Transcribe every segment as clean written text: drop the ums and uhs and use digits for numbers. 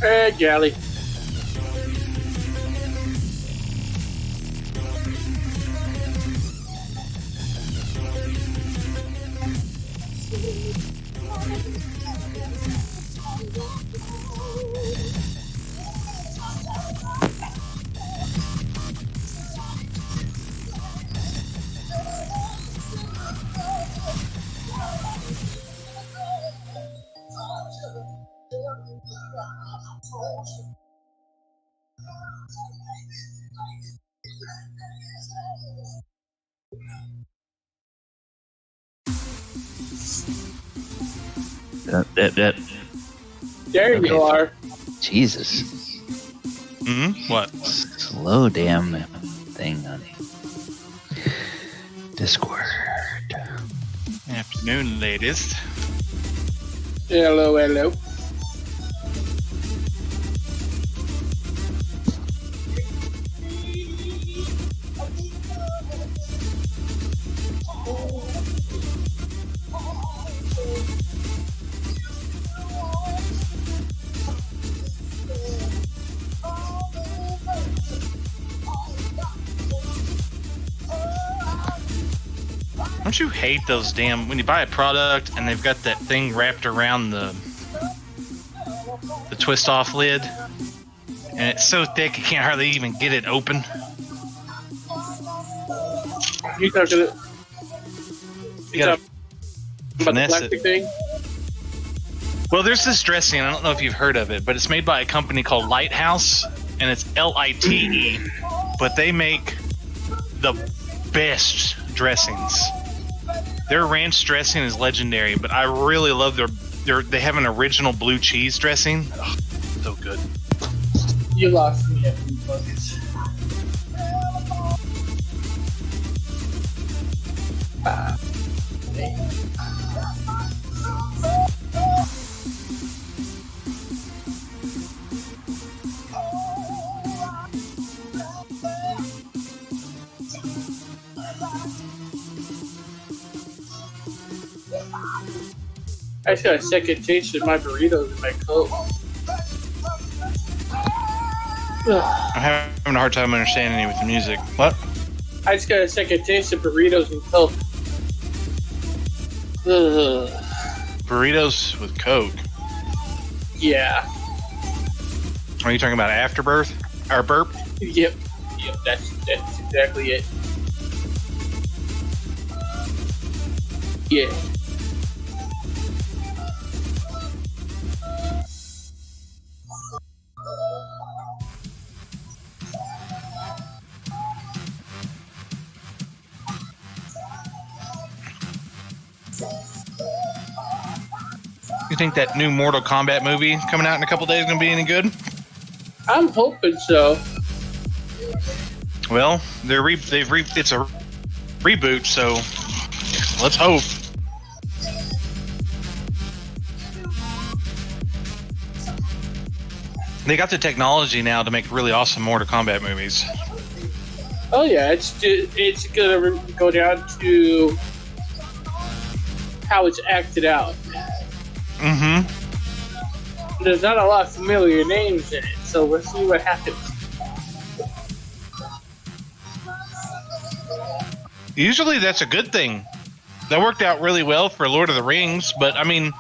Hey, Gally. There Okay. you are. Jesus. What? Slow damn thing on Discord. Afternoon, ladies. Hello, hello. Don't you hate those damn, when you buy a product and they've got that thing wrapped around the twist off lid and it's so thick you can't hardly even get it open? You talking to You gotta about the finesse plastic it. thing? Well, there's this dressing, I don't know if you've heard of it, but it's made by a company called Lighthouse, and it's Lite, but they make the best dressings. Their ranch dressing is legendary, but I really love they have an original blue cheese dressing. Oh, so good. You lost me at Blue Buckets. I just got a second taste of my burritos in my coat. I'm having a hard time understanding you with the music. What? I just got a second taste of burritos and Coke. Ugh. Burritos with Coke. Yeah. Are you talking about afterbirth? Or burp? Yep. Yep. That's exactly it. Yeah. You think that new Mortal Kombat movie coming out in a couple days is going to be any good? I'm hoping so. Well, it's a reboot, so let's hope. They got the technology now to make really awesome Mortal Kombat movies. Oh yeah, it's gonna go down to how it's acted out. Mm-hmm. There's not a lot of familiar names in it, so we'll see what happens. Usually that's a good thing. That worked out really well for Lord of the Rings, but I mean,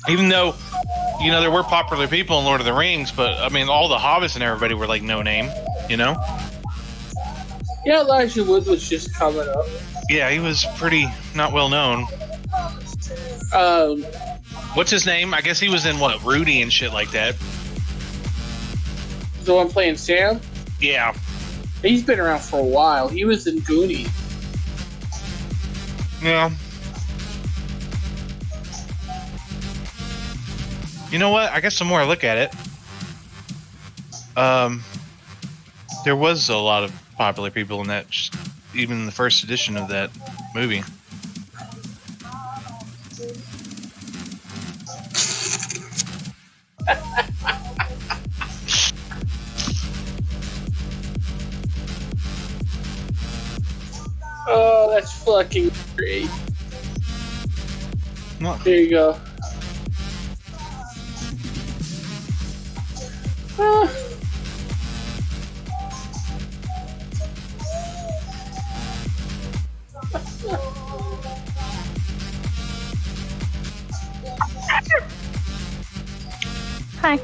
even though, you know, there were popular people in Lord of the Rings, but I mean, all the hobbits and everybody were like no name, you know? Yeah, Elijah Wood was just coming up. Yeah, he was pretty not well known. What's his name? I guess he was in what, Rudy and shit like that. The one playing Sam? Yeah. He's been around for a while. He was in Gooney. Yeah. You know what? I guess the more I look at it, There was a lot of popular people in that, even in the first edition of that movie. Oh, that's fucking great. Well, Here you go. Ah. Hi.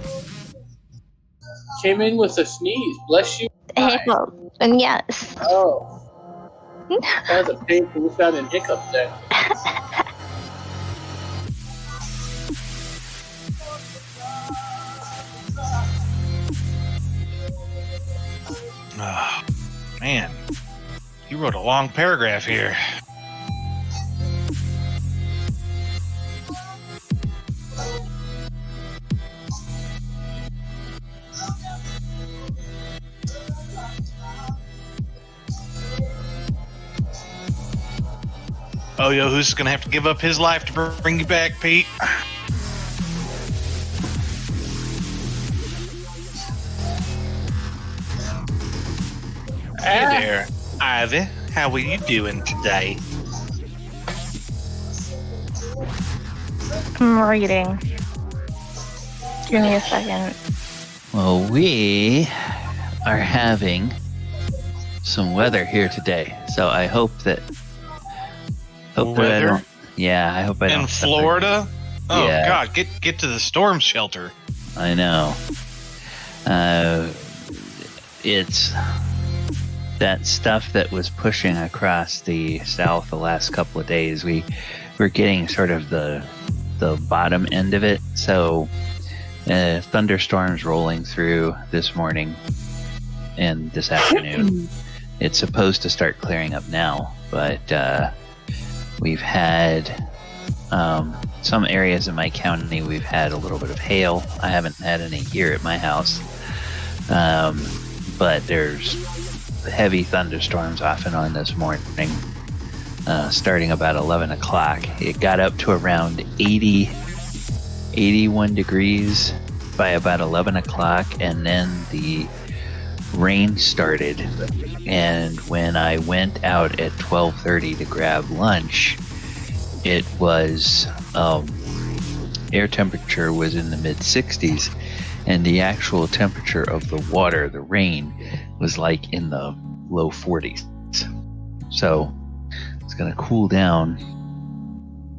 Came in with a sneeze. Bless you. Hi. Hiccup. And yes. Oh. That was a painful sounding hiccup there. oh, man, you wrote a long paragraph here. Oyohusa's gonna have to give up his life to bring you back, Pete. Hey there, Ivy. How are you doing today? I'm reading. Give me a second. Well, we are having some weather here today, so I hope that. I Weather? don't. Yeah, I hope I don't. In Florida? Oh Yeah. God, get to the storm shelter. I know. It's that stuff that was pushing across the south the last couple of days. We're getting sort of the bottom end of it. So thunderstorms rolling through this morning and this afternoon. It's supposed to start clearing up now, but we've had some areas in my county. We've had a little bit of hail. I haven't had any here at my house, but there's heavy thunderstorms off and on this morning, starting about 11 o'clock. It got up to around 81 degrees by about 11 o'clock, and then the rain started. And when I went out at 12:30 to grab lunch, it was air temperature was in the mid 60s, and the actual temperature of the water, the rain, was like in the low 40s. So it's going to cool down.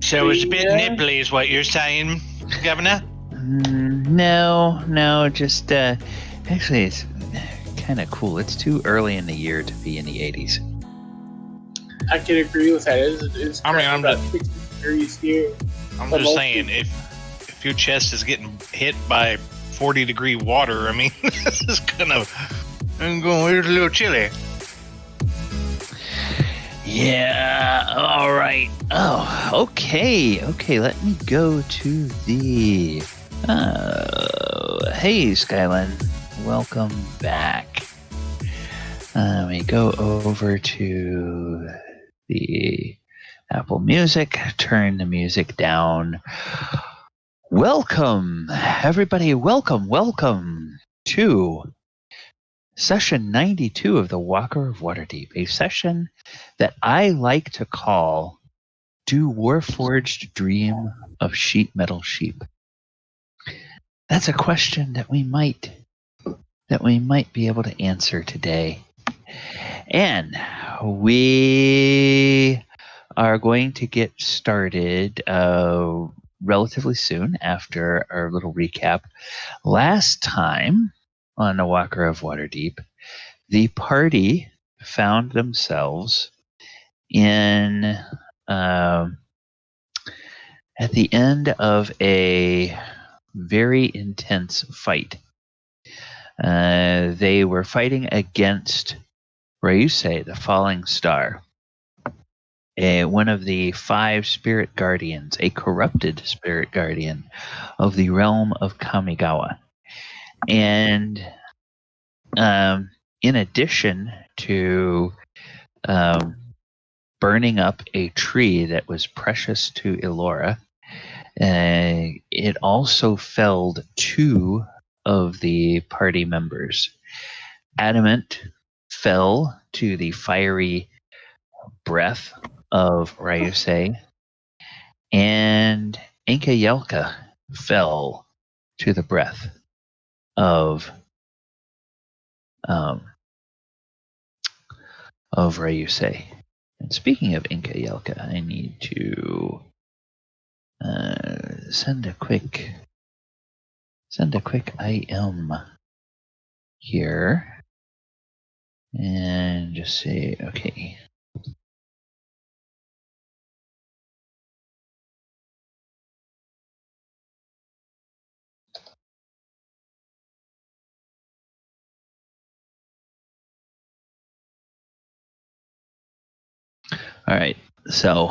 So it's a bit Yeah. nipply, is what you're saying, Governor? No, just actually it's kind of cool. It's too early in the year to be in the 80s. I can agree with that. It's I mean, I'm about just- 60 degrees here. I'm But just most saying, people- if your chest is getting hit by 40-degree water, I mean, this is I'm going, it's a little chilly. Yeah, all right. Oh, okay. Let me go to the. Hey, Skyline. Welcome back. Let me go over to the Apple Music, turn the music down. Welcome, everybody. Welcome to Session 92 of the Walker of Waterdeep, a session that I like to call Do Warforged Dream of Sheet Metal Sheep? That's a question that we might be able to answer today. And we are going to get started relatively soon after our little recap. Last time on the Walker of Waterdeep, the party found themselves in at the end of a very intense fight. They were fighting against Ryusei, the Falling Star, one of the 5 spirit guardians, a corrupted spirit guardian of the realm of Kamigawa. And in addition to burning up a tree that was precious to Elora, it also felled 2 of the party members. Adamant fell to the fiery breath of Ryusei, and Enka fell to the breath of Ryusei. And speaking of Enka, I need to send a quick IM here and just say okay. All right. So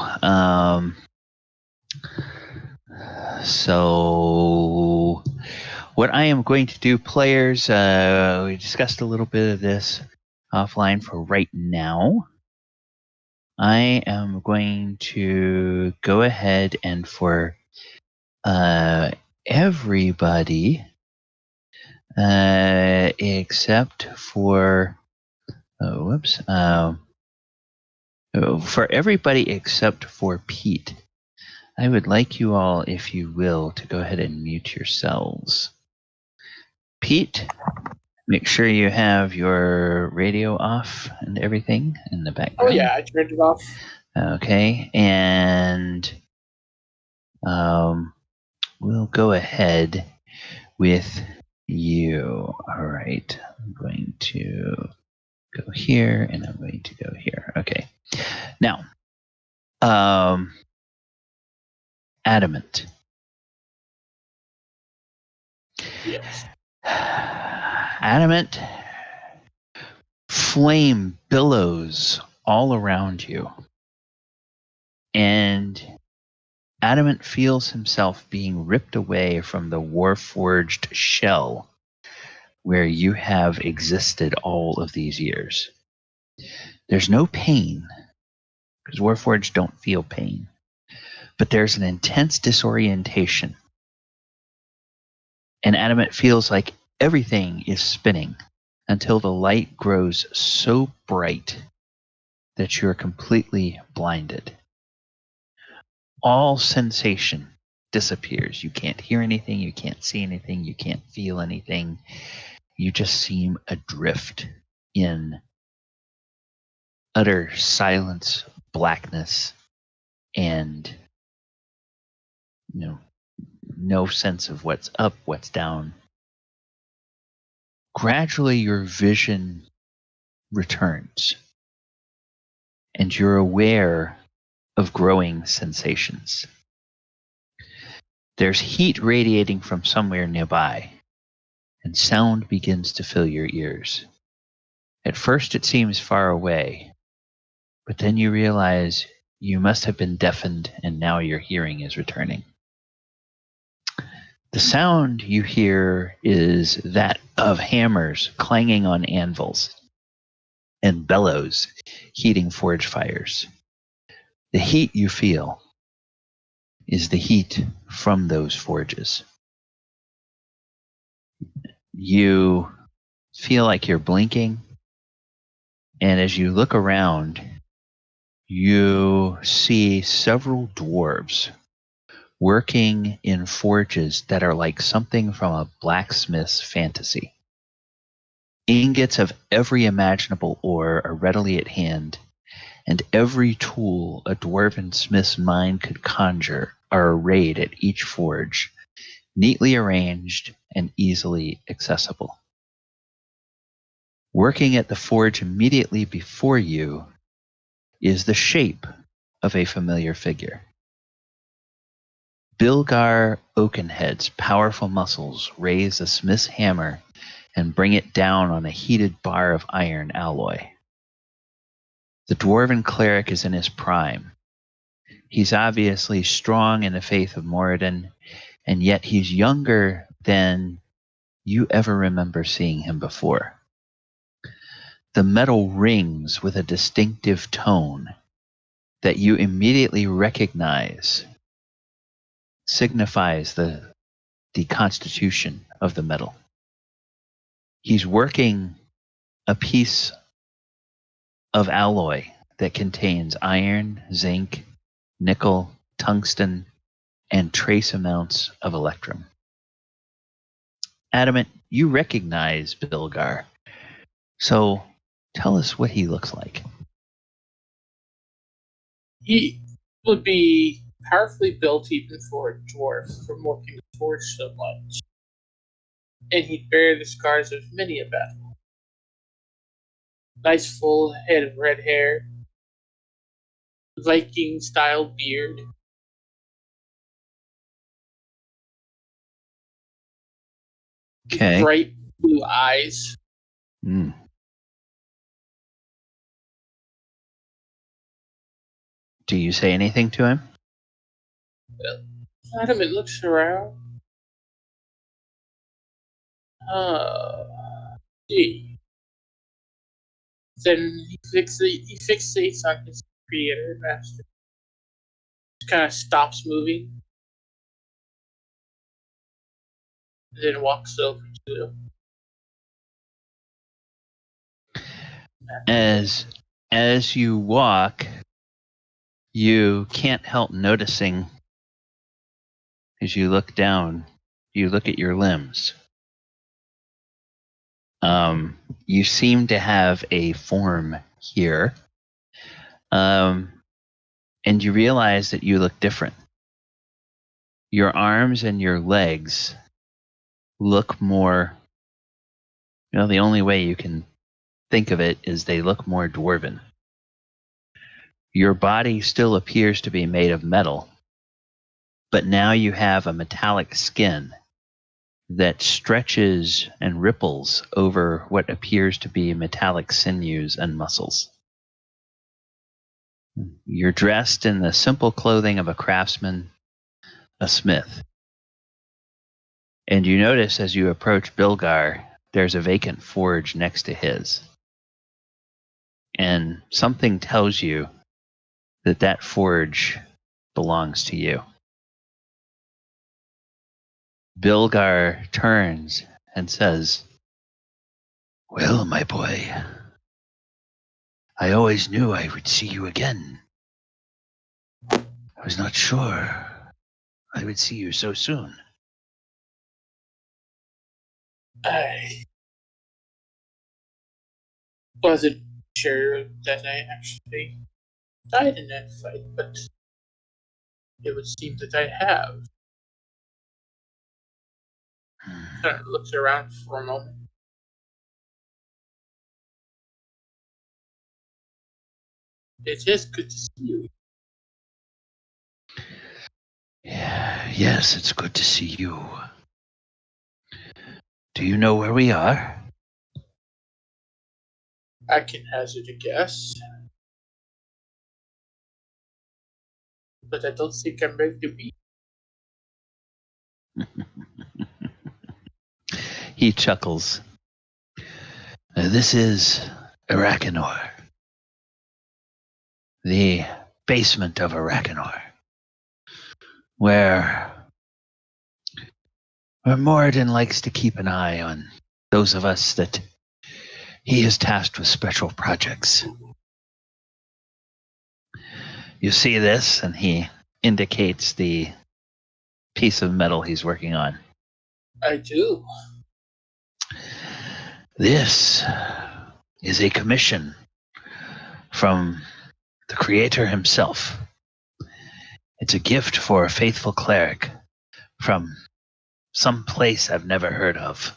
what I am going to do, players, we discussed a little bit of this offline for right now. I am going to go ahead and for everybody except for for everybody except for Pete, I would like you all, if you will, to go ahead and mute yourselves. Pete, make sure you have your radio off and everything in the background. Oh yeah, I turned it off. Okay, and we'll go ahead with you. All right, I'm going to go here, and I'm going to go here. Okay, now, Adamant. Yes. Adamant, flame billows all around you, and Adamant feels himself being ripped away from the Warforged shell where you have existed all of these years. There's no pain, because Warforged don't feel pain, but there's an intense disorientation, and Adamant feels like everything is spinning until the light grows so bright that you're completely blinded. All sensation disappears. You can't hear anything, you can't see anything, you can't feel anything. You just seem adrift in utter silence, blackness, and no sense of what's up, what's down. Gradually, your vision returns, and you're aware of growing sensations. There's heat radiating from somewhere nearby, and sound begins to fill your ears. At first, it seems far away, but then you realize you must have been deafened, and now your hearing is returning. The sound you hear is that of hammers clanging on anvils and bellows heating forge fires. The heat you feel is the heat from those forges. You feel like you're blinking, and as you look around, you see several dwarves working in forges that are like something from a blacksmith's fantasy. Ingots of every imaginable ore are readily at hand, and every tool a dwarven smith's mind could conjure are arrayed at each forge, neatly arranged and easily accessible. Working at the forge immediately before you is the shape of a familiar figure. Bilgar Oakenhead's powerful muscles raise a smith's hammer and bring it down on a heated bar of iron alloy. The dwarven cleric is in his prime. He's obviously strong in the faith of Moradin, and yet he's younger than you ever remember seeing him before. the metal rings with a distinctive tone that you immediately recognize signifies the constitution of the metal. He's working a piece of alloy that contains iron, zinc, nickel, tungsten, and trace amounts of electrum. Adamant, you recognize Bilgar, so tell us what he looks like. He would be powerfully built even for a dwarf from working the forge so much, and he'd bear the scars of many a battle. Nice full head of red hair, Viking-style beard, Okay. bright blue eyes. Mm. Do you say anything to him? Adamant looks around. Gee. Then he fixates on his creator and master. Just kind of stops moving, then walks over to him. As you walk, you can't help noticing as you look down, you look at your limbs. You seem to have a form here, and you realize that you look different. Your arms and your legs look more, the only way you can think of it is they look more dwarven. Your body still appears to be made of metal, but now you have a metallic skin that stretches and ripples over what appears to be metallic sinews and muscles. You're dressed in the simple clothing of a craftsman, a smith. And you notice as you approach Bilgar, there's a vacant forge next to his. And something tells you that that forge belongs to you. Bilgar turns and says, "Well, my boy, I always knew I would see you again. I was not sure I would see you so soon." I wasn't sure that I actually died in that fight, but it would seem that I have. Kind of looks around for a moment. It is good to see you. Yeah, yes, it's good to see you. Do you know where we are? I can hazard a guess, but I don't think I'm ready to be. He chuckles. This is Arakanor. The basement of Arakanor. Where Moradin likes to keep an eye on those of us that he is tasked with special projects. You see this? And he indicates the piece of metal he's working on. I do. This is a commission from the creator himself. It's a gift for a faithful cleric from some place I've never heard of,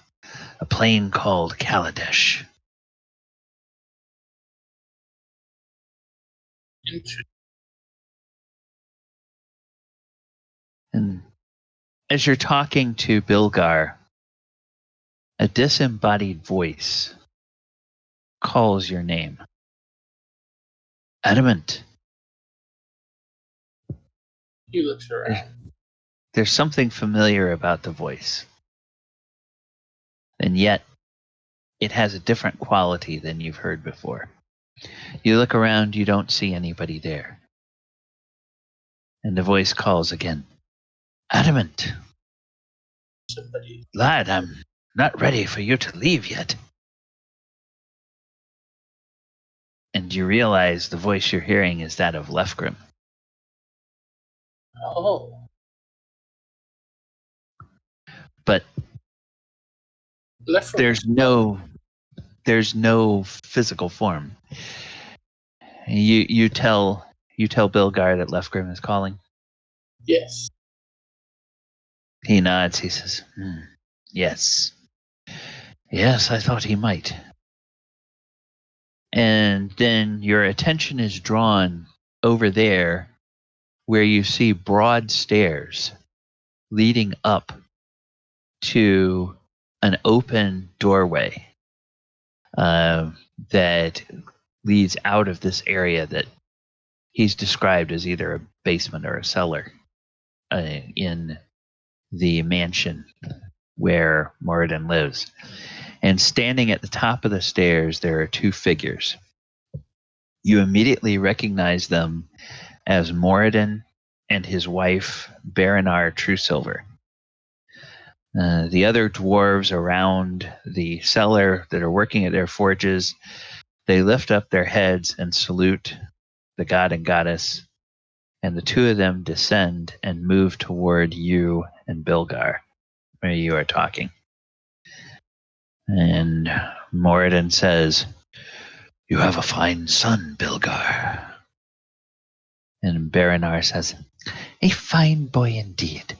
a plane called Kaladesh. Interesting. And as you're talking to Bilgar, a disembodied voice calls your name. Adamant. He looks around. There's something familiar about the voice. And yet, it has a different quality than you've heard before. You look around, you don't see anybody there. And the voice calls again. Adamant, Somebody. lad, I'm not ready for you to leave yet. And you realize the voice you're hearing is that of Lefgrim. Oh. But Left from there's no physical form. You tell Bilgar that Lefgrim is calling. Yes. He nods. He says, "Yes, yes, I thought he might." And then your attention is drawn over there, where you see broad stairs leading up to an open doorway that leads out of this area that he's described as either a basement or a cellar in the mansion where Moradin lives. And standing at the top of the stairs, there are two figures. You immediately recognize them as Moradin and his wife, Baranar Truesilver. The other dwarves around the cellar that are working at their forges, they lift up their heads and salute the god and goddess, and the two of them descend and move toward you and Bilgar, where you are talking. And Moradin says, "You have a fine son, Bilgar." And Baranar says, "A fine boy indeed.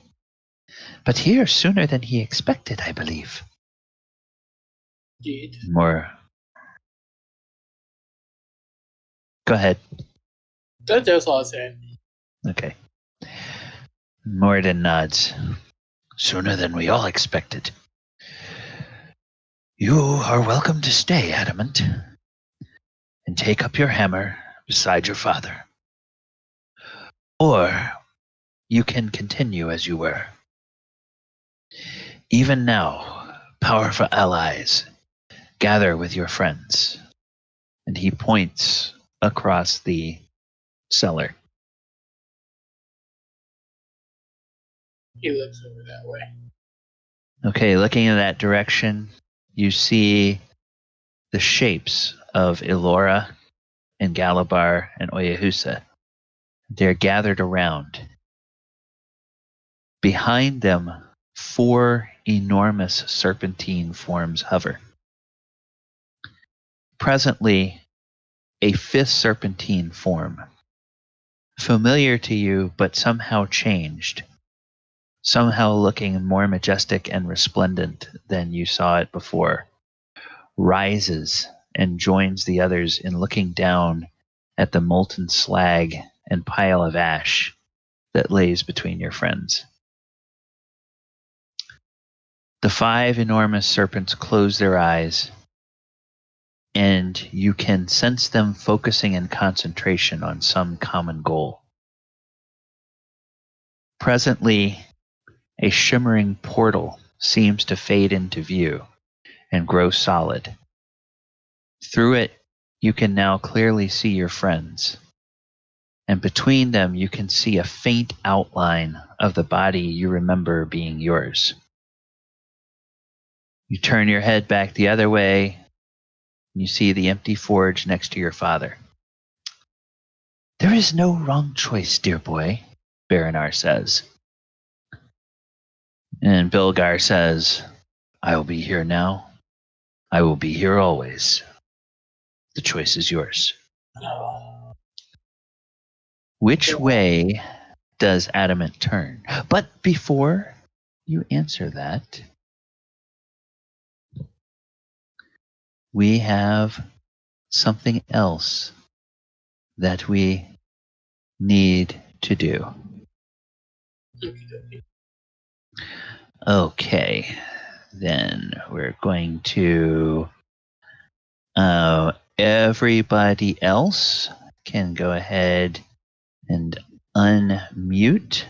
But here sooner than he expected, I believe." Indeed. Go ahead. That's all I'm saying. Okay. Moradin nods. "Sooner than we all expected. You are welcome to stay, Adamant, and take up your hammer beside your father. Or you can continue as you were. Even now, powerful allies, gather with your friends." And he points across the cellar. He looks over that way. Okay, looking in that direction, you see the shapes of Elora and Galibar and Oyohusa. They're gathered around. Behind them, 4 enormous serpentine forms hover. Presently, a 5th serpentine form, familiar to you but somehow changed, somehow looking more majestic and resplendent than you saw it before, rises and joins the others in looking down at the molten slag and pile of ash that lays between your friends. The 5 enormous serpents close their eyes, and you can sense them focusing in concentration on some common goal. Presently, a shimmering portal seems to fade into view and grow solid. Through it, you can now clearly see your friends, and between them you can see a faint outline of the body you remember being yours. You turn your head back the other way, and you see the empty forge next to your father. "There is no wrong choice, dear boy," Baranar says. And Bilgar says, "I will be here now. I will be here always. The choice is yours." Which way does Adamant turn? But before you answer that, we have something else that we need to do. Okay, then we're going to everybody else can go ahead and unmute.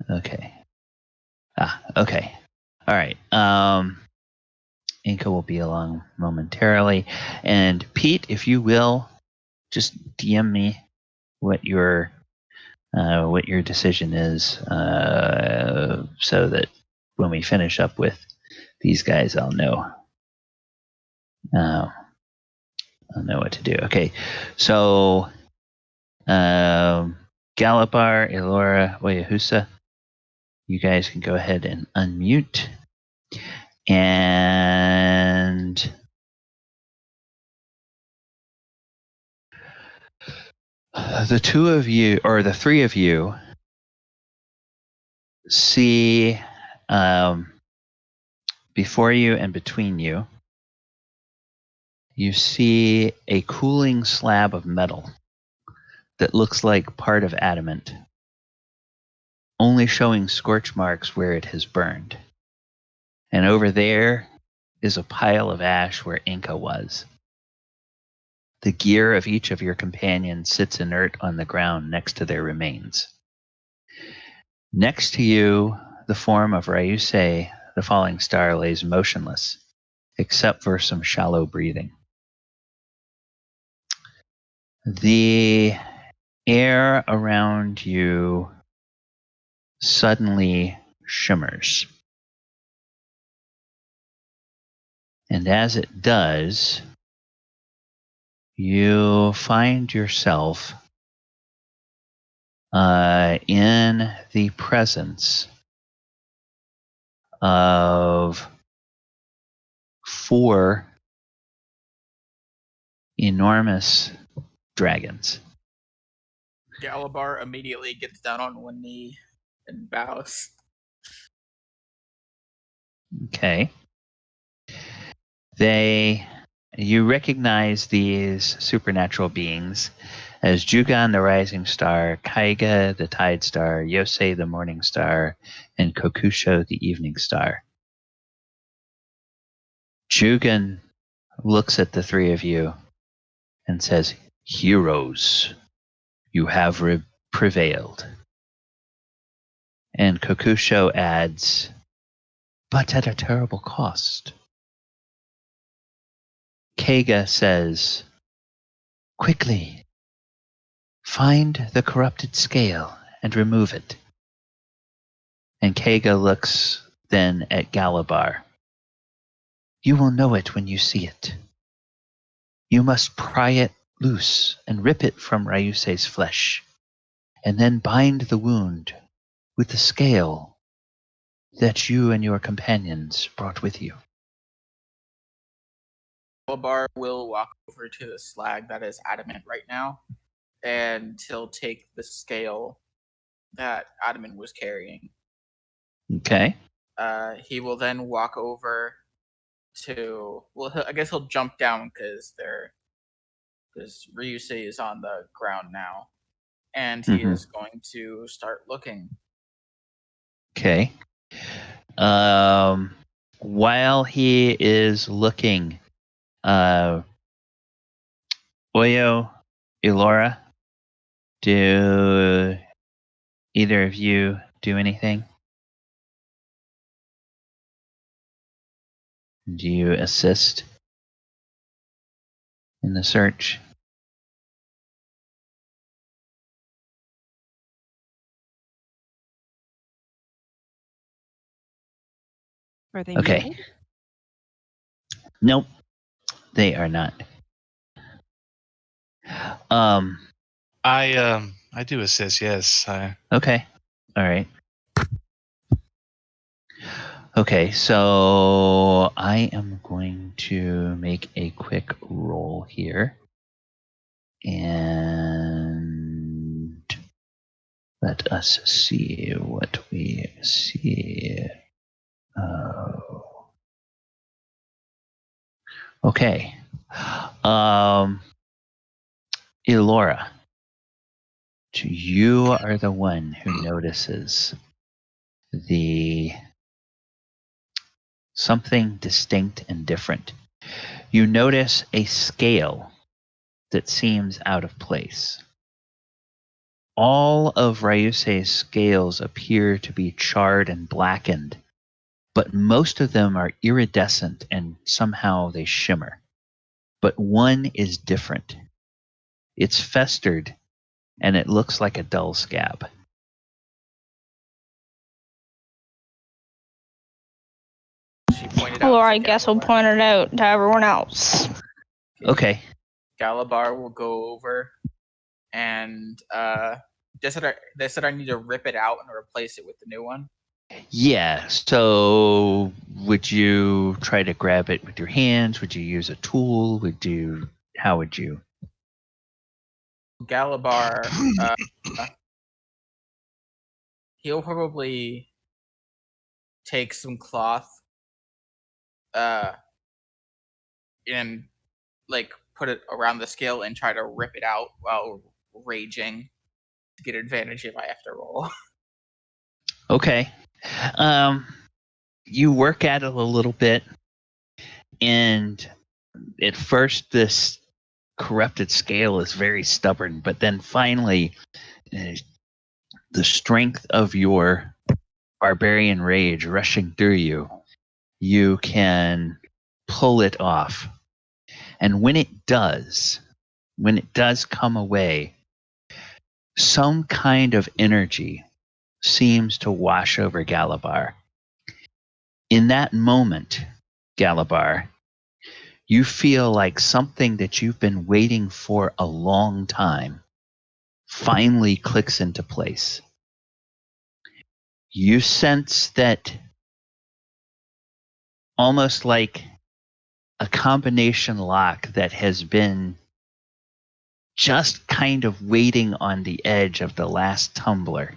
Okay. Okay. All right. Enka will be along momentarily. And Pete, if you will, just DM me what your decision is, so that when we finish up with these guys, I'll know. I'll know what to do. Okay, so Galibar, Elora, Oyohusa, you guys can go ahead and unmute, and the two of you, or the three of you, see before you and between you, you see a cooling slab of metal that looks like part of adamant, only showing scorch marks where it has burned. And over there is a pile of ash where Enka was. The gear of each of your companions sits inert on the ground next to their remains. Next to you, the form of Ryusei, the falling star, lays motionless, except for some shallow breathing. The air around you suddenly shimmers. And as it does, you find yourself in the presence of 4 enormous dragons. Galibar immediately gets down on one knee and bows. Okay. You recognize these supernatural beings as Jugan the Rising Star, Kaiga the Tide Star, Yosei the Morning Star, and Kokusho the Evening Star. Jugan looks at the three of you and says, "Heroes, you have prevailed." And Kokusho adds, "But at a terrible cost." Kaiga says, "Quickly, find the corrupted scale and remove it." And Kaiga looks then at Galibar. "You will know it when you see it. You must pry it loose and rip it from Ryusei's flesh, and then bind the wound with the scale that you and your companions brought with you." Galibar will walk over to the slag that is adamant right now, and he'll take the scale that Adamant was carrying. Okay. He will then walk over to. Well, I guess he'll jump down because Ryusei is on the ground now, and he is going to start looking. Okay. While he is looking, Oyo, Elora, do either of you do anything? Do you assist in the search? Are they Okay. muted? Nope, they are not. I do assist. Yes. Okay. All right. Okay, so I am going to make a quick roll here. And let us see what we see. Okay. Elora, you are the one who notices the something distinct and different. You notice a scale that seems out of place. all of Ryusei's scales appear to be charred and blackened, but most of them are iridescent and somehow they shimmer. But one is different. It's festered, and it looks like a dull scab. She pointed out. Elora, to I guess, will Galibar. point it out to everyone else. Okay. Galibar will go over and they said I need to rip it out and replace it with the new one. Yeah, so would you try to grab it with your hands? Would you use a tool? How would you? Galibar, he'll probably take some cloth, and like put it around the scale and try to rip it out while raging to get advantage if I have to roll. Okay. You work at it a little bit, and at first this corrupted scale is very stubborn, but then finally the strength of your barbarian rage rushing through you, you can pull it off. And when it does come away, some kind of energy seems to wash over Galibar. In that moment, Galibar, you feel like something that you've been waiting for a long time finally clicks into place. You sense that almost like a combination lock that has been just kind of waiting on the edge of the last tumbler.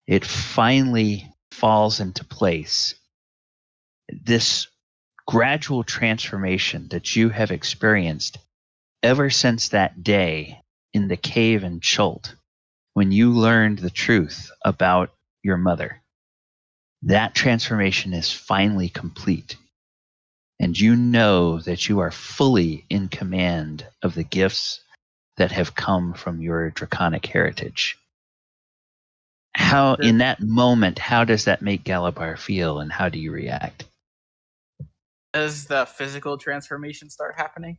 It finally falls into place. This gradual transformation that you have experienced ever since that day in the cave in Chult, when you learned the truth about your mother, that transformation is finally complete. And you know that you are fully in command of the gifts that have come from your draconic heritage. How, in that moment, how does that make Galibar feel, and how do you react? Does the physical transformation start happening?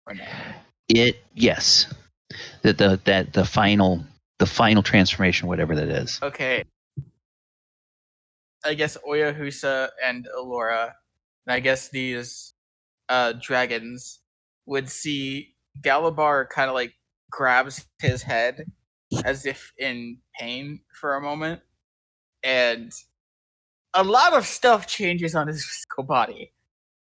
Or no? Yes. The final transformation, whatever that is. Okay. I guess Oyohusa and Elora, and I guess these dragons would see Galibar kind of like grabs his head as if in pain for a moment, and a lot of stuff changes on his physical body.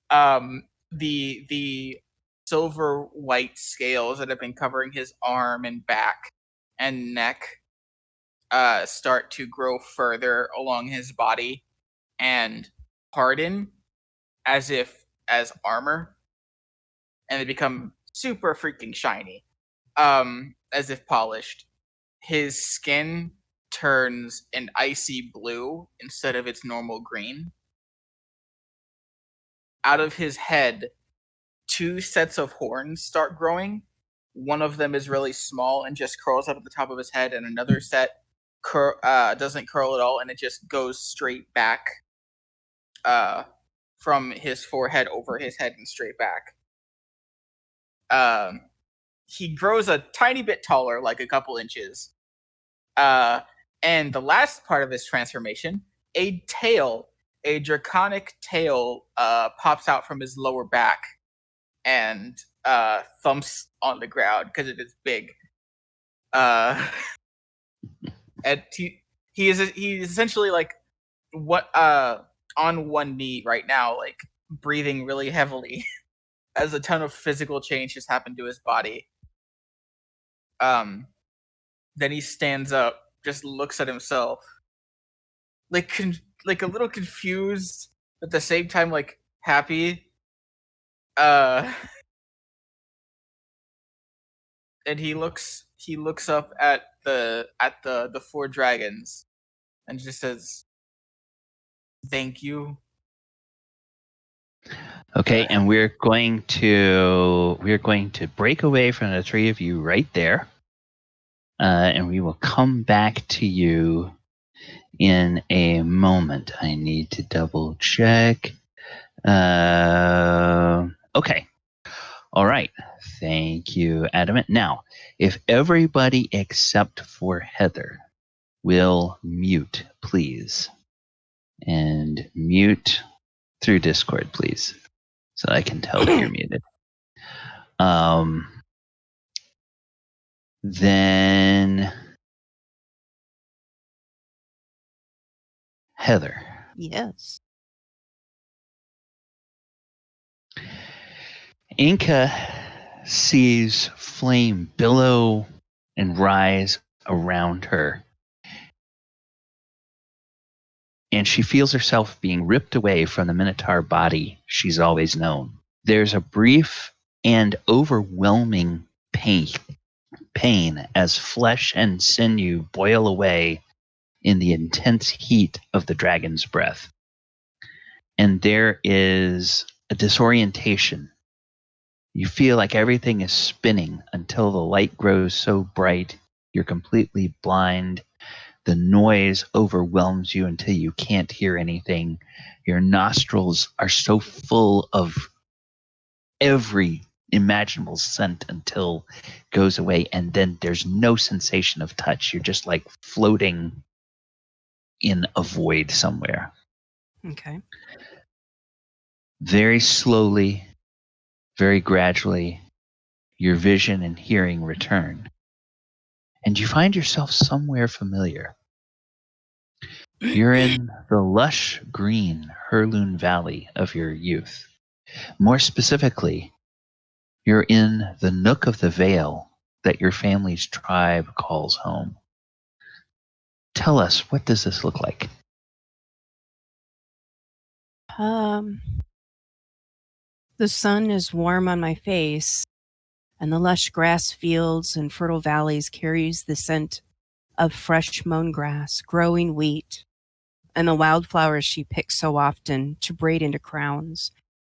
The silver white scales that have been covering his arm and back and neck start to grow further along his body and harden as armor, and they become super freaking shiny, as if polished. His skin turns an icy blue instead of its normal green. Out of his head, 2 sets of horns start growing. One of them is really small and just curls up at the top of his head, and another set doesn't curl at all, and it just goes straight back from his forehead over his head and straight back. He grows a tiny bit taller, like a couple inches. And the last part of his transformation, a draconic tail, pops out from his lower back and thumps on the ground because it is big. And he is essentially like on one knee right now, like breathing really heavily as a ton of physical change has happened to his body. Then he stands up, just looks at himself, like a little confused, at the same time like happy. And he looks up at the 4 dragons and just says, "Thank you." Okay, and we're going to break away from the three of you right there, and we will come back to you in a moment. I need to double check. Okay. All right. Thank you, Adamant. Now, if everybody except for Heather will mute, please. And mute through Discord, please, so I can tell that you're muted. Then Heather. Yes. Enka sees flame billow and rise around her, and she feels herself being ripped away from the Minotaur body she's always known. There's a brief and overwhelming pain as flesh and sinew boil away in the intense heat of the dragon's breath. And there is a disorientation. You feel like everything is spinning until the light grows so bright you're completely blind. The noise overwhelms you until you can't hear anything. Your nostrils are so full of every imaginable scent until it goes away, and then there's no sensation of touch. You're just like floating in a void somewhere. Okay. Very slowly, very gradually, your vision and hearing return, and you find yourself somewhere familiar. You're in the lush green Hurloon Valley of your youth. More specifically, you're in the nook of the vale that your family's tribe calls home. Tell us, what does this look like? The sun is warm on my face, and the lush grass fields and fertile valleys carries the scent of fresh mown grass, growing wheat, and the wildflowers she picks so often to braid into crowns,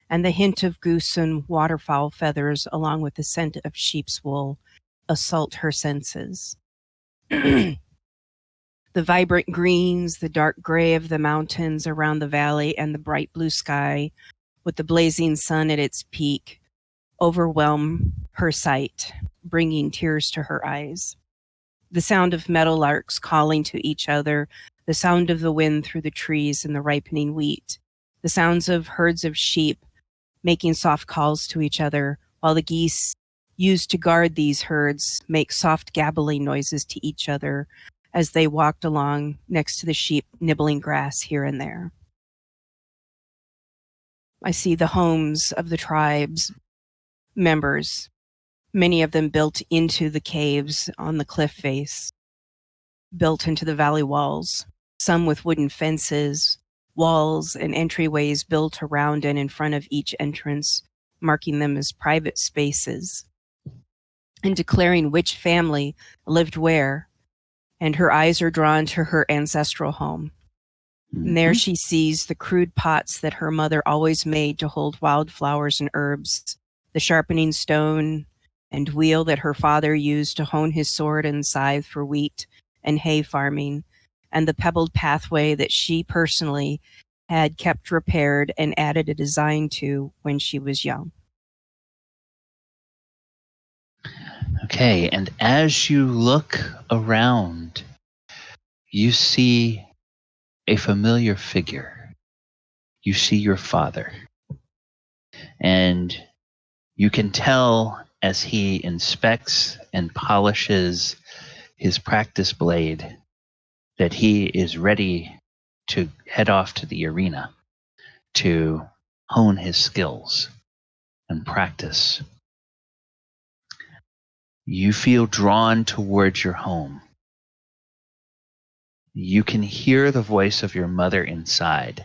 and the hint of goose and waterfowl feathers along with the scent of sheep's wool assault her senses. The vibrant greens, the dark gray of the mountains around the valley, and the bright blue sky with the blazing sun at its peak overwhelm her sight, bringing tears to her eyes. The sound of meadowlarks calling to each other, the sound of the wind through the trees and the ripening wheat, the sounds of herds of sheep making soft calls to each other, while the geese used to guard these herds make soft gabbling noises to each other as they walked along next to the sheep nibbling grass here and there. I see the homes of the tribe's members, many of them built into the caves on the cliff face, built into the valley walls, some with wooden fences, walls, and entryways built around and in front of each entrance, marking them as private spaces, and declaring which family lived where, and her eyes are drawn to her ancestral home. And there she sees the crude pots that her mother always made to hold wildflowers and herbs, the sharpening stone and wheel that her father used to hone his sword and scythe for wheat and hay farming, and the pebbled pathway that she personally had kept repaired and added a design to when she was young. Okay, and as you look around, you see a familiar figure. You see your father. And you can tell as he inspects and polishes his practice blade that he is ready to head off to the arena to hone his skills and practice. You feel drawn towards your home. You can hear the voice of your mother inside,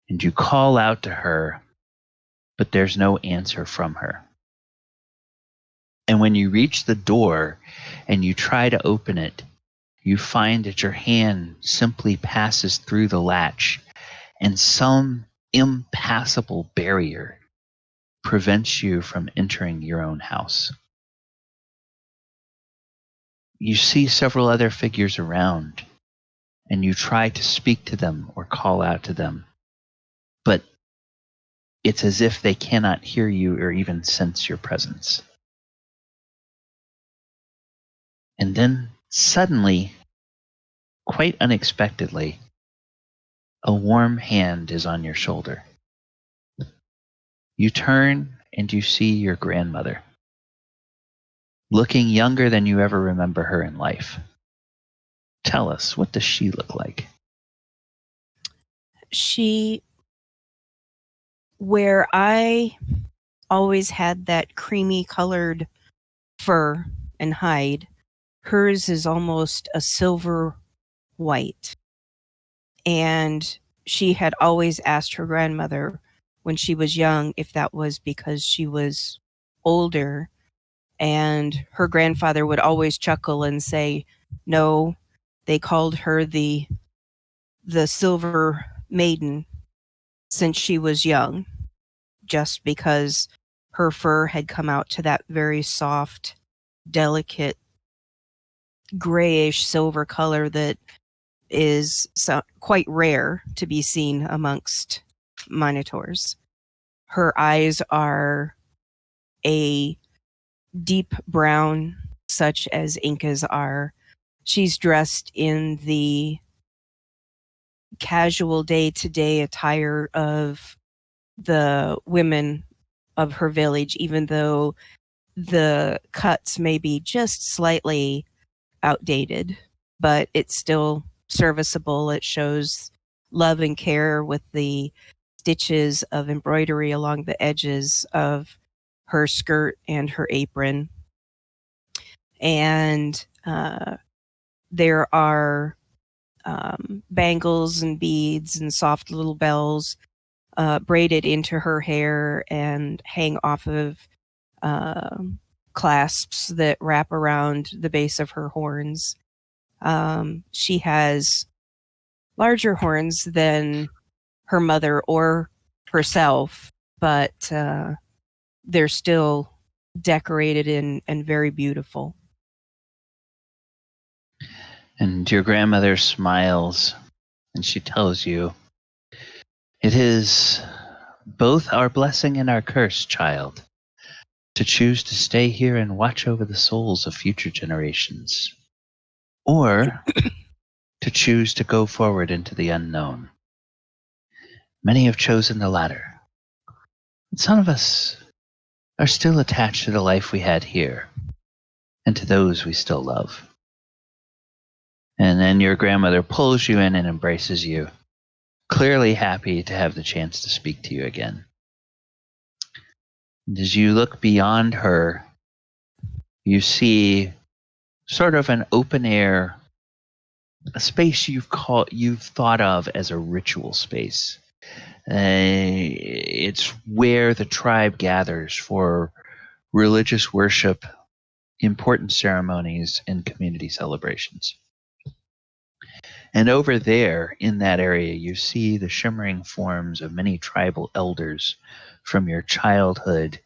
and you call out to her, but there's no answer from her. And when you reach the door and you try to open it, you find that your hand simply passes through the latch, and some impassable barrier prevents you from entering your own house. You see several other figures around, and you try to speak to them or call out to them, but it's as if they cannot hear you or even sense your presence. And then suddenly, quite unexpectedly, a warm hand is on your shoulder. You turn and you see your grandmother, looking younger than you ever remember her in life. Tell us, what does she look like? She, where I always had that creamy colored fur and hide, hers is almost a silver white. And she had always asked her grandmother when she was young if that was because she was older. And her grandfather would always chuckle and say, no, they called her the Silver Maiden since she was young, just because her fur had come out to that very soft, delicate, grayish silver color that is quite rare to be seen amongst minotaurs. Her eyes are a deep brown, such as Enka's are. She's dressed in the casual day-to-day attire of the women of her village, even though the cuts may be just slightly outdated, but it's still serviceable. It shows love and care with the stitches of embroidery along the edges of her skirt and her apron. And there are bangles and beads and soft little bells braided into her hair and hang off of clasps that wrap around the base of her horns. She has larger horns than her mother or herself, but they're still decorated and very beautiful. And your grandmother smiles and she tells you, it is both our blessing and our curse, child, to choose to stay here and watch over the souls of future generations, or to choose to go forward into the unknown. Many have chosen the latter. But some of us are still attached to the life we had here and to those we still love. And then your grandmother pulls you in and embraces you, clearly happy to have the chance to speak to you again. And as you look beyond her, you see sort of an open air, a space you've thought of as a ritual space. It's where the tribe gathers for religious worship, important ceremonies, and community celebrations. And over there, in that area, you see the shimmering forms of many tribal elders from your childhood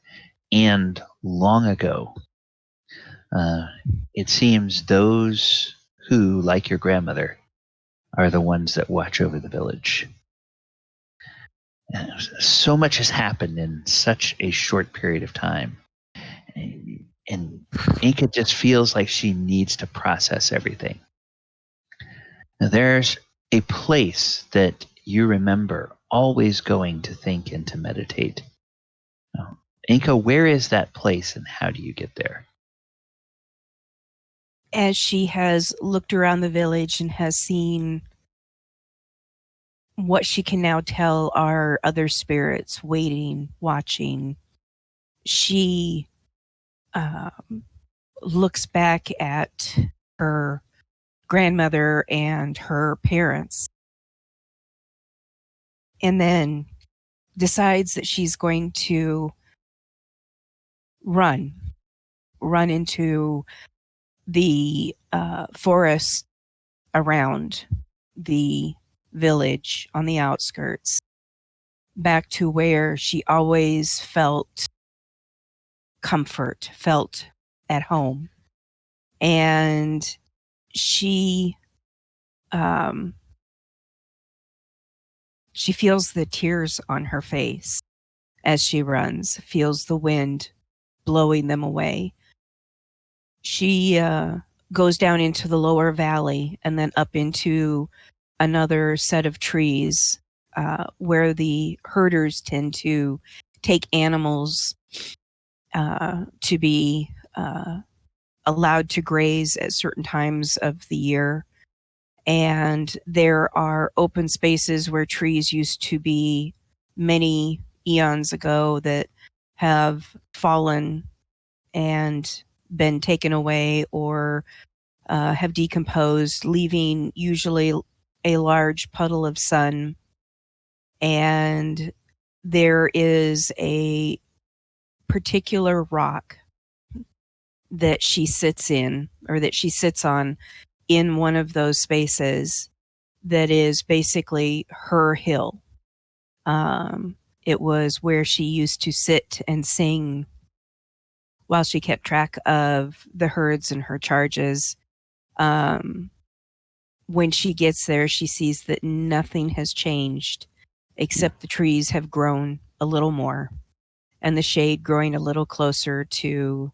and long ago. It seems those who, like your grandmother, are the ones that watch over the village. And so much has happened in such a short period of time. And Enka just feels like she needs to process everything. Now, there's a place that you remember always going to think and to meditate. Now, Enka, where is that place and how do you get there? As she has looked around the village and has seen what she can now tell are other spirits waiting, watching, she looks back at her grandmother and her parents, and then decides that she's going to run into the forest around the village on the outskirts. back to where she always felt comfort, felt at home. And she feels the tears on her face as she runs, feels the wind blowing them away. She goes down into the lower valley and then up into another set of trees where the herders tend to take animals to be allowed to graze at certain times of the year. And there are open spaces where trees used to be many eons ago that have fallen and been taken away or have decomposed, leaving usually a large puddle of sun. And there is a particular rock that she sits in, or that she sits on in one of those spaces that is basically her hill. It was where she used to sit and sing while she kept track of the herds and her charges. When she gets there, she sees that nothing has changed except the trees have grown a little more and the shade growing a little closer to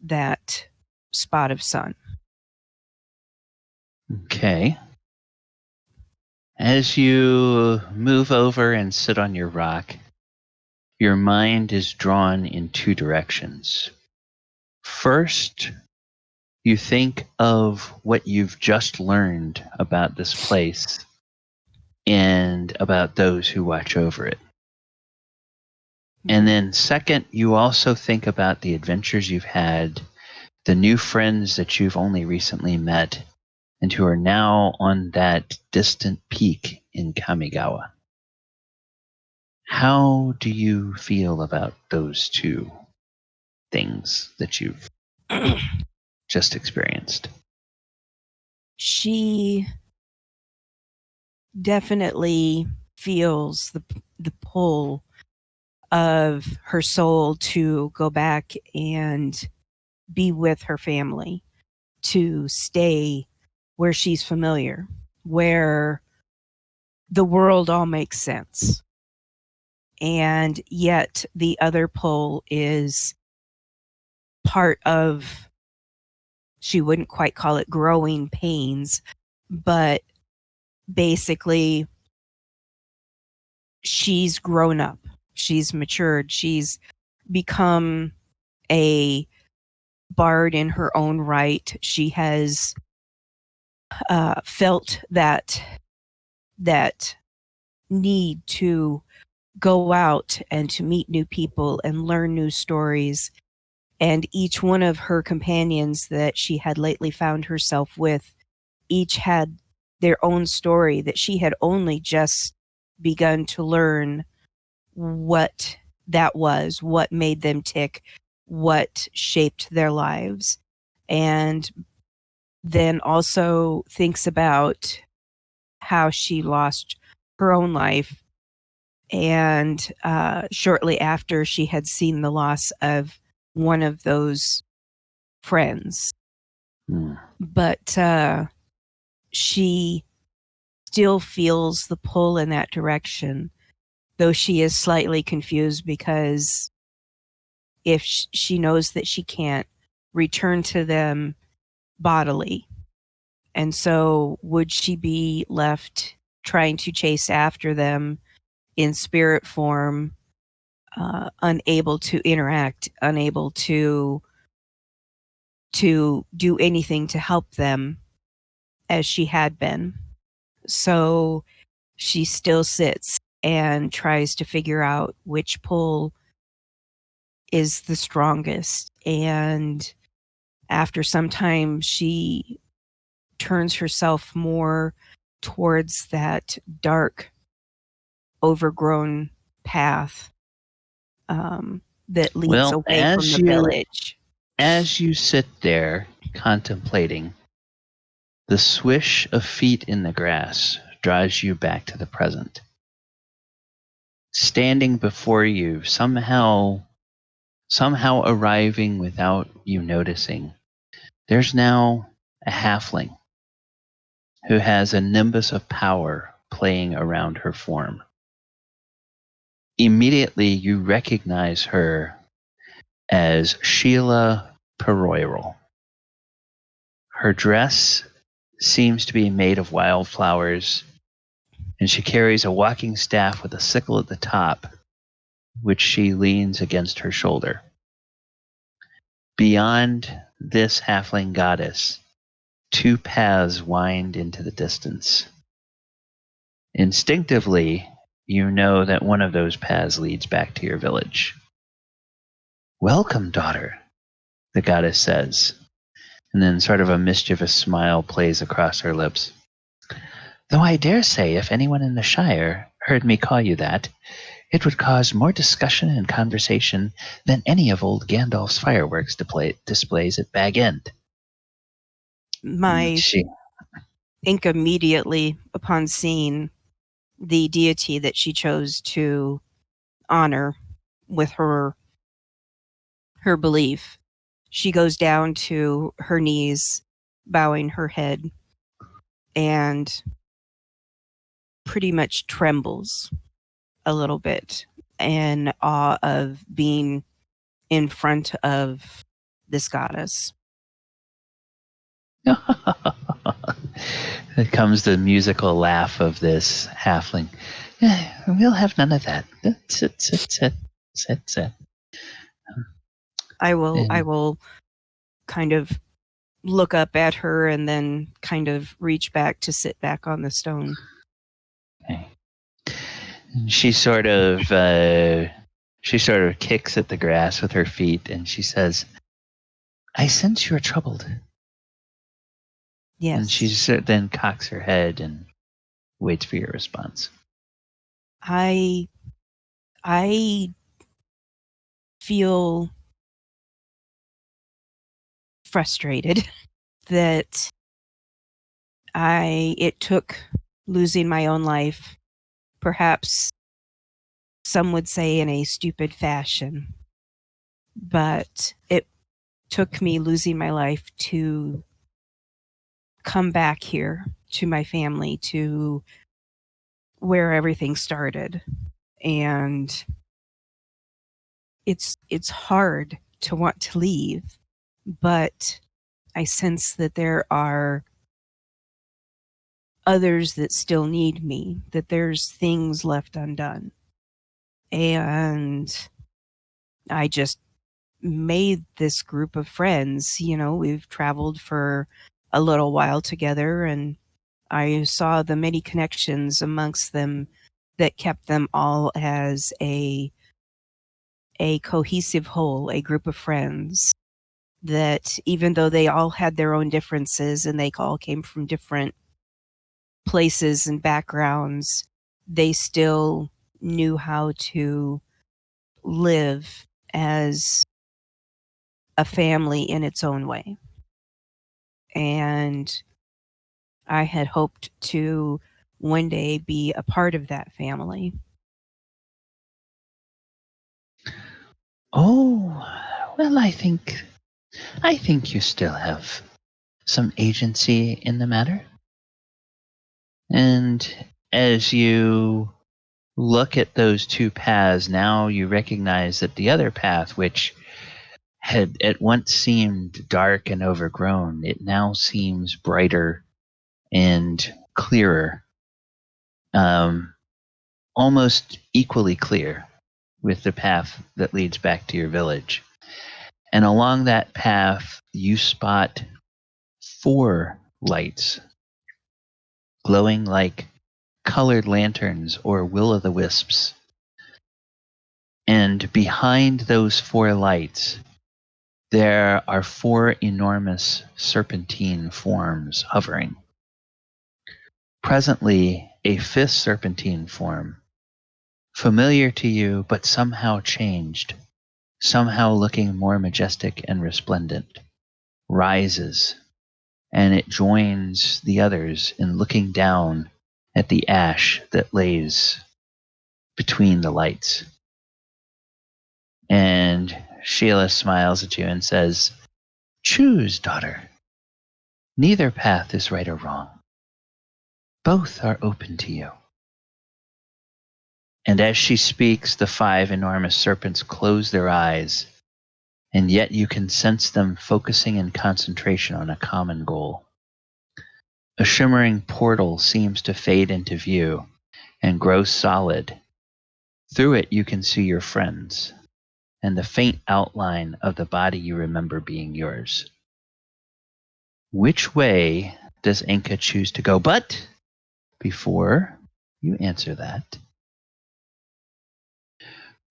that spot of sun. Okay. As you move over and sit on your rock, your mind is drawn in two directions. First, you think of what you've just learned about this place and about those who watch over it. And then second, you also think about the adventures you've had, the new friends that you've only recently met, and who are now on that distant peak in Kamigawa. How do you feel about those two things that you've just experienced? She definitely feels the pull of her soul to go back and be with her family, to stay where she's familiar, where the world all makes sense. And yet the other pull is part of, she wouldn't quite call it growing pains, but basically she's grown up, she's matured, she's become a bard in her own right. She has felt that need to go out and to meet new people and learn new stories. And each one of her companions that she had lately found herself with, each had their own story that she had only just begun to learn what that was, what made them tick, what shaped their lives. And then also thinks about how she lost her own life. And shortly after, she had seen the loss of one of those friends. But she still feels the pull in that direction, though she is slightly confused because if she knows that she can't return to them bodily. And so would she be left trying to chase after them in spirit form, unable to interact, unable to do anything to help them as she had been? So she still sits and tries to figure out which pull is the strongest. And after some time, she turns herself more towards that dark, overgrown path that leads away from the village. As you sit there contemplating, the swish of feet in the grass draws you back to the present. standing before you, somehow arriving without you noticing, there's now a halfling who has a nimbus of power playing around her form. Immediately, you recognize her as Sheila Peroirel. Her dress seems to be made of wildflowers, and she carries a walking staff with a sickle at the top, which she leans against her shoulder. Beyond this halfling goddess, two paths wind into the distance. Instinctively, you know that one of those paths leads back to your village. "Welcome, daughter," the goddess says, and then sort of a mischievous smile plays across her lips. "Though I dare say if anyone in the Shire heard me call you that, it would cause more discussion and conversation than any of old Gandalf's fireworks displays at Bag End." My Enka immediately, upon seeing the deity that she chose to honor with her belief, she goes down to her knees, bowing her head, and pretty much trembles a little bit in awe of being in front of this goddess. Here comes the musical laugh of this halfling. "We'll have none of that. Sit. I will kind of look up at her and then kind of reach back to sit back on the stone. Okay. She sort of kicks at the grass with her feet, and she says, "I sense you're troubled." Yes. And she then cocks her head and waits for your response. I feel frustrated that it took losing my own life, perhaps some would say in a stupid fashion, but it took me losing my life to come back here to my family, to where everything started. And it's hard to want to leave, but I sense that there are others that still need me, that there's things left undone. And I just made this group of friends. You know, we've traveled for a little while together, and I saw the many connections amongst them that kept them all as a cohesive whole, a group of friends that even though they all had their own differences and they all came from different places and backgrounds, they still knew how to live as a family in its own way. And I had hoped to one day be a part of that family. "Oh, well, I think you still have some agency in the matter." And as you look at those two paths, now you recognize that the other path, which had at once seemed dark and overgrown, it now seems brighter and clearer, almost equally clear with the path that leads back to your village. And along that path, you spot 4 lights glowing like colored lanterns or will-o'-the-wisps. And behind those 4 lights, there are 4 enormous serpentine forms hovering. Presently, a 5th serpentine form, familiar to you but somehow changed, somehow looking more majestic and resplendent, rises, and it joins the others in looking down at the ash that lays between the lights. And Sheila smiles at you and says, "Choose, daughter. Neither path is right or wrong. Both are open to you." And as she speaks, the 5 enormous serpents close their eyes, and yet you can sense them focusing in concentration on a common goal. A shimmering portal seems to fade into view and grow solid. Through it, you can see your friends and the faint outline of the body you remember being yours. Which way does Enka choose to go? But before you answer that,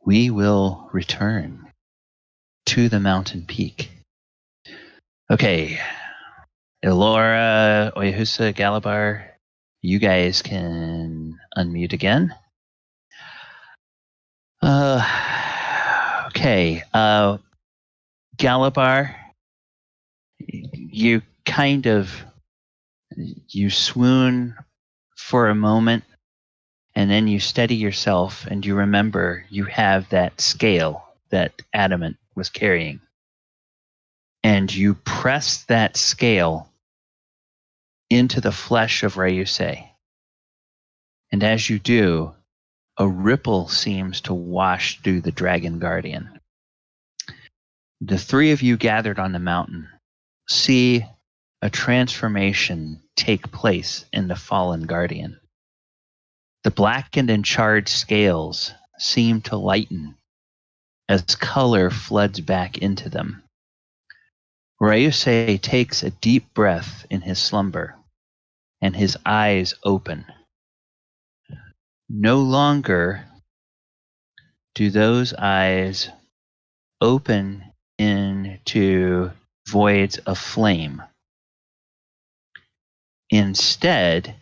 we will return to the mountain peak. Okay, Elora, Oyohusa, Galibar, you guys can unmute again. Okay, Galibar, you you swoon for a moment, and then you steady yourself, and you remember you have that scale that Adamant was carrying. And you press that scale into the flesh of Ryusei. And as you do, a ripple seems to wash through the Dragon Guardian. The 3 of you gathered on the mountain see a transformation take place in the fallen Guardian. The blackened and charred scales seem to lighten as color floods back into them. Ryusei takes a deep breath in his slumber, and his eyes open. No longer do those eyes open into voids of flame. Instead,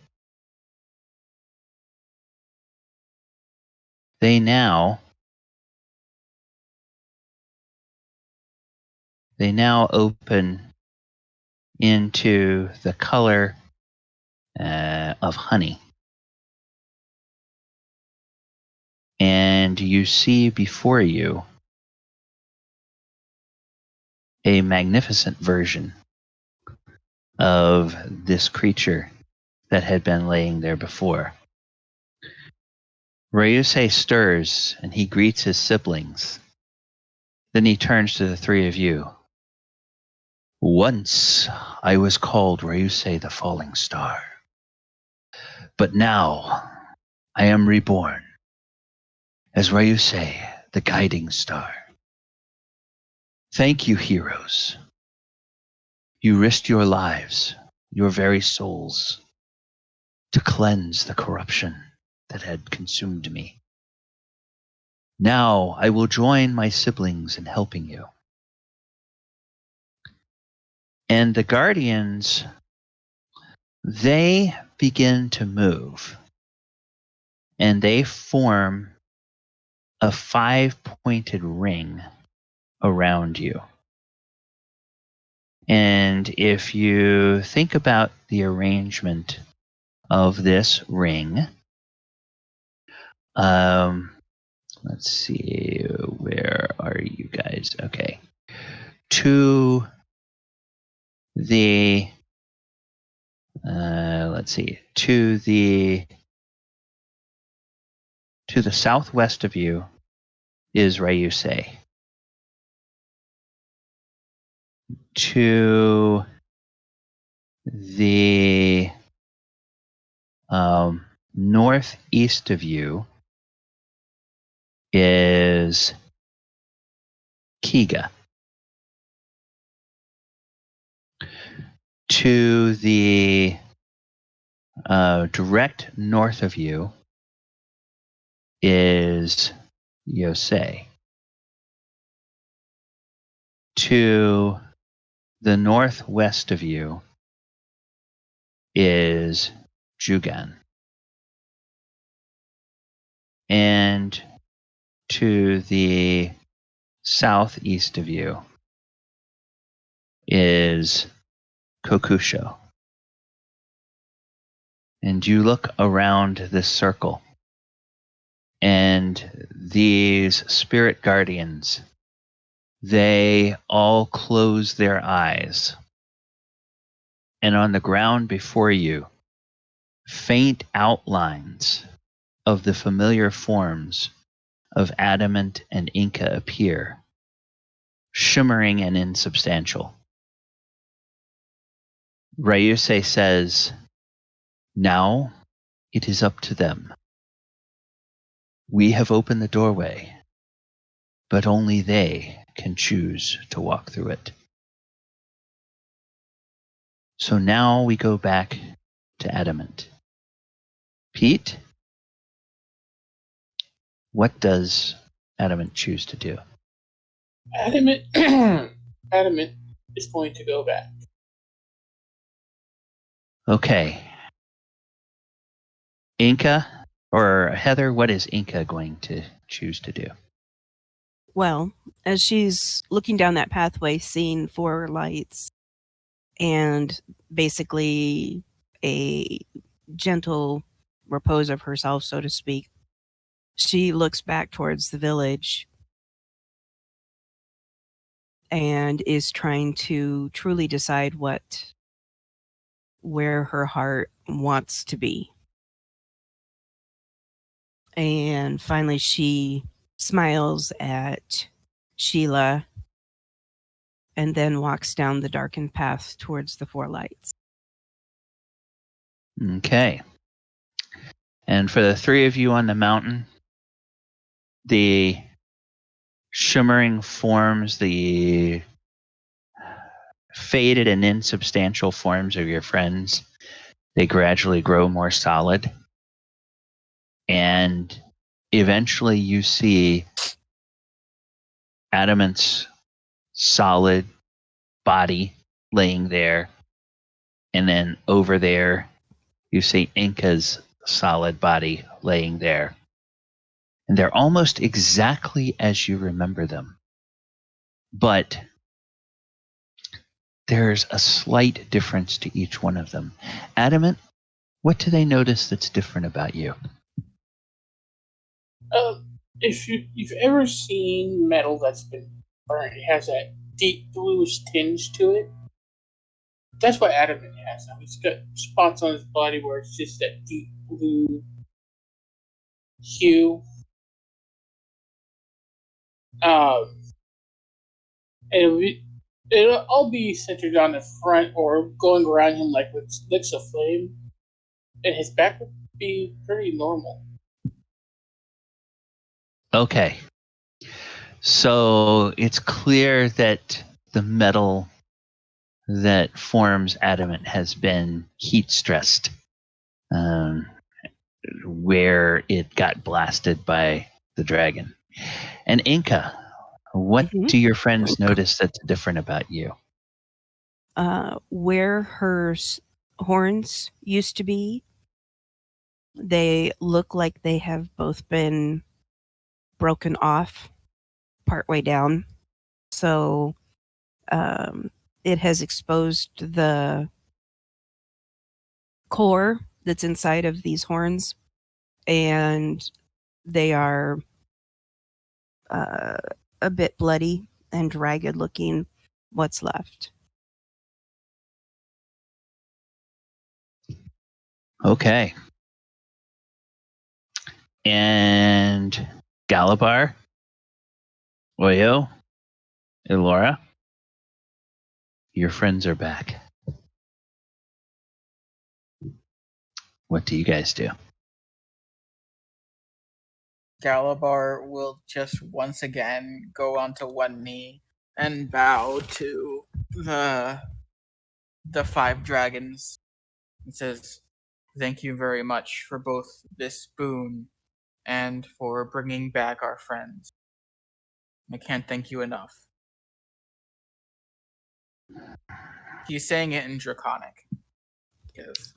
they now open into the color of honey. And you see before you a magnificent version of this creature that had been laying there before. Ryusei stirs and he greets his siblings. Then he turns to the 3 of you. "Once I was called Ryusei the Falling Star, but now I am reborn as Ryusei the Guiding Star. Thank you, heroes. You risked your lives, your very souls, to cleanse the corruption that had consumed me. Now I will join my siblings in helping you." And the Guardians, they begin to move, and they form a 5-pointed ring around you. And if you think about the arrangement of this ring, let's see, where are you guys? Okay. To the, to the southwest of you is Ryusei. To the northeast of you is Kiga. To the direct north of you is Yosei. To the northwest of you is Jugan. And to the southeast of you is Kokusho. And you look around this circle, And these spirit guardians, they all close their eyes. And on the ground before you, faint outlines of the familiar forms of Adamant and Enka appear, shimmering and insubstantial. Ryusei says, "Now it is up to them. We have opened the doorway, but only they can choose to walk through it." So now we go back to Adamant. Pete, what does Adamant choose to do? Adamant, Adamant is going to go back. Okay. Enka, or Heather, what is Enka going to choose to do? Well, as she's looking down that pathway, seeing 4 lights and basically a gentle repose of herself, so to speak, she looks back towards the village and is trying to truly decide where her heart wants to be. And finally she smiles at Sheila and then walks down the darkened path towards the 4 lights. Okay. And for the 3 of you on the mountain, the shimmering forms, the faded and insubstantial forms of your friends, they gradually grow more solid. And eventually you see Adamant's solid body laying there. And then over there, you see Enka's solid body laying there. And they're almost exactly as you remember them. But there's a slight difference to each one of them. Adamant, what do they notice that's different about you? If you've ever seen metal that's been burned, it has that deep bluish tinge to it. That's what Adamant has now. He's got spots on his body where it's just that deep blue hue. It'll all be centered on the front or going around him like with licks of flame. And his back would be pretty normal. Okay. So it's clear that the metal that forms Adamant has been heat stressed, where it got blasted by the dragon. And Enka, what do your friends notice that's different about you? Where her horns used to be, they look like they have both been broken off partway down. So it has exposed the core that's inside of these horns, and they are a bit bloody and ragged looking, what's left. Okay. And Galibar, Oyo, Elora, your friends are back. What do you guys do? Galibar will just once again go onto one knee and bow to the 5 dragons. He says, "Thank you very much for both this boon and for bringing back our friends. I can't thank you enough." He's saying it in Draconic. Yes.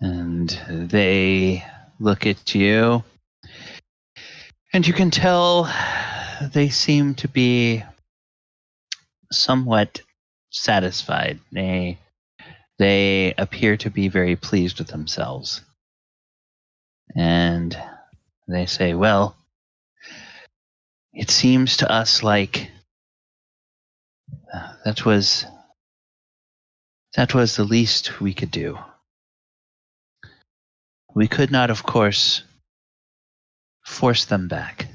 And they look at you, and you can tell they seem to be somewhat satisfied. They appear to be very pleased with themselves. And They say, well, it seems to us like that was the least we could do. We could not, of course, force them back,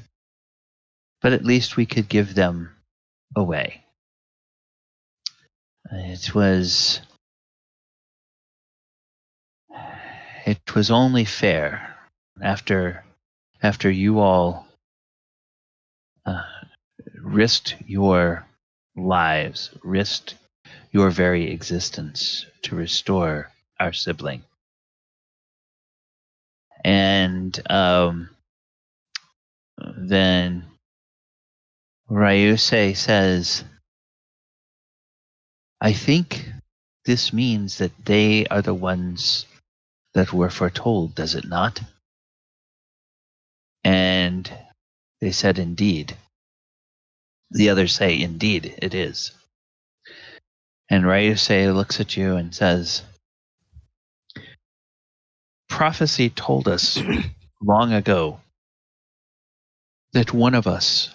but at least we could give them away. It was only fair after you all risked your lives, risked your very existence to restore our sibling. And then Ryusei says, I think this means that they are the ones that were foretold, does it not? And they said, indeed. The others say, indeed, it is. And Ryusei looks at you and says, prophecy told us long ago that one of us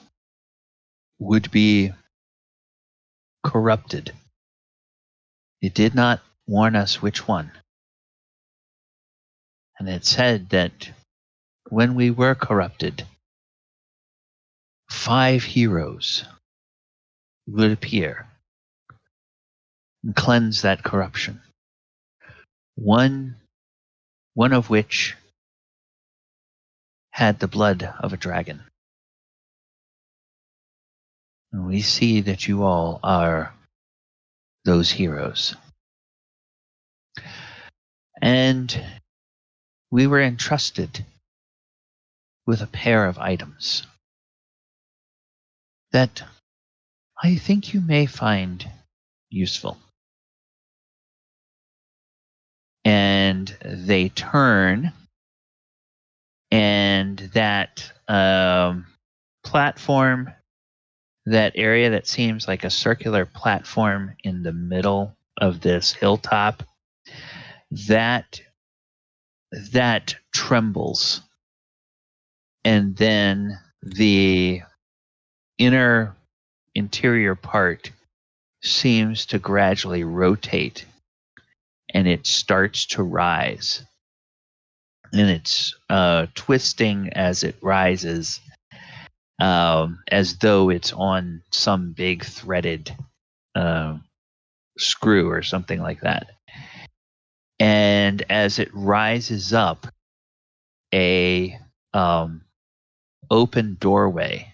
would be corrupted. It did not warn us which one. And it said that when we were corrupted, 5 heroes would appear and cleanse that corruption. One of which had the blood of a dragon. And we see that you all are those heroes. And we were entrusted with a pair of items that I think you may find useful. And they turn, and that platform, that area that seems like a circular platform in the middle of this hilltop, that trembles. And then the interior part seems to gradually rotate, and it starts to rise. And it's twisting as it rises, as though it's on some big threaded screw or something like that. And as it rises up, a open doorway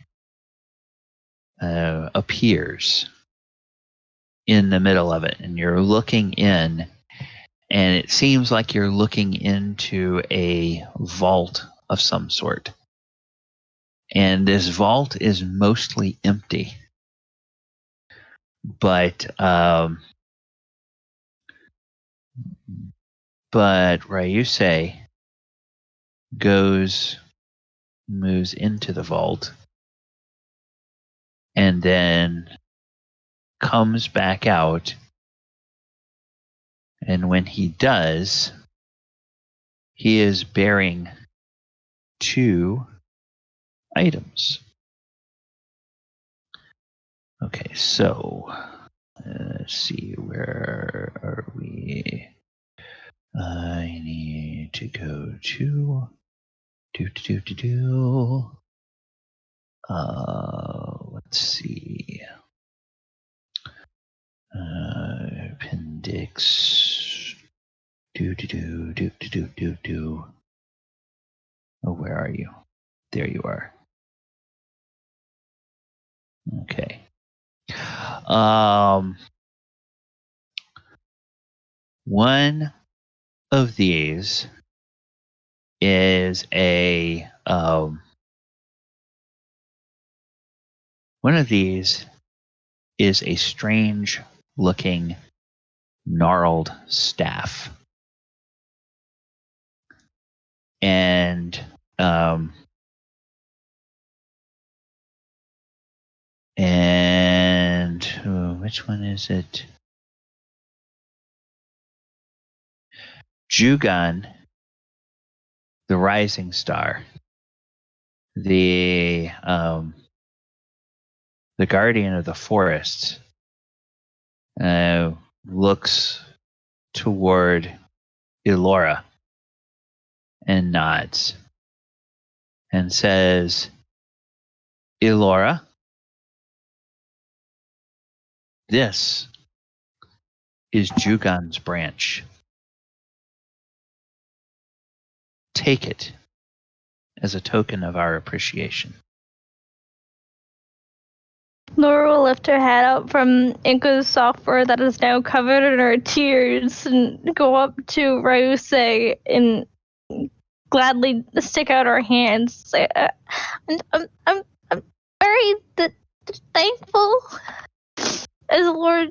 appears in the middle of it, and you're looking in, and it seems like you're looking into a vault of some sort. And this vault is mostly empty, but Ryusei moves into the vault, and then comes back out. And when he does, he is bearing 2 items. Okay, so let's see, where are we? I need to go to let's see. Appendix. Oh, where are you? There you are. Okay. One of these is a strange looking gnarled staff. And which one is it? Jugan, the Rising Star, the guardian of the forest looks toward Elora and nods and says, Elora, this is Jugon's branch. Take it as a token of our appreciation. Laura will lift her head up from Enka's software that is now covered in her tears and go up to Ryusei and gladly stick out her hands. Say, I'm very thankful. As Lord,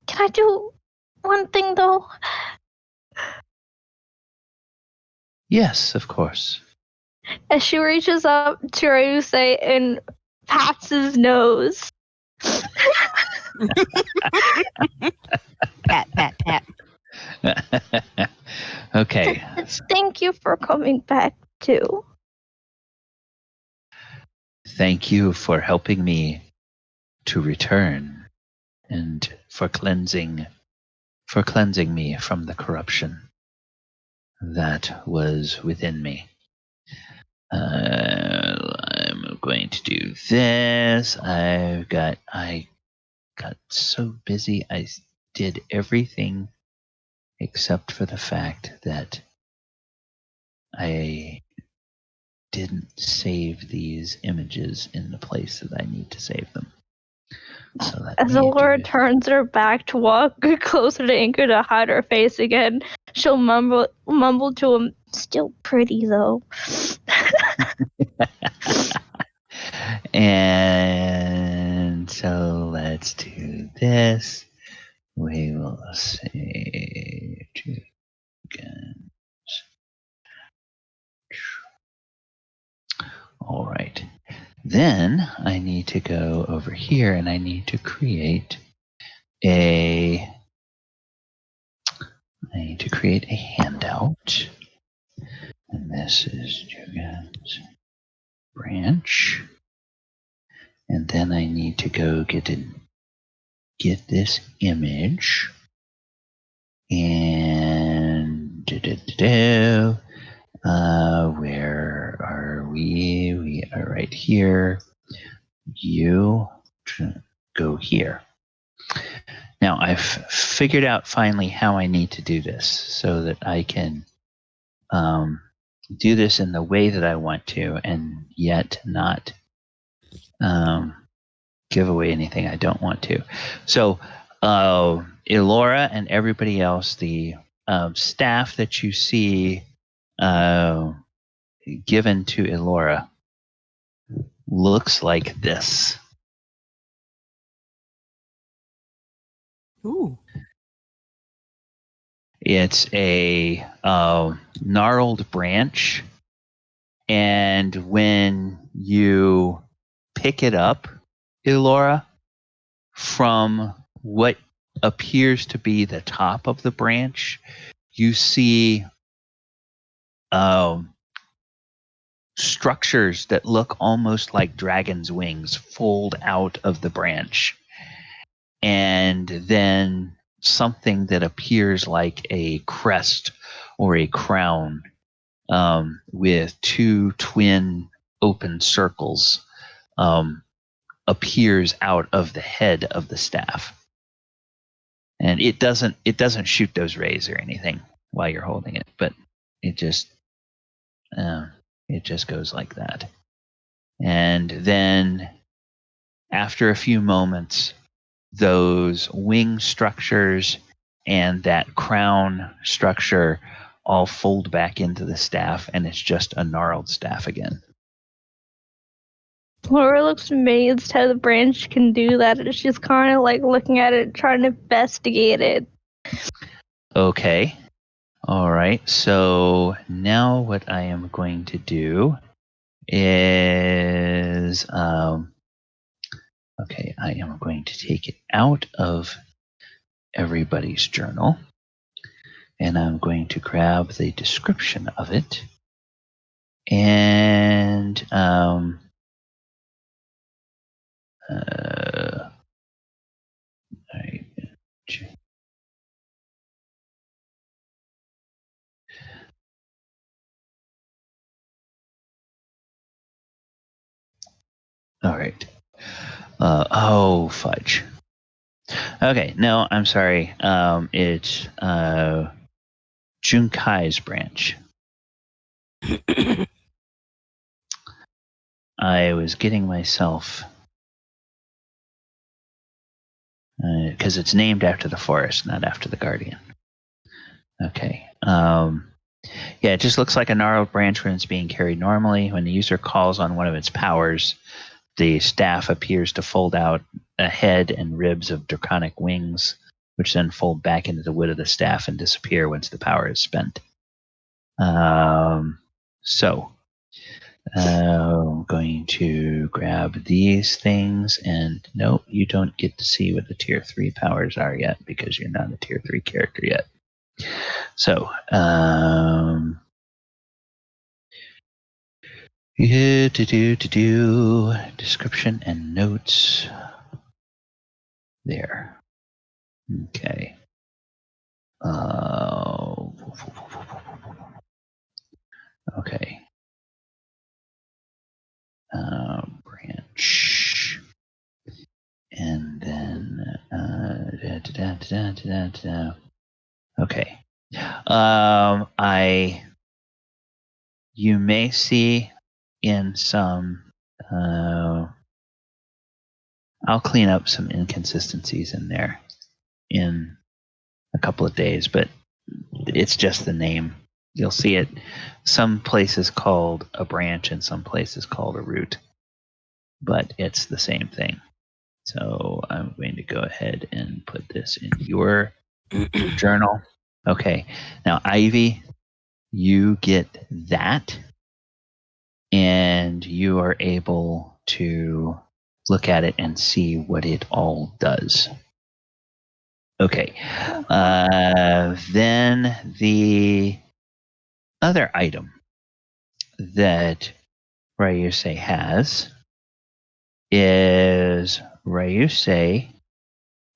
can I do one thing though? Yes, of course. As she reaches up to Ryusei and pats his nose. Pat, pat, pat. Okay. Thank you for coming back too. Thank you for helping me to return and for cleansing me from the corruption that was within me. I'm going to do this. I got so busy. I did everything except for the fact that I didn't save these images in the place that I need to save them. So as Elora turns her back to walk closer to Enka to hide her face again, she'll mumble to him, "Still pretty though." And so let's do this. We will say again. All right. Then I need to go over here and I need to create a handout. And this is Jugon's branch. And then I need to go get this image. And where are we? We are right here. You go here. Now I've figured out finally how I need to do this so that I can do this in the way that I want to and yet not give away anything I don't want to. So Elora and everybody else, the staff that you see given to Elora looks like this. Ooh. It's a gnarled branch, and when you pick it up, Elora, from what appears to be the top of the branch, you see structures that look almost like dragon's wings fold out of the branch. And then something that appears like a crest or a crown with two twin open circles appears out of the head of the staff. And it doesn't shoot those rays or anything while you're holding it, but it just goes like that. And then after a few moments, those wing structures and that crown structure all fold back into the staff, and it's just a gnarled staff again. Laura looks amazed how the branch can do that, and she's kind of like looking at it, trying to investigate it. Okay. All right. So now what I am going to do is, I am going to take it out of everybody's journal, and I'm going to grab the description of it, and All right. Oh, fudge. Okay, no, I'm sorry. It's Junkai's branch. I was getting myself... because it's named after the forest, not after the guardian. Okay. Yeah, it just looks like a gnarled branch when it's being carried normally. When the user calls on one of its powers, the staff appears to fold out a head and ribs of draconic wings, which then fold back into the wood of the staff and disappear once the power is spent. So, I'm going to grab these things, and nope, you don't get to see what the tier 3 powers are yet because you're not a tier 3 character yet. So, description and notes. There. Okay. Okay. Branch. And then okay. You may see in some I'll clean up some inconsistencies in there in a couple of days, but it's just the name. You'll see it some places called a branch and some places called a root, but it's the same thing. So I'm going to go ahead and put this in your journal. Okay. Now, Ivy, you get that, and you are able to look at it and see what it all does. Okay. Then the other item that Ryusei has is Ryusei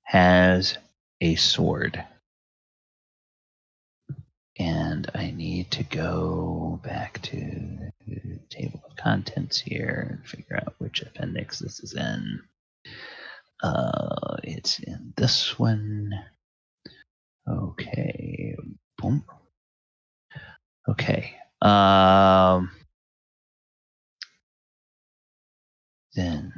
has a sword. And I need to go back to the table of contents here and figure out which appendix this is in. It's in this one. Okay. Boom. Okay. Then.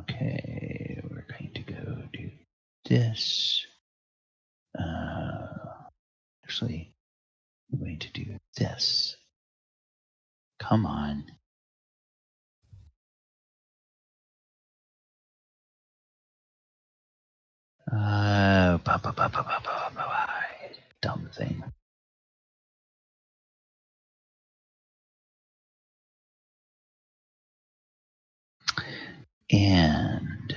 Okay, we're going to go do this. Actually, I'm going to do this. Come on. Dumb thing. And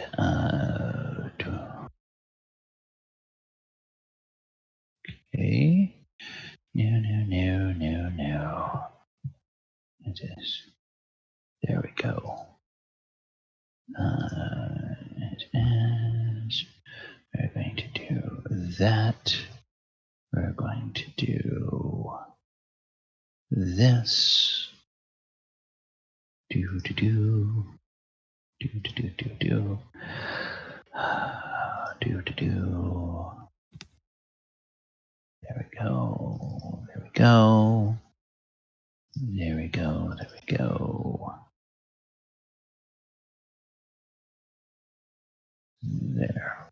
okay. No. It is. There we go. It is. We're going to do that. We're going to do this. Do. There we go. There we go. There we go. There we go. There.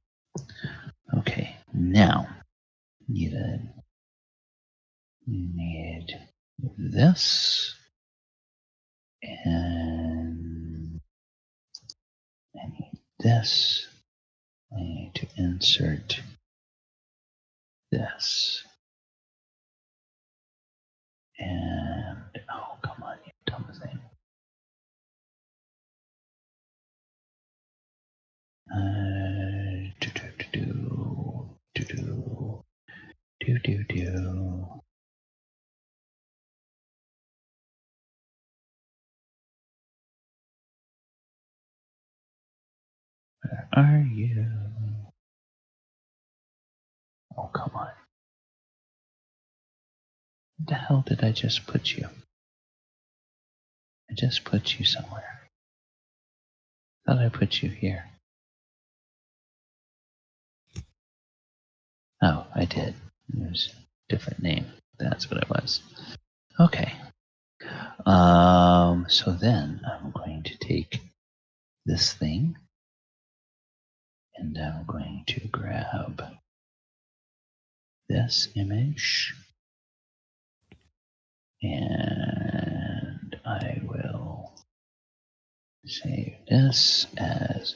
Okay. Now, need this, and I need this. I need to insert this. And, oh, come on, you dumb thing. Where are you? Oh, come on. Where the hell did I just put you? I just put you somewhere. Thought I put you here. Oh, I did. It was a different name. That's what it was. Okay. So then I'm going to take this thing and I'm going to grab this image and I will save this as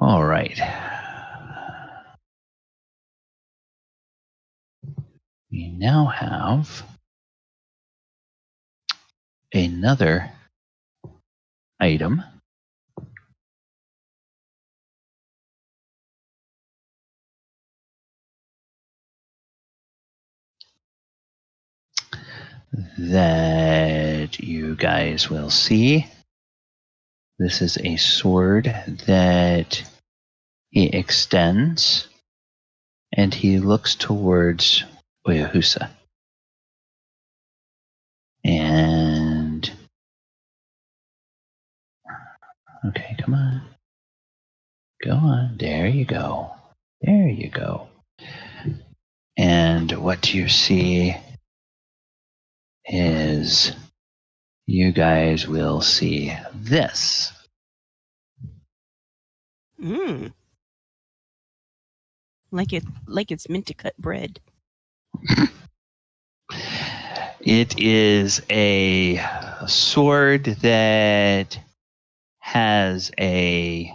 all right. We now have another item that you guys will see. This is a sword that he extends and he looks towards Oyohusa. And okay, come on. Go on. There you go. There you go. And what you see is you guys will see this. Like it's meant to cut bread. It is a sword that has a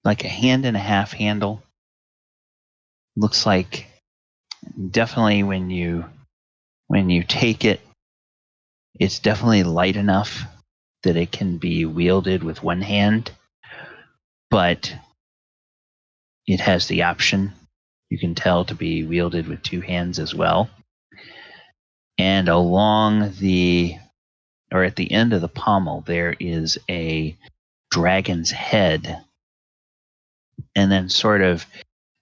like a hand and a half handle. Looks like definitely when you take it, it's definitely light enough that it can be wielded with one hand, but it has the option, you can tell, to be wielded with two hands as well. And along the, or at the end of the pommel, there is a dragon's head. And then sort of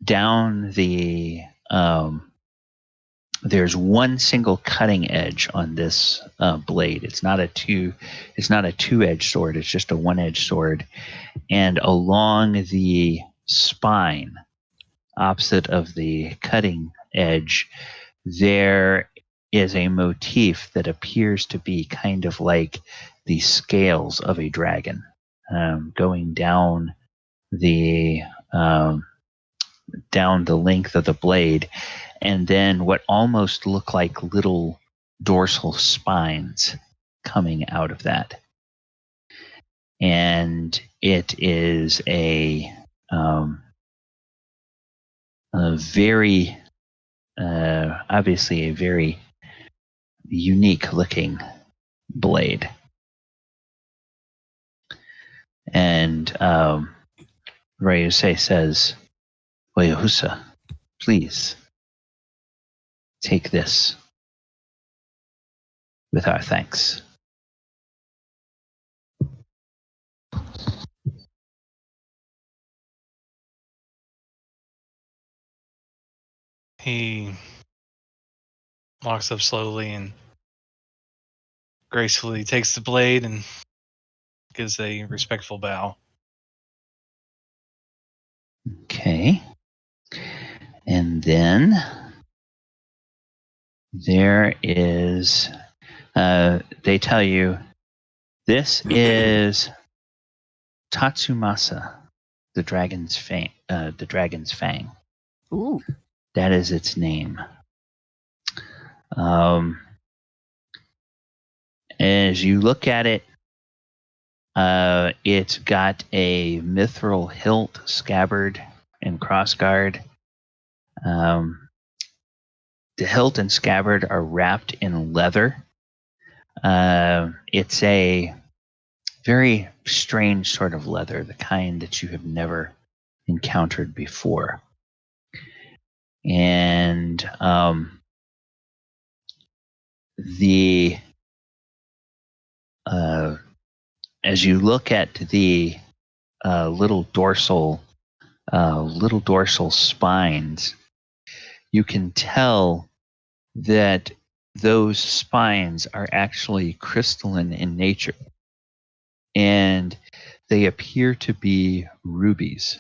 down the, there's one single cutting edge on this blade. It's not a two-edged sword. It's just a one-edged sword. And along the spine, opposite of the cutting edge, there is a motif that appears to be kind of like the scales of a dragon, going down the length of the blade, and then what almost look like little dorsal spines coming out of that. And it is a very, obviously a very unique looking blade. And Ryusei says, Oyohusa, please take this with our thanks. He walks up slowly and gracefully takes the blade and gives a respectful bow. Okay. And then there is, they tell you, this is Tatsumasa, the dragon's fang. Ooh. That is its name. As you look at it, it's got a mithril hilt, scabbard, and crossguard. The hilt and scabbard are wrapped in leather. It's a very strange sort of leather, the kind that you have never encountered before. And as you look at the little dorsal spines, you can tell that those spines are actually crystalline in nature, and they appear to be rubies.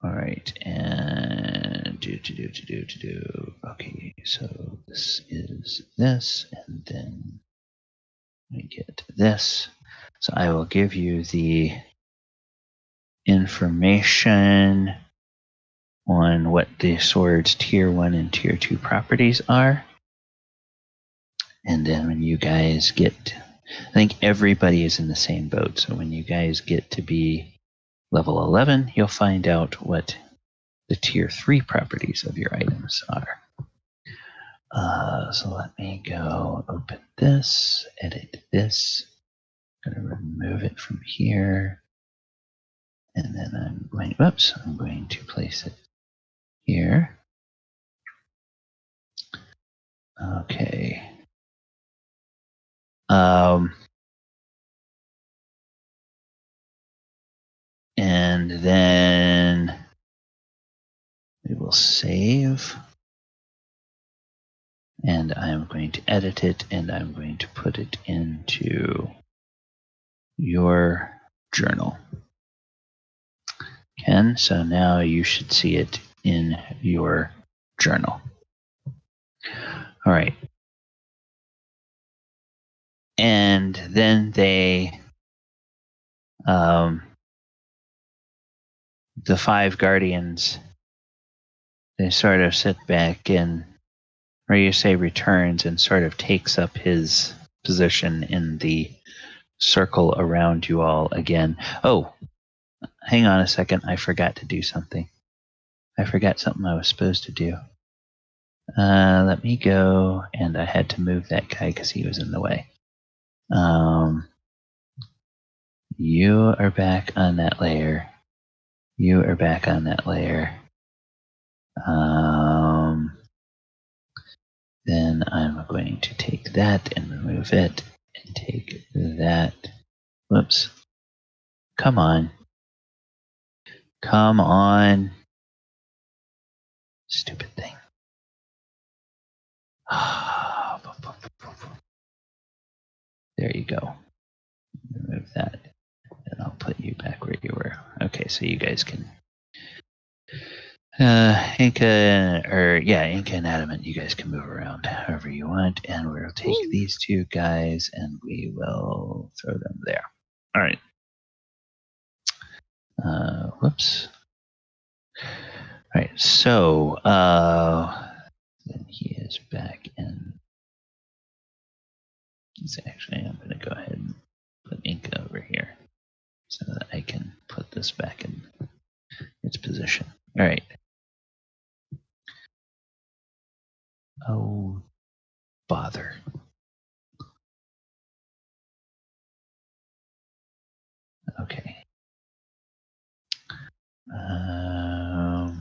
All right, and okay, so this is this, and then we get this. So I will give you the information on what the sword's tier 1 and tier 2 properties are. And then when you guys get, I think everybody is in the same boat. So when you guys get to be level 11, you'll find out what the tier 3 properties of your items are. So let me go open this, edit this. I'm going to remove it from here. And then I'm going to place it here. Okay. And then we will save. And I'm going to edit it, and I'm going to put it into your journal. Ken, so now you should see it in your journal. All right. And then they, the 5 guardians, they sort of sit back and, or you say returns and sort of takes up his position in the circle around you all again. Oh, hang on a second. I forgot to do something. I forgot something I was supposed to do. Let me go, and I had to move that guy because he was in the way. You are back on that layer. You are back on that layer. Then I'm going to take that and remove it, and take that. Whoops. Come on. Come on. Stupid thing. There you go. Remove that. And I'll put you back where you were. Okay, so you guys can Enka and Adamant, you guys can move around however you want, and we'll take these 2 guys and we will throw them there. All right. Whoops. All right, so then he is back in. Actually, I'm going to go ahead and put Enka over here so that I can put this back in its position. All right. Oh, bother. Okay. All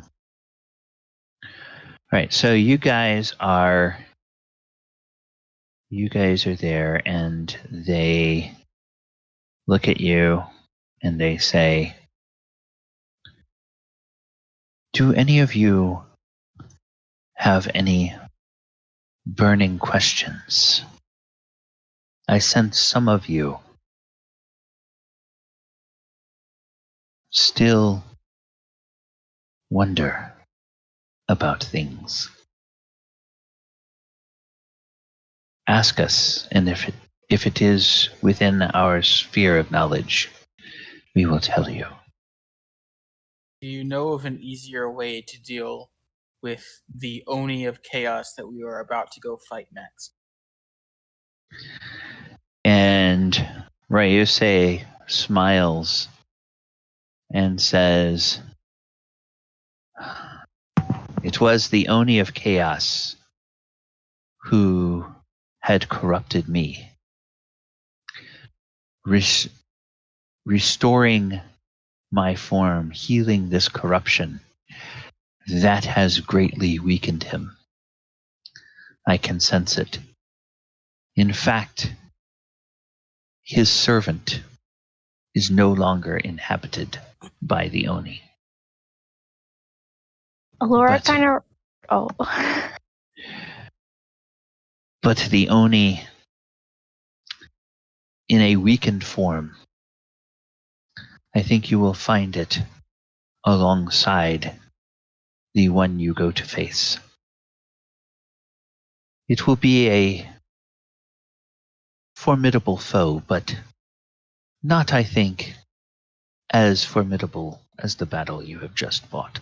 right, so you guys are there, and they look at you and they say, do any of you have any burning questions? I sense some of you still wonder about things. Ask us, and if it is within our sphere of knowledge, we will tell you. Do you know of an easier way to deal with the Oni of Chaos that we are about to go fight next? And Ryuse smiles and says, it was the Oni of Chaos who had corrupted me. Restoring my form, healing this corruption, that has greatly weakened him. I can sense it. In fact, his servant is no longer inhabited by the Oni. Elora But- kind of. Oh. But the Oni, in a weakened form, I think you will find it alongside the one you go to face. It will be a formidable foe, but not, I think, as formidable as the battle you have just fought.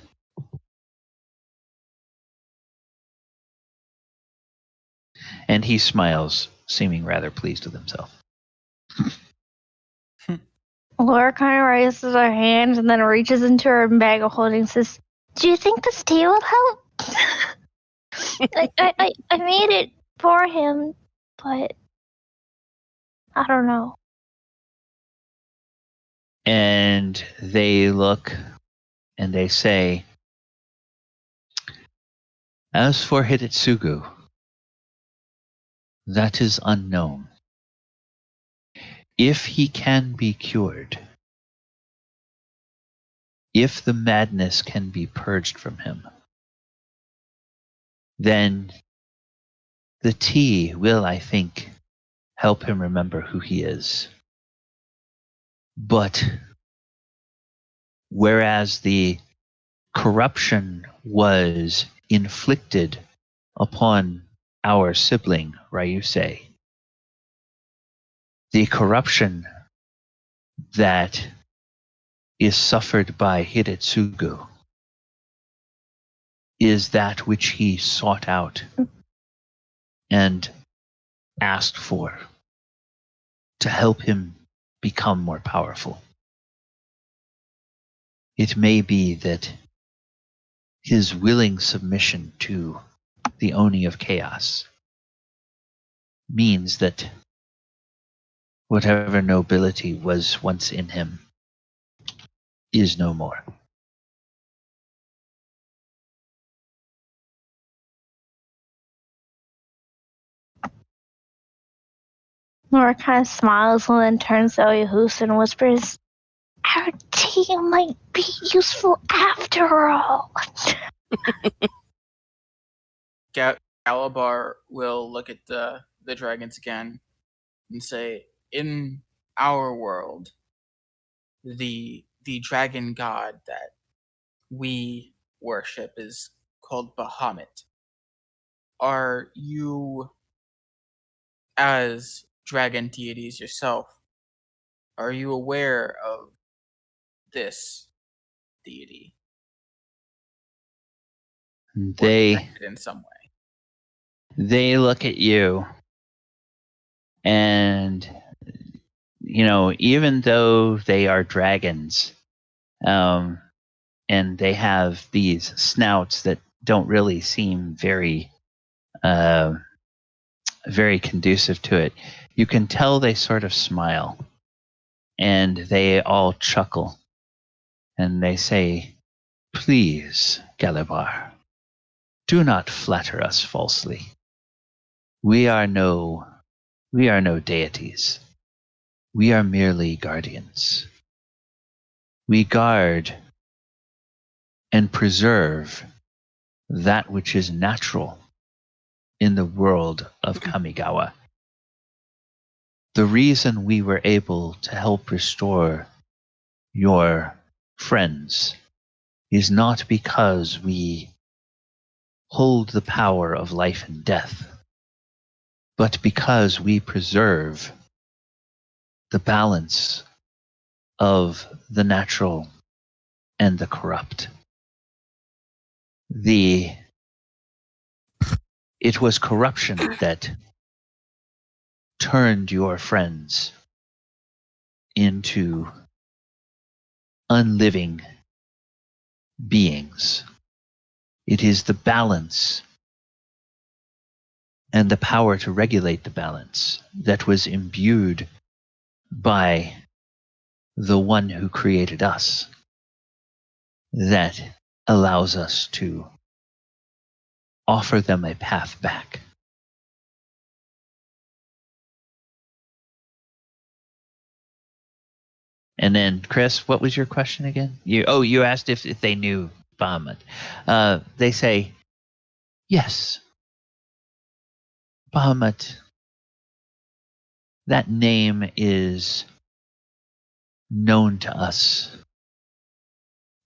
And he smiles, seeming rather pleased with himself. Laura kind of raises her hand and then reaches into her bag of holding and says, "Do you think this tea will help?" I made it for him, but I don't know. And they look and they say, as for Hidetsugu, that is unknown. If he can be cured, if the madness can be purged from him, then the tea will, I think, help him remember who he is. But whereas the corruption was inflicted upon our sibling, Ryusei, the corruption that is suffered by Hidetsugu is that which he sought out and asked for to help him become more powerful. It may be that his willing submission to the Oni of Chaos means that whatever nobility was once in him is no more. Laura kind of smiles and then turns to Oyohusa and whispers, "Our tea might be useful after all." Galibar will look at the dragons again and say, "In our world, the dragon god that we worship is called Bahamut. Are you, as dragon deities yourself, are you aware of this deity? Or They connected in some way?" they look at you and, you know, even though they are dragons, and they have these snouts that don't really seem very very conducive to it, you can tell they sort of smile and they all chuckle and they say, "Please, Galibar, do not flatter us falsely. We are no deities. We are merely guardians. We guard and preserve that which is natural in the world of Kamigawa. The reason we were able to help restore your friends is not because we hold the power of life and death, but because we preserve the balance of the natural and the corrupt. It was corruption that turned your friends into unliving beings. It is the balance and the power to regulate the balance that was imbued by the one who created us that allows us to offer them a path back. And then, Chris, what was your question again? You asked if they knew Bahamut. They say, yes, Bahamut. That name is known to us.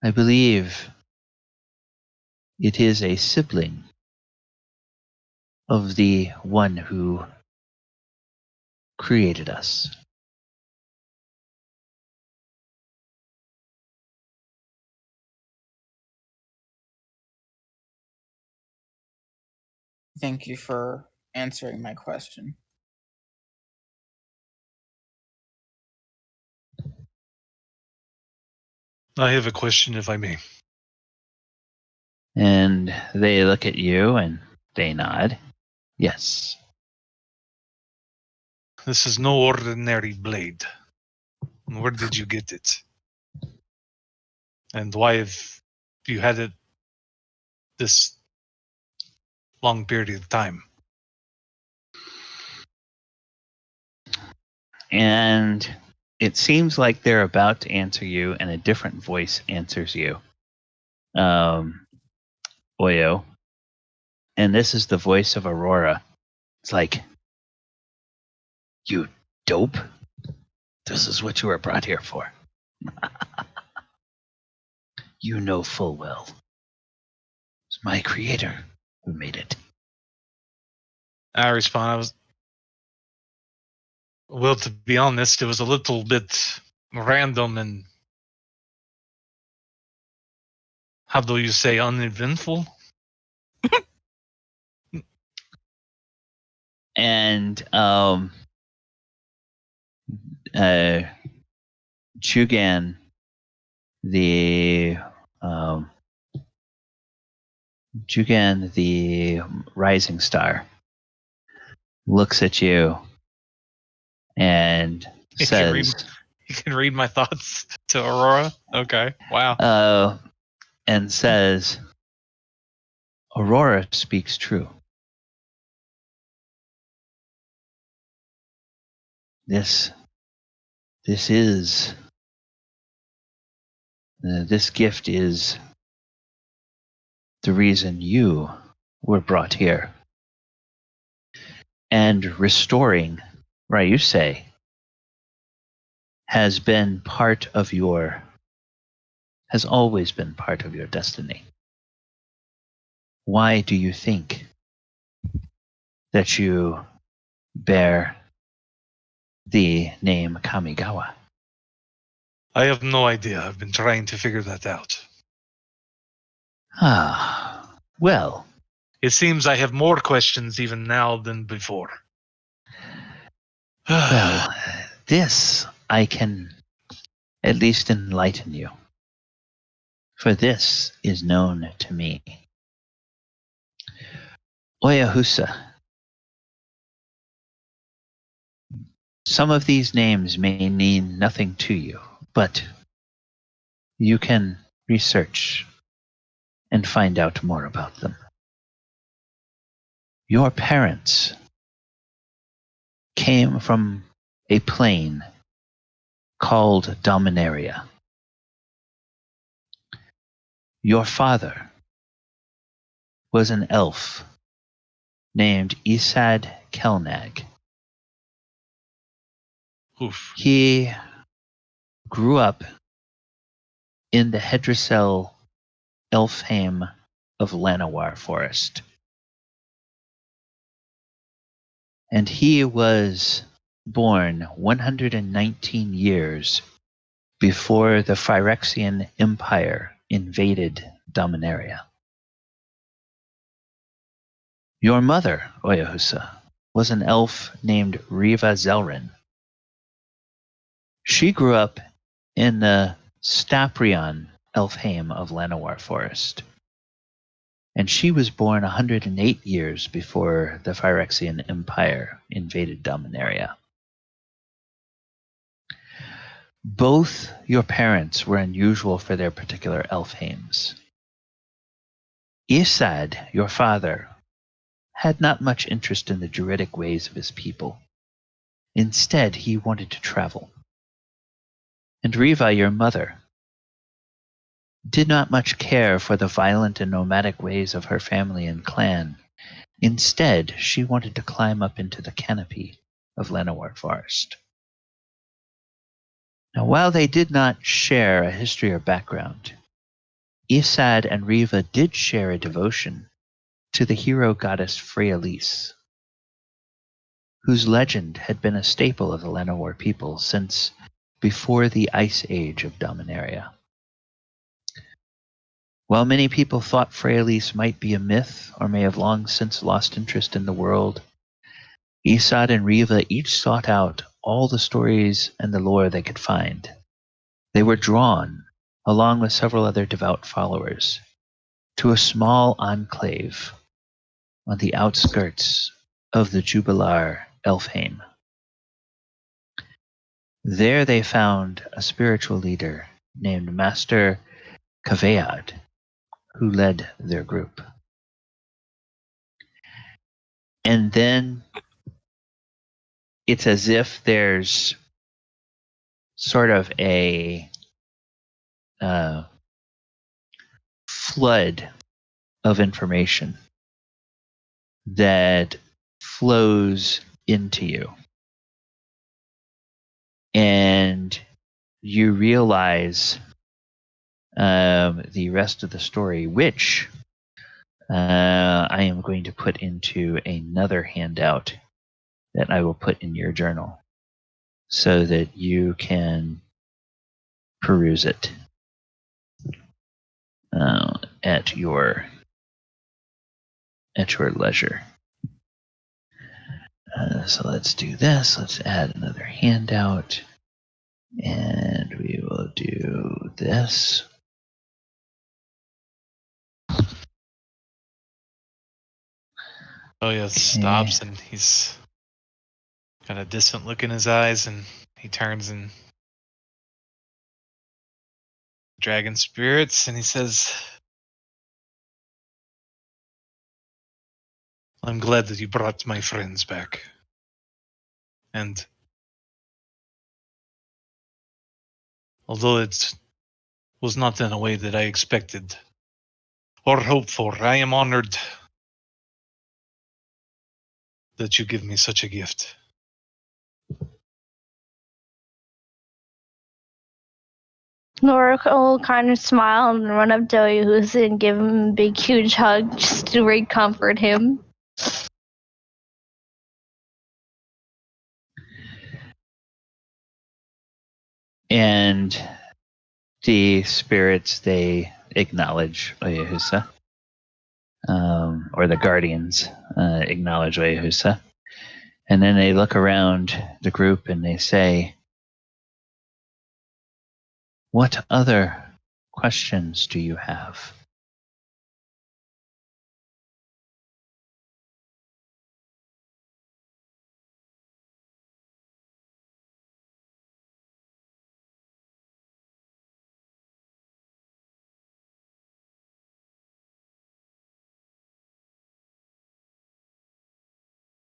I believe it is a sibling of the one who created us. Thank you for answering my question. I have a question, if I may. And they look at you and they nod. Yes. This is no ordinary blade. Where did you get it? And why have you had it this long period of time? And it seems like they're about to answer you, and a different voice answers you. Oyo. And this is the voice of Aurora. It's like, you dope. This is what you were brought here for. You know full well. It's my creator who made it. I respond, well, to be honest, it was a little bit random and, how do you say, uneventful? And Chugan, the rising star, looks at you and says, You can read my thoughts to Aurora? Okay, wow. And says, Aurora speaks true. This gift is the reason you were brought here. And restoring Ryusei has always been part of your destiny. Why do you think that you bear the name Kamigawa? I have no idea. I've been trying to figure that out. Well. It seems I have more questions even now than before. Well, this I can at least enlighten you. For this is known to me. Oyohusa. Some of these names may mean nothing to you, but you can research and find out more about them. Your parents came from a plane called Dominaria. Your father was an elf named Isad Kelnag. Oof. He grew up in the Hedricel Elfheim of Llanowar Forest. And he was born 119 years before the Phyrexian Empire invaded Dominaria. Your mother, Oyohusa, was an elf named Riva Zelrin. She grew up in the Staprion Elfheim of Llanowar Forest. And she was born 108 years before the Phyrexian Empire invaded Dominaria. Both your parents were unusual for their particular Elfheims. Isad, your father, had not much interest in the druidic ways of his people. Instead, he wanted to travel And Riva, your mother, did not much care for the violent and nomadic ways of her family and clan. Instead, she wanted to climb up into the canopy of Llanowar Forest. Now, while they did not share a history or background, Isad and Riva did share a devotion to the hero goddess Freyalise, whose legend had been a staple of the Llanowar people since before the Ice Age of Dominaria. While many people thought Freyalise might be a myth or may have long since lost interest in the world, Isad and Riva each sought out all the stories and the lore they could find. They were drawn, along with several other devout followers, to a small enclave on the outskirts of the Jubilar Elfheim. There they found a spiritual leader named Master Kavead, who led their group. And then it's as if there's sort of a flood of information that flows into you. And you realize the rest of the story, which I am going to put into another handout that I will put in your journal so that you can peruse it at your leisure. So let's do this. Let's add another handout. And we will do this. Oh yeah, stops and he's got a distant look in his eyes, and he turns and dragon spirits, and he says, "I'm glad that you brought my friends back. And although it was not in a way that I expected or hoped for, I am honored that you give me such a gift." Nora will kind of smile and run up to Oyohusa and give him a big, huge hug just to recomfort him. And the spirits, they acknowledge Oyohusa, or the guardians acknowledge Oyohusa. And then they look around the group and they say, "What other questions do you have?"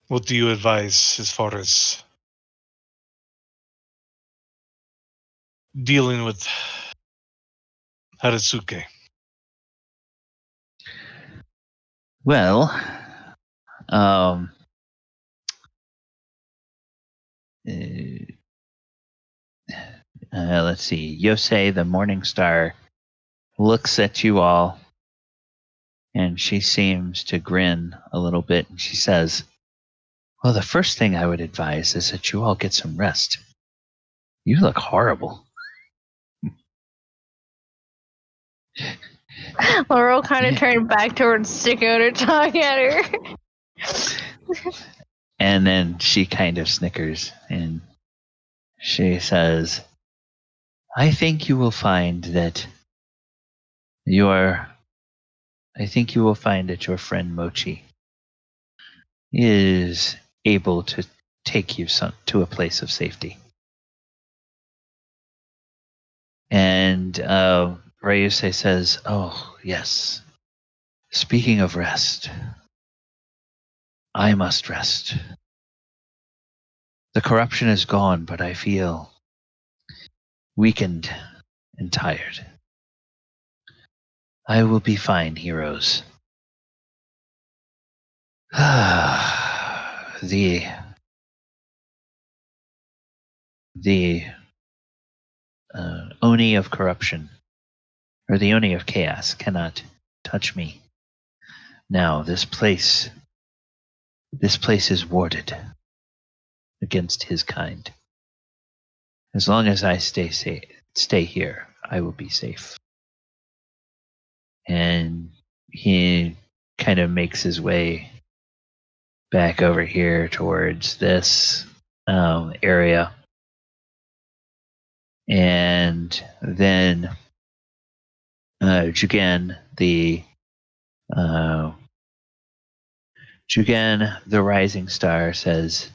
What do you advise as far as dealing with Harusuke? Well, let's see. Yosei, the Morning Star, looks at you all, and she seems to grin a little bit, and she says, "Well, the first thing I would advise is that you all get some rest. You look horrible." Laurel kind of turned back towards sticking out her tongue at her. And then she kind of snickers and she says, I think you will find that your friend Mochi is able to take you to a place of safety." And Ryusei says, "Oh, yes. Speaking of rest, I must rest. The corruption is gone, but I feel weakened and tired. I will be fine, heroes. The Oni of corruption, or the Oni of chaos, cannot touch me. Now, this place is warded against his kind. As long as I stay here, I will be safe. And he kind of makes his way back over here towards this area. And then Jugan, the rising star, says,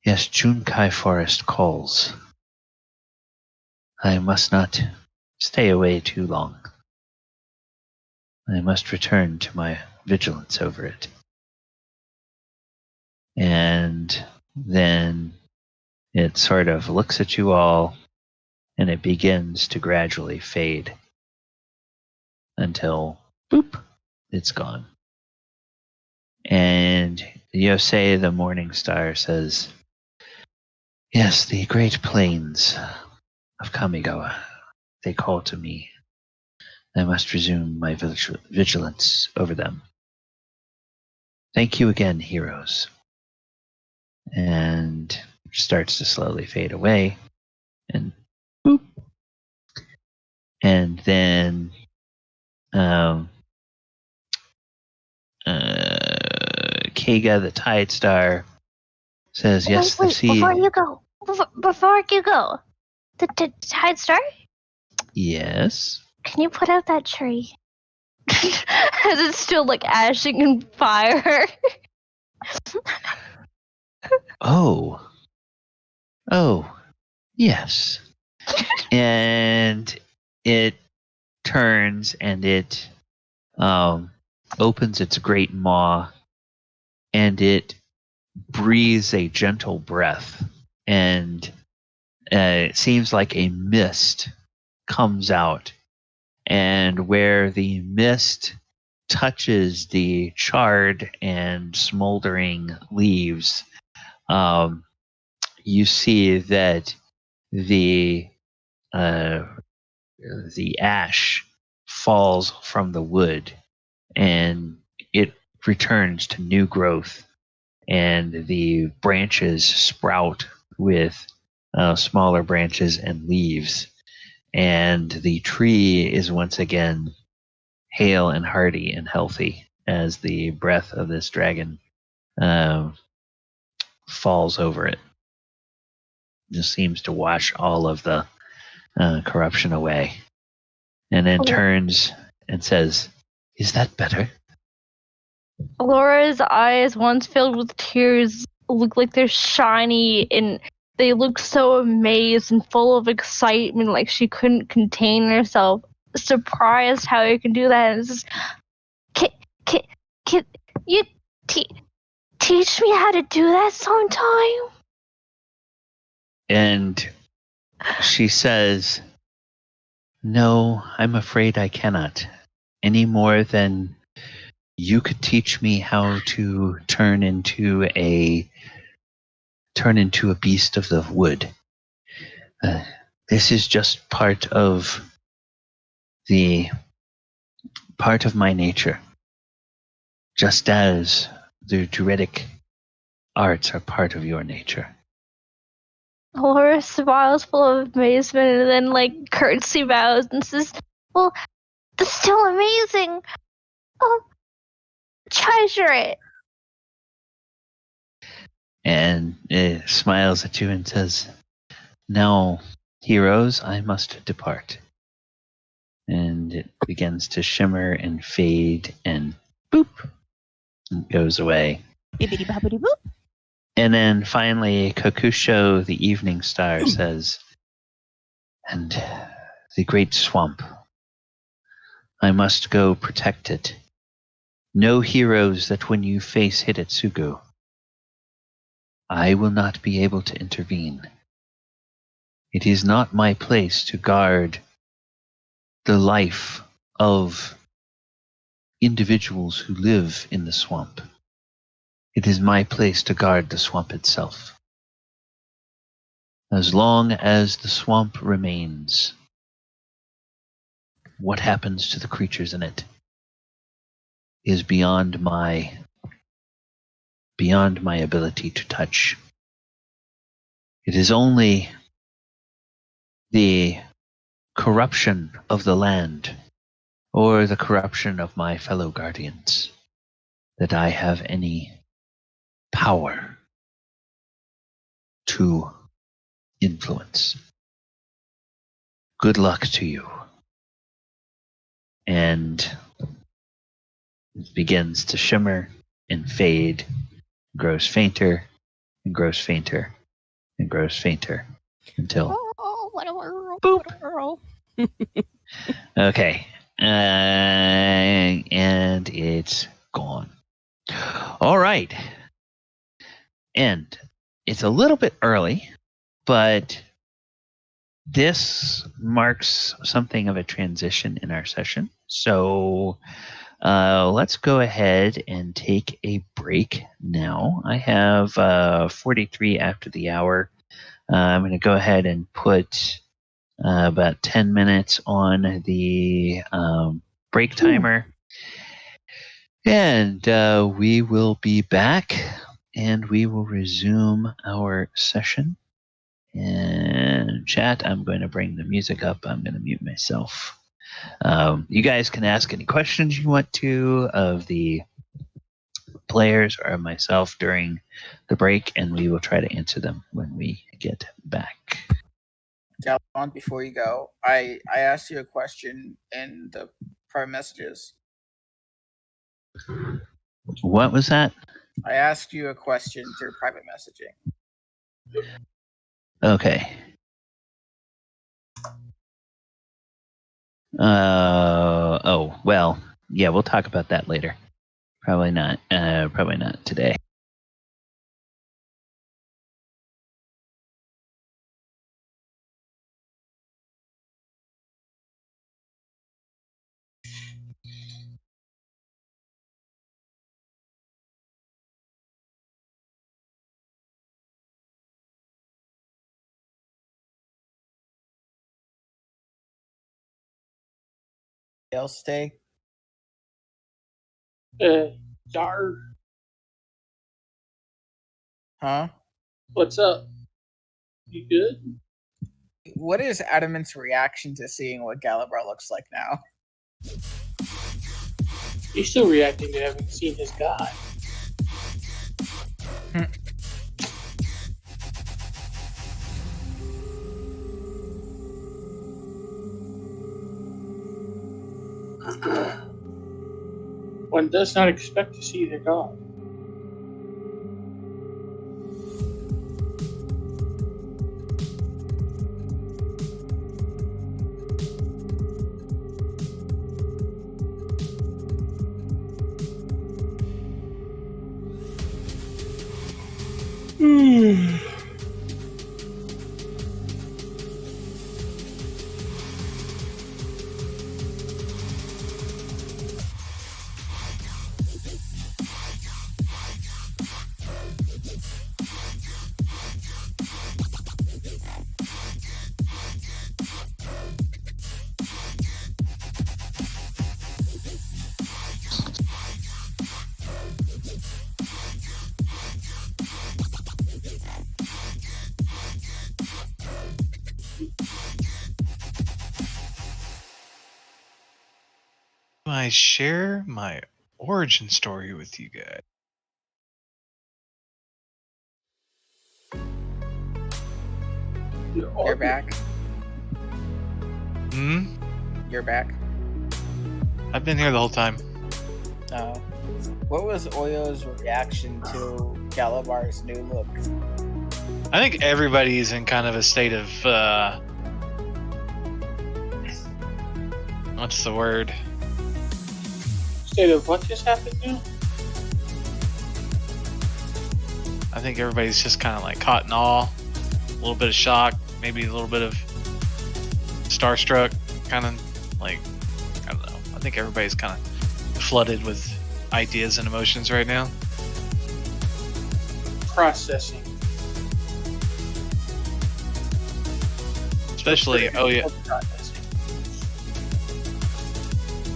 "Yes, Junkai Forest calls. I must not stay away too long. I must return to my vigilance over it." And then it sort of looks at you all, and it begins to gradually fade until, boop, it's gone. And Yosei, the morning star, says, "Yes, the great plains of Kamigawa, they call to me. I must resume my vigilance over them. Thank you again, heroes." And starts to slowly fade away. And boop. And then Keiga, the Tide Star, says, "Yes, wait, the sea." Before you go, the Tide Star, Yes. can you put out that tree? As it's still like ashing in fire. Oh, yes. And it turns and it opens its great maw, and it breathes a gentle breath, and it seems like a mist comes out, and where the mist touches the charred and smoldering leaves, you see that the ash falls from the wood, and it returns to new growth, and the branches sprout with smaller branches and leaves, and the tree is once again hale and hearty and healthy as the breath of this dragon falls over it. Just seems to wash all of the corruption away, and then turns and says, "Is that better?" Elora's eyes, once filled with tears, look like they're shiny and they look so amazed and full of excitement, like she couldn't contain herself. Surprised how you can do that. And it's just, can you teach me how to do that sometime? And she says, "No, I'm afraid I cannot, any more than you could teach me how to turn into a beast of the wood. This is just part of my nature, just as the druidic arts are part of your nature." Elora smiles full of amazement and then curtsy bows and says, "Well, that's still amazing. I'll treasure it." And it smiles at you and says, "Now, heroes, I must depart." And it begins to shimmer and fade and boop, and goes away. Bibbidi bobbidi boop. And then finally, Kokusho, the evening star, says, "And the great swamp. I must go protect it. Know, heroes, that when you face Hidetsugu, I will not be able to intervene. It is not my place to guard the life of individuals who live in the swamp. It is my place to guard the swamp itself. As long as the swamp remains, what happens to the creatures in it is beyond my ability to touch. It is only the corruption of the land or the corruption of my fellow guardians that I have any power to influence. Good luck to you. And it begins to shimmer and fade, grows fainter and grows fainter and grows fainter until Oh, what a world! Boop. What a world! okay, and it's gone. All right, and it's a little bit early, but this marks something of a transition in our session. So let's go ahead and take a break now. I have 43 after the hour. I'm going to go ahead and put about 10 minutes on the break timer. And we will be back and we will resume our session. And chat, I'm going to bring the music up. I'm going to mute myself. You guys can ask any questions you want to of the players or myself during the break, and we will try to answer them when we get back. Galvan, before you go, I asked you a question in the private messages. What was that? I asked you a question through private messaging. Okay. Oh, well, yeah, we'll talk about that later. Probably not today. Else stay? Dar, Huh? what's up? You good? What is Adamant's reaction to seeing what Galibar looks like now? He's still reacting to having seen his god. One does not expect to see their god. I share my origin story with you guys. You're back. You're back. I've been here the whole time. No. What was Oyo's reaction to Galibar's new look? I think everybody's in kind of a state of what's the word? State of what just happened now? I think everybody's just kind of like caught in awe, a little bit of shock, maybe a little bit of starstruck, kind of like, I don't know. I think everybody's kind of flooded with ideas and emotions right now. Processing. Especially,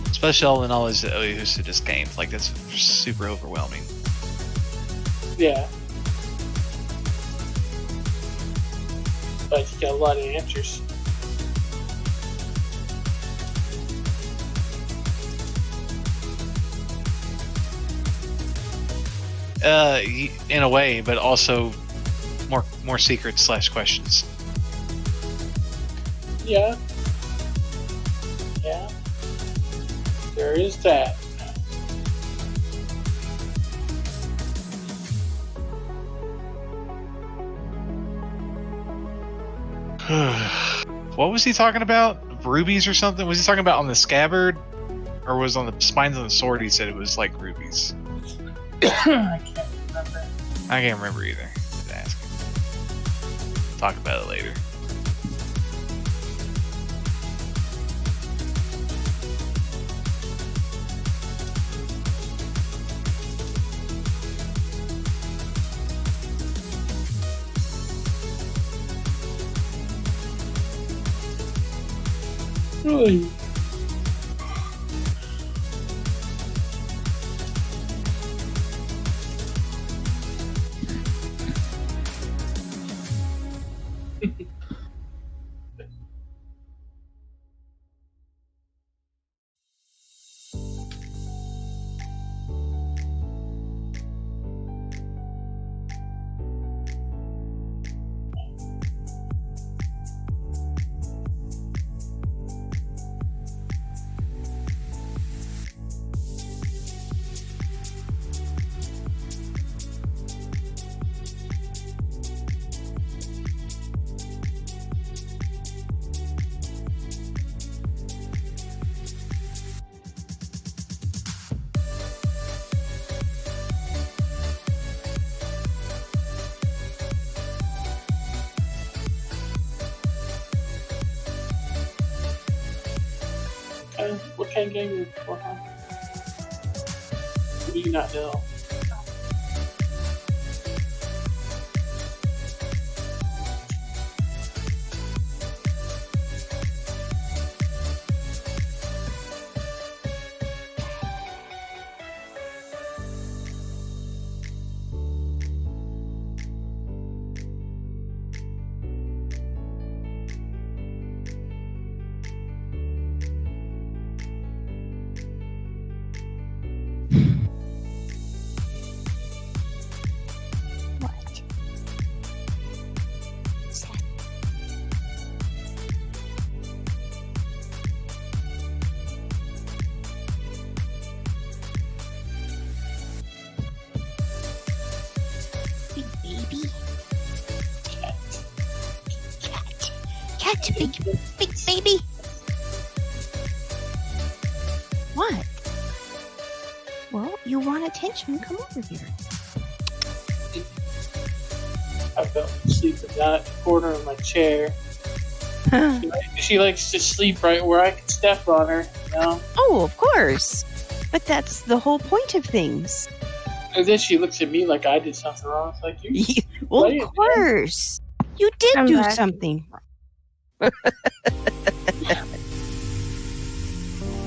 especially all the knowledge that Oyohusa just gained. Like, that's super overwhelming. Yeah. But you got a lot of answers. In a way, but also more secrets / questions. Yeah. Yeah. There is that. What was he talking about? Rubies or something? Was he talking about on the scabbard? Or was on the spines on the sword he said it was like rubies? I can't remember. I can't remember either. Just asking. Talk about it later. Really? What kind of game is it for, huh? Do you not know? Big baby. What? Well, you want attention? Come over here. I fell asleep in that corner of my chair. She likes to sleep right where I can step on her, you know? Oh, of course. But that's the whole point of things. And then she looks at me like I did something wrong. It's like, you Well, of course. You did I'm do back. something wrong.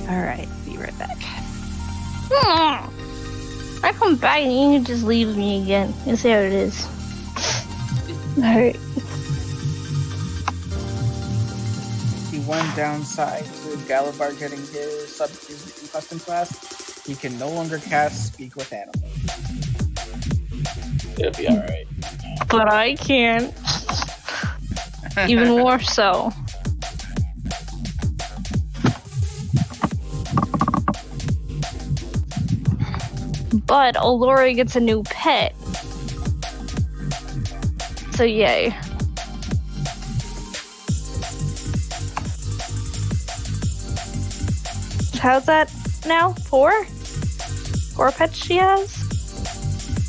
All right, be right back. I come back and you can just leave me again. You see how it is. Alright. The one downside to Galibar getting his custom class, he can no longer cast Speak with Animals. it'll be alright. But I can't. Even more so. But Elora gets a new pet. So yay. How's that now? 4? 4 pets she has?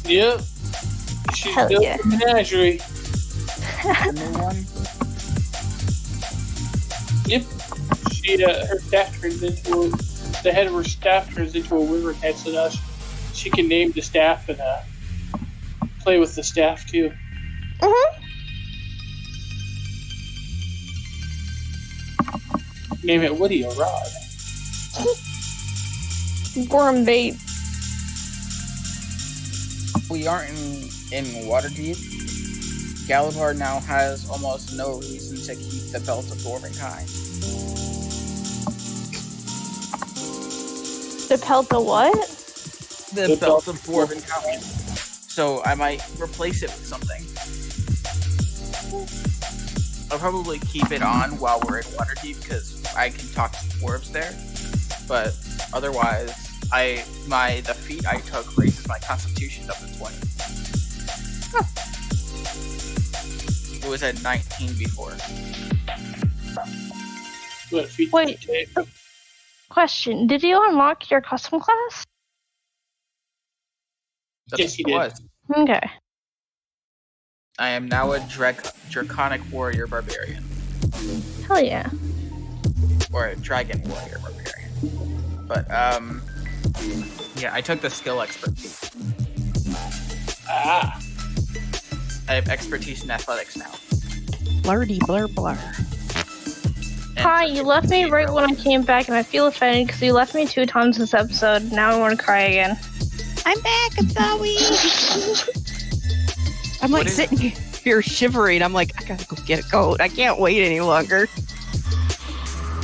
Yep. She's Hell built yeah. a menagerie. The new one. her staff turns into the head of her staff turns into a wyvern head, so now she can name the staff and play with the staff too. Name it Woody or Rod. Worm bait. We aren't in Waterdeep. Galibar now has almost no reason to keep the belt of dwarven kind. The pelt of what? The belt of dwarven kind. So I might replace it with something. I'll probably keep it on while we're in Waterdeep because I can talk to dwarves there. But otherwise, the feat I took raises my constitution up to 20. Huh. It was at 19 before. What feat Wait. did you take? Question: did you unlock your custom class? That's Yes, he what it did. was. Okay. I am now a draconic warrior barbarian. Hell yeah. Or a dragon warrior barbarian. But, yeah, I took the skill expert feat. Ah, I have expertise in athletics now. Blurdy blur blur. And Hi, you left me right when I relevant. came back, and I feel offended because you left me 2 times this episode. Now I want to cry again. I'm back, I'm sorry. I'm like What is- sitting here shivering. I'm like, I gotta go get a coat. I can't wait any longer.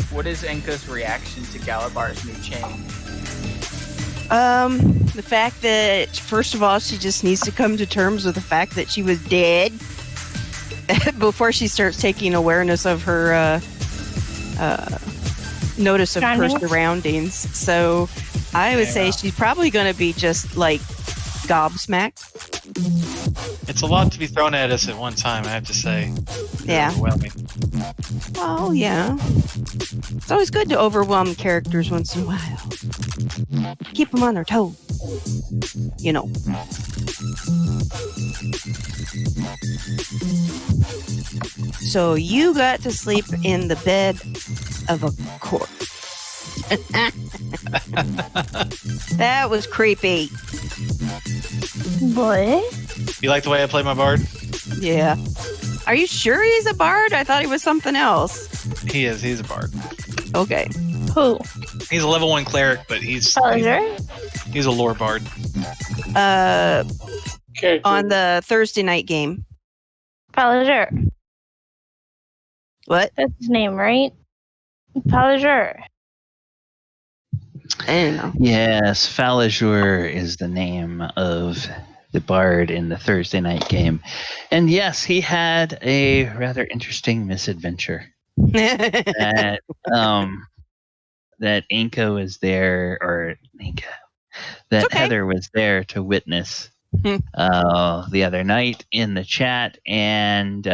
What is Enka's reaction to Galibar's new chain? The fact that, first of all, she just needs to come to terms with the fact that she was dead before she starts taking awareness of her notice of her Surroundings? surroundings. So I would say she's probably going to be just like gobsmacked. It's a lot to be thrown at us at one time, I have to say. It's Yeah. overwhelming. Oh, yeah. It's always good to overwhelm characters once in a while. Keep them on their toes. You know. So you got to sleep in the bed of a corpse. That was creepy. What? You like the way I play my bard? Yeah. Are you sure he's a bard? I thought he was something else. He is. He's a bard. Okay. Who? He's a level 1 cleric, but he's Pellinger? a lore bard. character. On the Thursday night game. Pellinger. What? That's his name, right? Pellinger. I don't know. Yes, Falazur is the name of the bard in the Thursday night game. And yes, he had a rather interesting misadventure. That that Enka was there, or Enka, that okay. Heather was there to witness the other night in the chat. And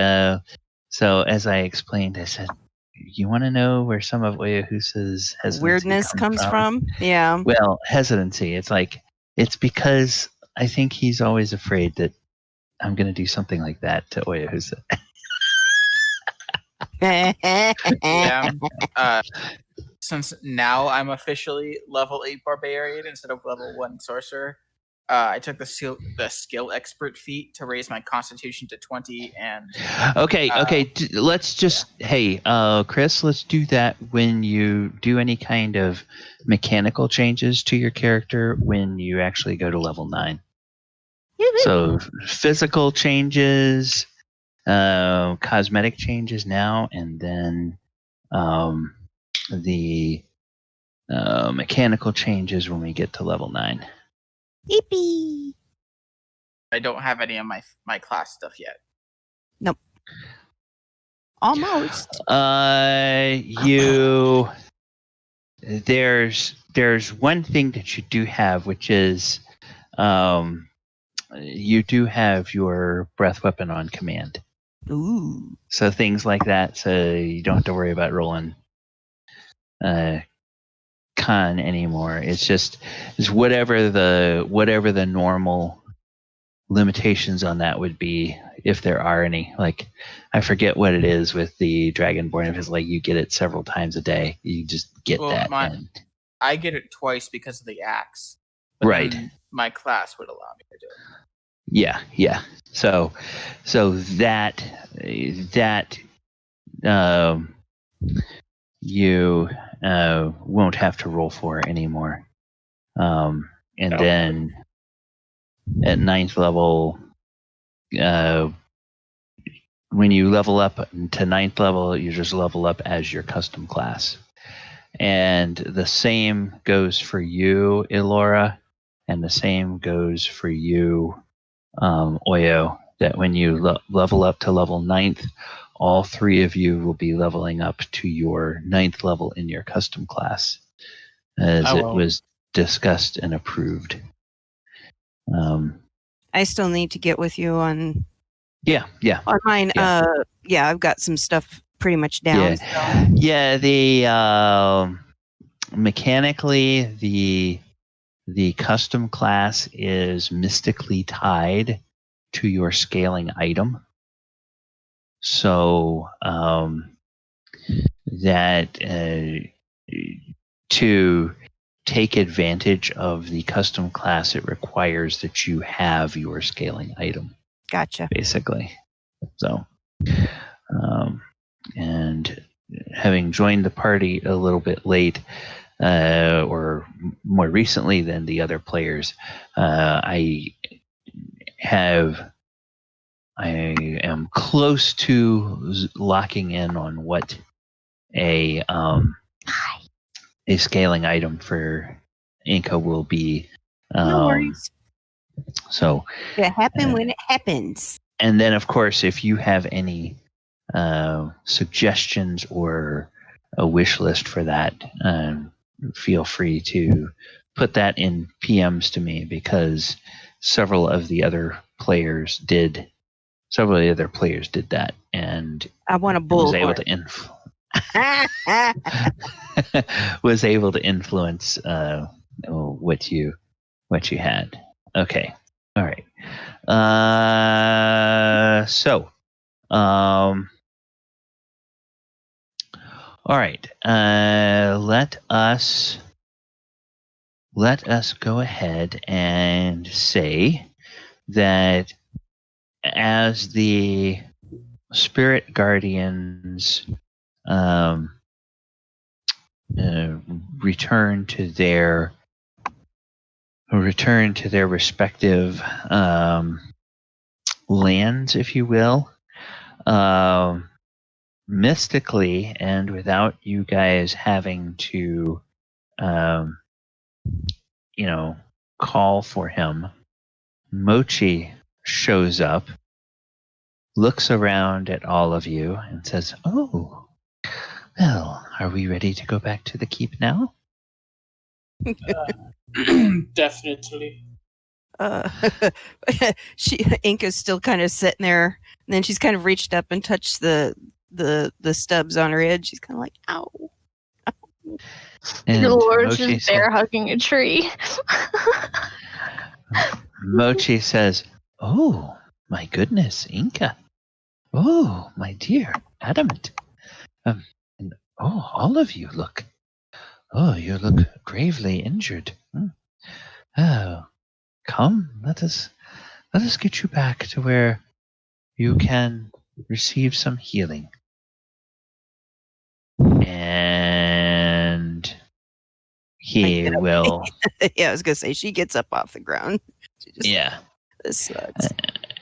so as I explained, I said, you want to know where some of Oyohusa's hesitancy Weirdness comes from? Yeah. Well, hesitancy. It's like, it's because I think he's always afraid that I'm going to do something like that to Oyohusa. Yeah. Since now I'm officially level 8 barbarian instead of level 1 sorcerer, I took the skill expert feat to raise my constitution to 20 and Okay. Let's just, hey, Chris, let's do that when you do any kind of mechanical changes to your character when you actually go to level 9. So physical changes, cosmetic changes now, and then the mechanical changes when we get to level 9. Yippee. I don't have any of my class stuff yet. Almost. There's one thing that you do have, which is you do have your breath weapon on command. Ooh. So things like that, so you don't have to worry about rolling con anymore. It's whatever the normal limitations on that would be. if there are any. Like, I forget what it is with the Dragonborn. If it's like you get it several times a day, you just get Well, that. I get it twice because of the axe. But Right. then my class would allow me to do it. Yeah. So that you won't have to roll for anymore. And then at 9th level, when you level up to 9th level, you just level up as your custom class. And the same goes for you, Elora, and the same goes for you, Oyo, that when you level up to level 9th, all 3 of you will be leveling up to your 9th level in your custom class, as it was discussed and approved. I still need to get with you on. Yeah. On mine, I've got some stuff pretty much down. Yeah. The mechanically, the custom class is mystically tied to your scaling item. So that to take advantage of the custom class, it requires that you have your scaling item. Gotcha. Basically. So, and having joined the party a little bit late, or more recently than the other players, I am close to locking in on what a scaling item for Enka will be. No worries. So it happens when it happens. And then, of course, if you have any suggestions or a wish list for that, feel free to put that in PMs to me, because several of the other players did that, and I want a bull. Was able to influence what you had. Okay, all right. All right. Let us go ahead and say that as the spirit guardians return to their respective lands, if you will, mystically, and without you guys having to call for him, Mochi shows up, looks around at all of you, and says, "Oh, well, are we ready to go back to the keep now?" Definitely. Enka's still kind of sitting there, and then she's kind of reached up and touched the stubs on her head. She's kind of like, "Ow." And Elora's just bear hugging a tree. Mochi says, "Oh, my goodness, Enka. Oh, my dear Adamant. And all of you look. Oh, you look gravely injured. Oh, come, let us get you back to where you can receive some healing." And he will. Yeah, I was gonna say, she gets up off the ground. She just, this sucks.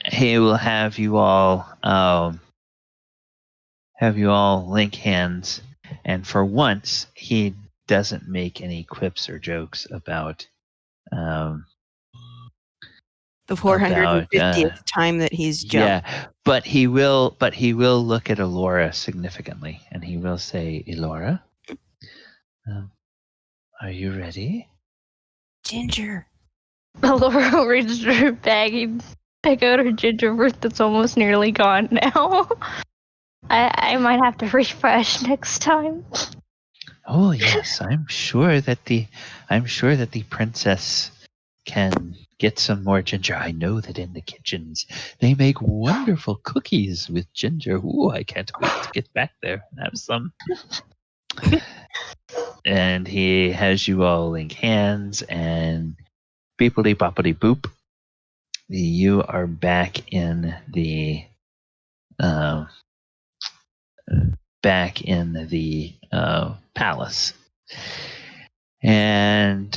He will have you all link hands, and for once, he doesn't make any quips or jokes about the 450th time that he's jumped. Yeah, but he will look at Elora significantly, and he will say, "Elora, are you ready?" Ginger. Elora reaches her bag and pick out her ginger root that's almost nearly gone now. I might have to refresh next time. Oh yes, I'm sure that the princess can get some more ginger. I know that in the kitchens they make wonderful cookies with ginger. Ooh, I can't wait to get back there and have some. And he has you all link hands, and beepity boppity boop. You are back in the palace, and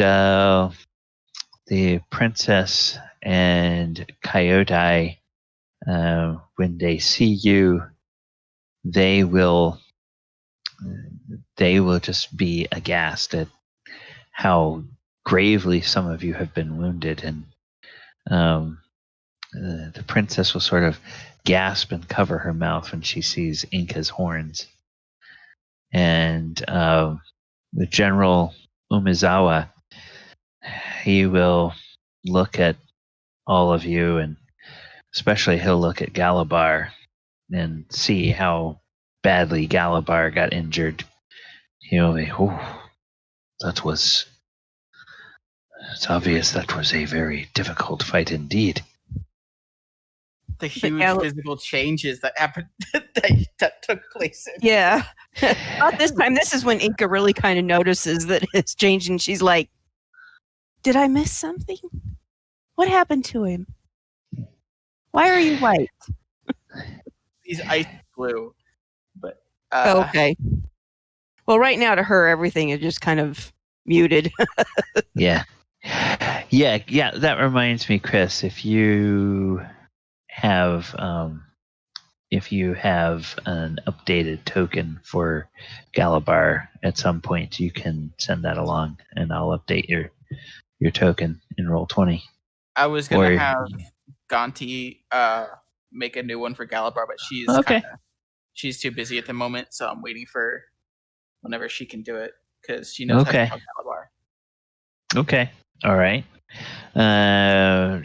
the princess and Coyote, when they see you, they will just be aghast at how gravely some of you have been wounded, and the princess will sort of gasp and cover her mouth when she sees Enka's horns. And the General Umezawa, he will look at all of you, and especially he'll look at Galibar and see how badly Galibar got injured. He'll be, it's obvious that was a very difficult fight indeed. The huge physical changes that happened that took place. Yeah. Not this time. This is when Enka really kind of notices that it's changing. She's like, did I miss something? What happened to him? Why are you white? He's ice blue. But okay. Well, right now to her, everything is just kind of muted. Yeah. That reminds me, Chris, if you have an updated token for Galibar at some point, you can send that along, and I'll update your token in Roll20. I was gonna have Gonti make a new one for Galibar, but she's too busy at the moment, so I'm waiting for whenever she can do it because she knows how to talk Galibar. Okay. All right.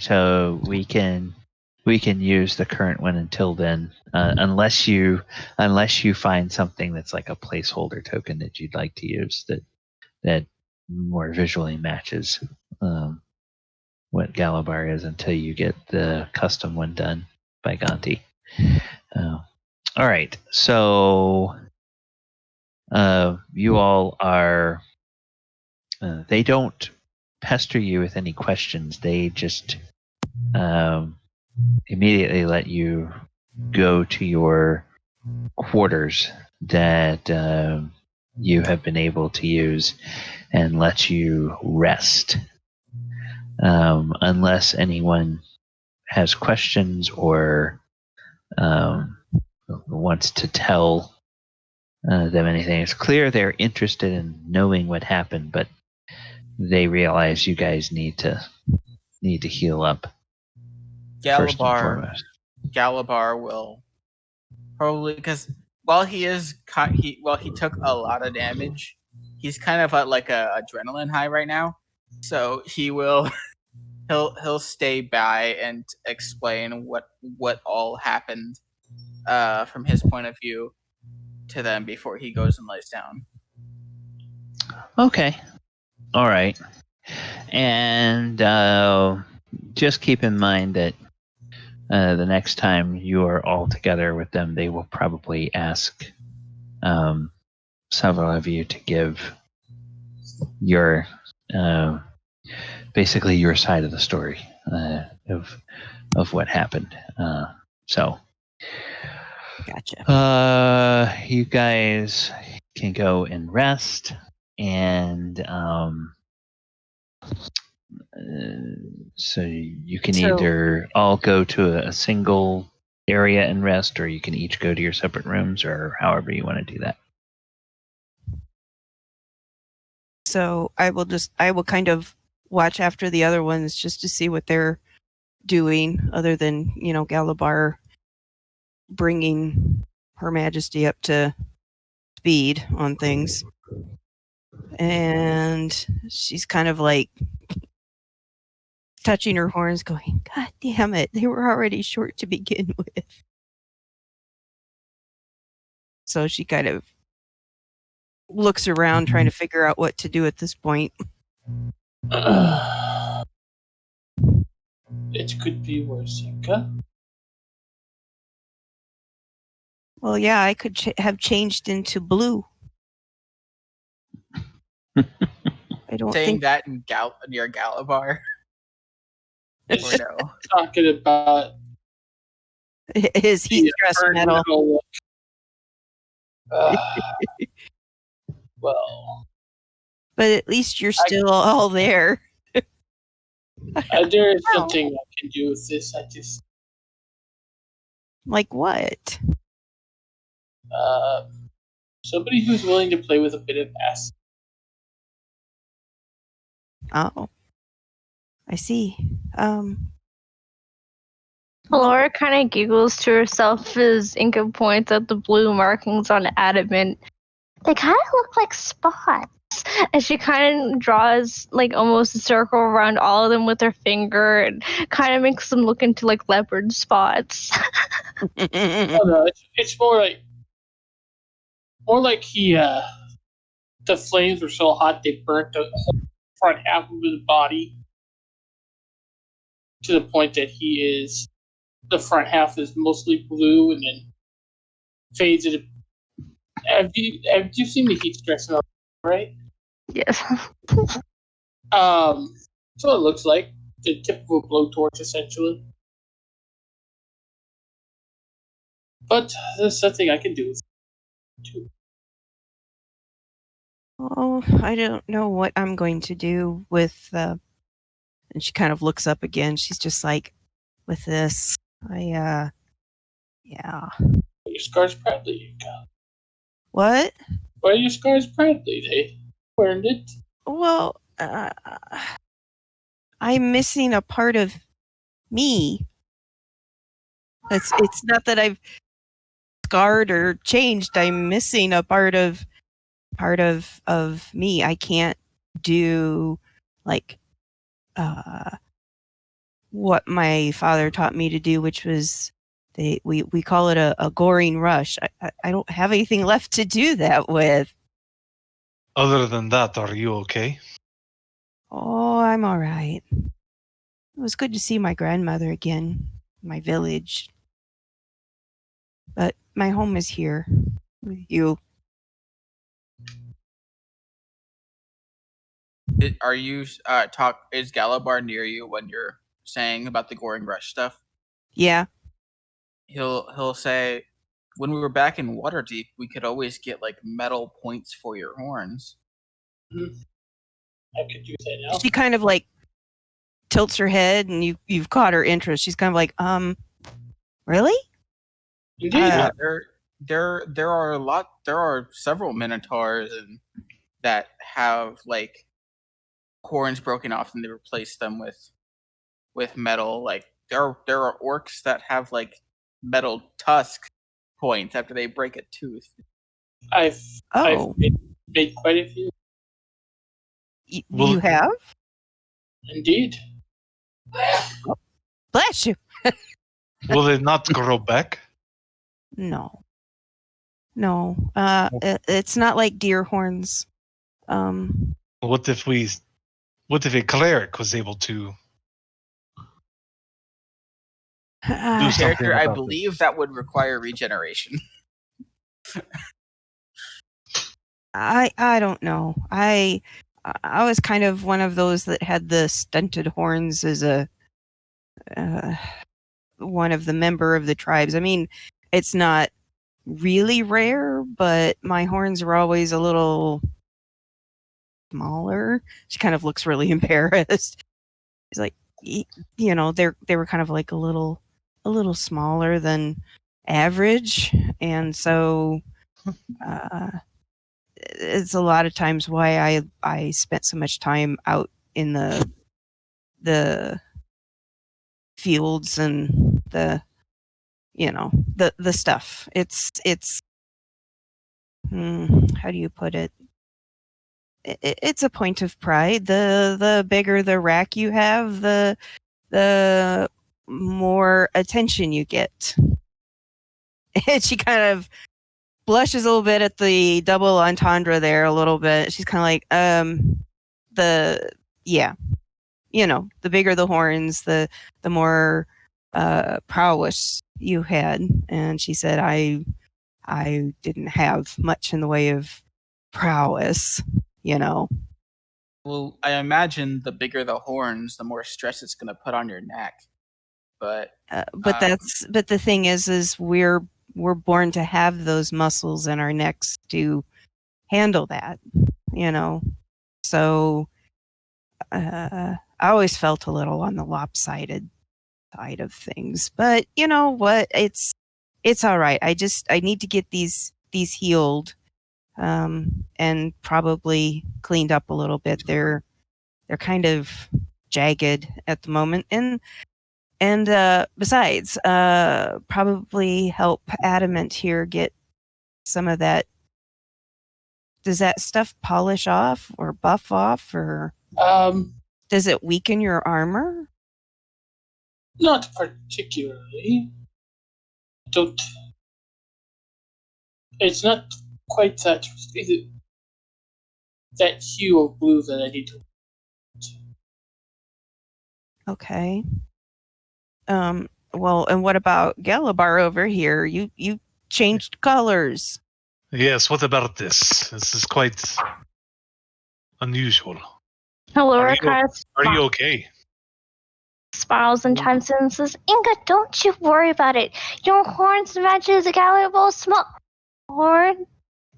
So we can use the current one until then, unless you find something that's like a placeholder token that you'd like to use that more visually matches what Galibar is until you get the custom one done by Gonti. All right. So you all are. They don't pester you with any questions. They just immediately let you go to your quarters that you have been able to use and let you rest. Unless anyone has questions or wants to tell them anything. It's clear they're interested in knowing what happened, but they realize you guys need to heal up. Galibar will probably, because while he took a lot of damage, he's kind of at like a adrenaline high right now. So he'll stay by and explain what all happened from his point of view to them before he goes and lays down. Okay. All right. And just keep in mind that the next time you are all together with them, they will probably ask several of you to give your basically your side of the story of what happened. So gotcha. You guys can go and rest, and so you can either all go to a single area and rest, or you can each go to your separate rooms, or however you want to do that. So I will kind of watch after the other ones just to see what they're doing, other than, Galibar bringing Her Majesty up to speed on things. And she's kind of like touching her horns going, God damn it, they were already short to begin with. So she kind of looks around trying to figure out what to do at this point. It could be worse, Enka. Well, yeah, I could have changed into blue. I don't Saying think that in near Galibar. It's Or no? talking about his heat the stress burnt metal. metal look. Well, But at least you're still all there. there is something I can do with this. I just Like what? somebody who's willing to play with a bit of acid. Oh, I see. Elora kind of giggles to herself as Enka points out the blue markings on Adamant. They kind of look like spots. And she kind of draws like almost a circle around all of them with her finger and kind of makes them look into like leopard spots. Oh no, it's more like he the flames were so hot they burnt the whole front half of his body to the point that the front half is mostly blue and then fades. Have you seen the heat stress in right? Yes. So it looks like the tip of a blowtorch, essentially. But there's something I can do with it, too. Oh, I don't know what I'm going to do with. And she kind of looks up again. She's just like, with this, yeah. Your scars proudly, Enka. What? Wear your scars proudly. They earned it. Well, I'm missing a part of me. It's not that I've scarred or changed. I'm missing a part of me. I can't do like what my father taught me to do, which was we call it a goring rush. I don't have anything left to do that with. Other than that, are you okay? Oh, I'm all right. It was good to see my grandmother again, my village. But my home is here with you. Are you Is Galibar near you when you're saying about the Goring Rush stuff? Yeah. He'll say, when we were back in Waterdeep, we could always get like metal points for your horns. I could do that now. She kind of like tilts her head, and you've caught her interest. She's kind of like, really? Indeed. There are several minotaurs that have like horns broken off and they replace them with metal. Like there are orcs that have like metal tusk points after they break a tooth. I've made quite a few. You have? Indeed. Bless you. Will it not grow back? No. It's not like deer horns. What if a cleric was able to do something Character, I about believe this? that would require regeneration. I don't know. I was kind of one of those that had the stunted horns as a one of the member of the tribes. I mean, it's not really rare, but my horns were always a little smaller. She kind of looks really embarrassed. It's like, they were kind of like a little smaller than average, and so it's a lot of times why I spent so much time out in the fields and the stuff. It's how do you put it? It's a point of pride. The bigger the rack you have, the more attention you get. And she kind of blushes a little bit at the double entendre there a little bit. She's kind of like, the bigger the horns, the more prowess you had. And she said, I didn't have much in the way of prowess, Well, I imagine the bigger the horns, the more stress it's going to put on your neck. But but the thing is we're born to have those muscles in our necks to handle that, So I always felt a little on the lopsided side of things, but you know what? It's all right. I need to get these healed, and probably cleaned up a little bit. They're kind of jagged at the moment, and besides, probably help Adamant here get some of that. Does that stuff polish off or buff off, or does it weaken your armor? Not particularly. Don't. It's not quite that hue of blue that I need to. Okay. Well, and what about Galibar over here? You changed colors. Yes, what about this? This is quite unusual. Elora kind of Are you okay? smiles in time and says, Enka, don't you worry about it. Your horns matches a Galibar small horn.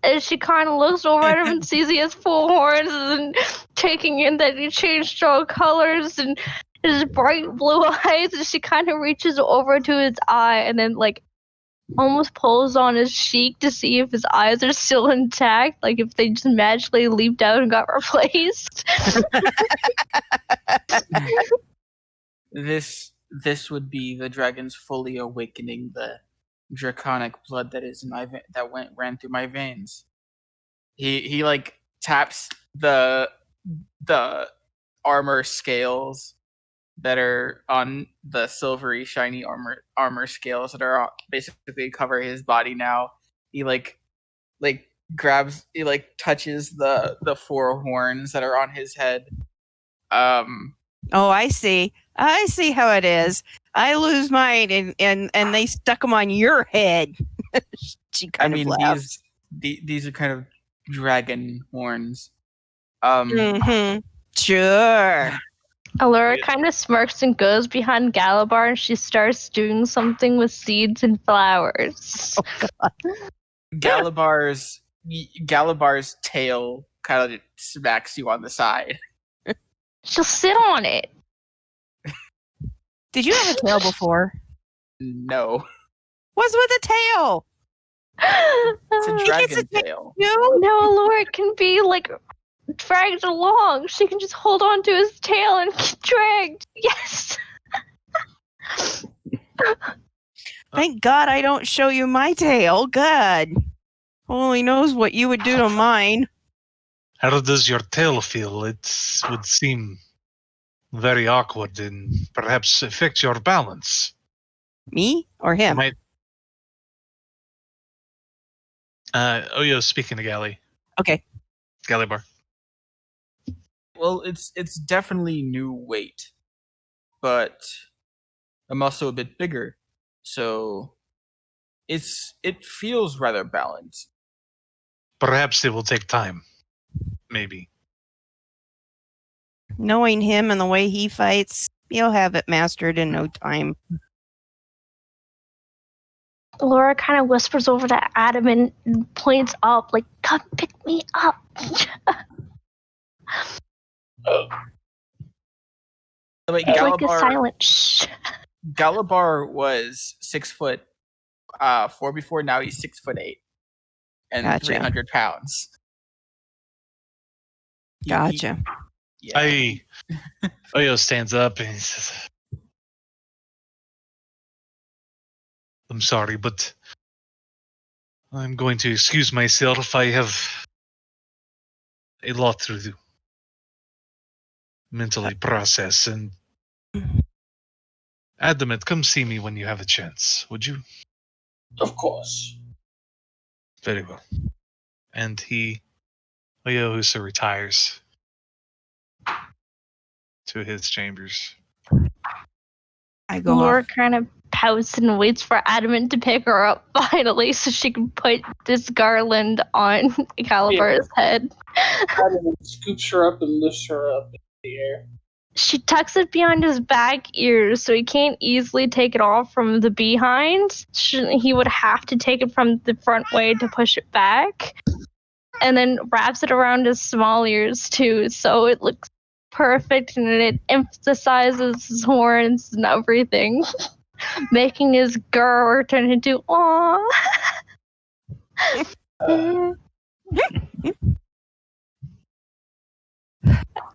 And she kind of looks over at him and sees he has full horns and taking in that he changed strong colors and his bright blue eyes. And she kind of reaches over to his eye and then, like, almost pulls on his cheek to see if his eyes are still intact, like if they just magically leaped out and got replaced. This would be the dragons fully awakening the draconic blood that is in my ran through my veins. He like taps the armor scales that are on the silvery shiny armor scales that are basically cover his body now. He like grabs, he like touches the four horns that are on his head. Oh, I see how it is. I lose mine and they stuck them on your head. She kind of laughs. These are kind of dragon horns. Sure. Elora kind of smirks and goes behind Galibar and she starts doing something with seeds and flowers. Oh, God. Galibar's tail kind of smacks you on the side. She'll sit on it. Did you have a tail before? No. What's with a tail? It's a dragon tail. No, Elora can be like dragged along. She can just hold on to his tail and get dragged. Yes. Thank God I don't show you my tail. God. Only knows what you would do to mine. How does your tail feel? It would seem very awkward and perhaps affect your balance. Me or him? Oyo speaking to Gally. Okay. Galibar. Well, it's definitely new weight, but I'm also a bit bigger, so it feels rather balanced. Perhaps it will take time. Maybe. Knowing him and the way he fights, he'll have it mastered in no time. Elora kind of whispers over to Adamant and points up, like, come pick me up. Like a silent shh. Galibar was 6'4" before. Now he's 6'8" and Gotcha. 300 pounds. Gotcha. Yeah. Oyo stands up and he says, I'm sorry, but I'm going to excuse myself. I have a lot to do. Mentally process. And Adamant, come see me when you have a chance, would you? Of course. Very well. And Oyohusa retires. to his chambers. I go Laura off. kind of pouts and waits for Adamant to pick her up finally so she can put this garland on Galibar's head. Adamant scoops her up and lifts her up in the air. She tucks it behind his back ears so he can't easily take it off from the behind. He would have to take it from the front way to push it back. And then wraps it around his small ears too, so it looks perfect and it emphasizes his horns and everything, making his grr turn into aww.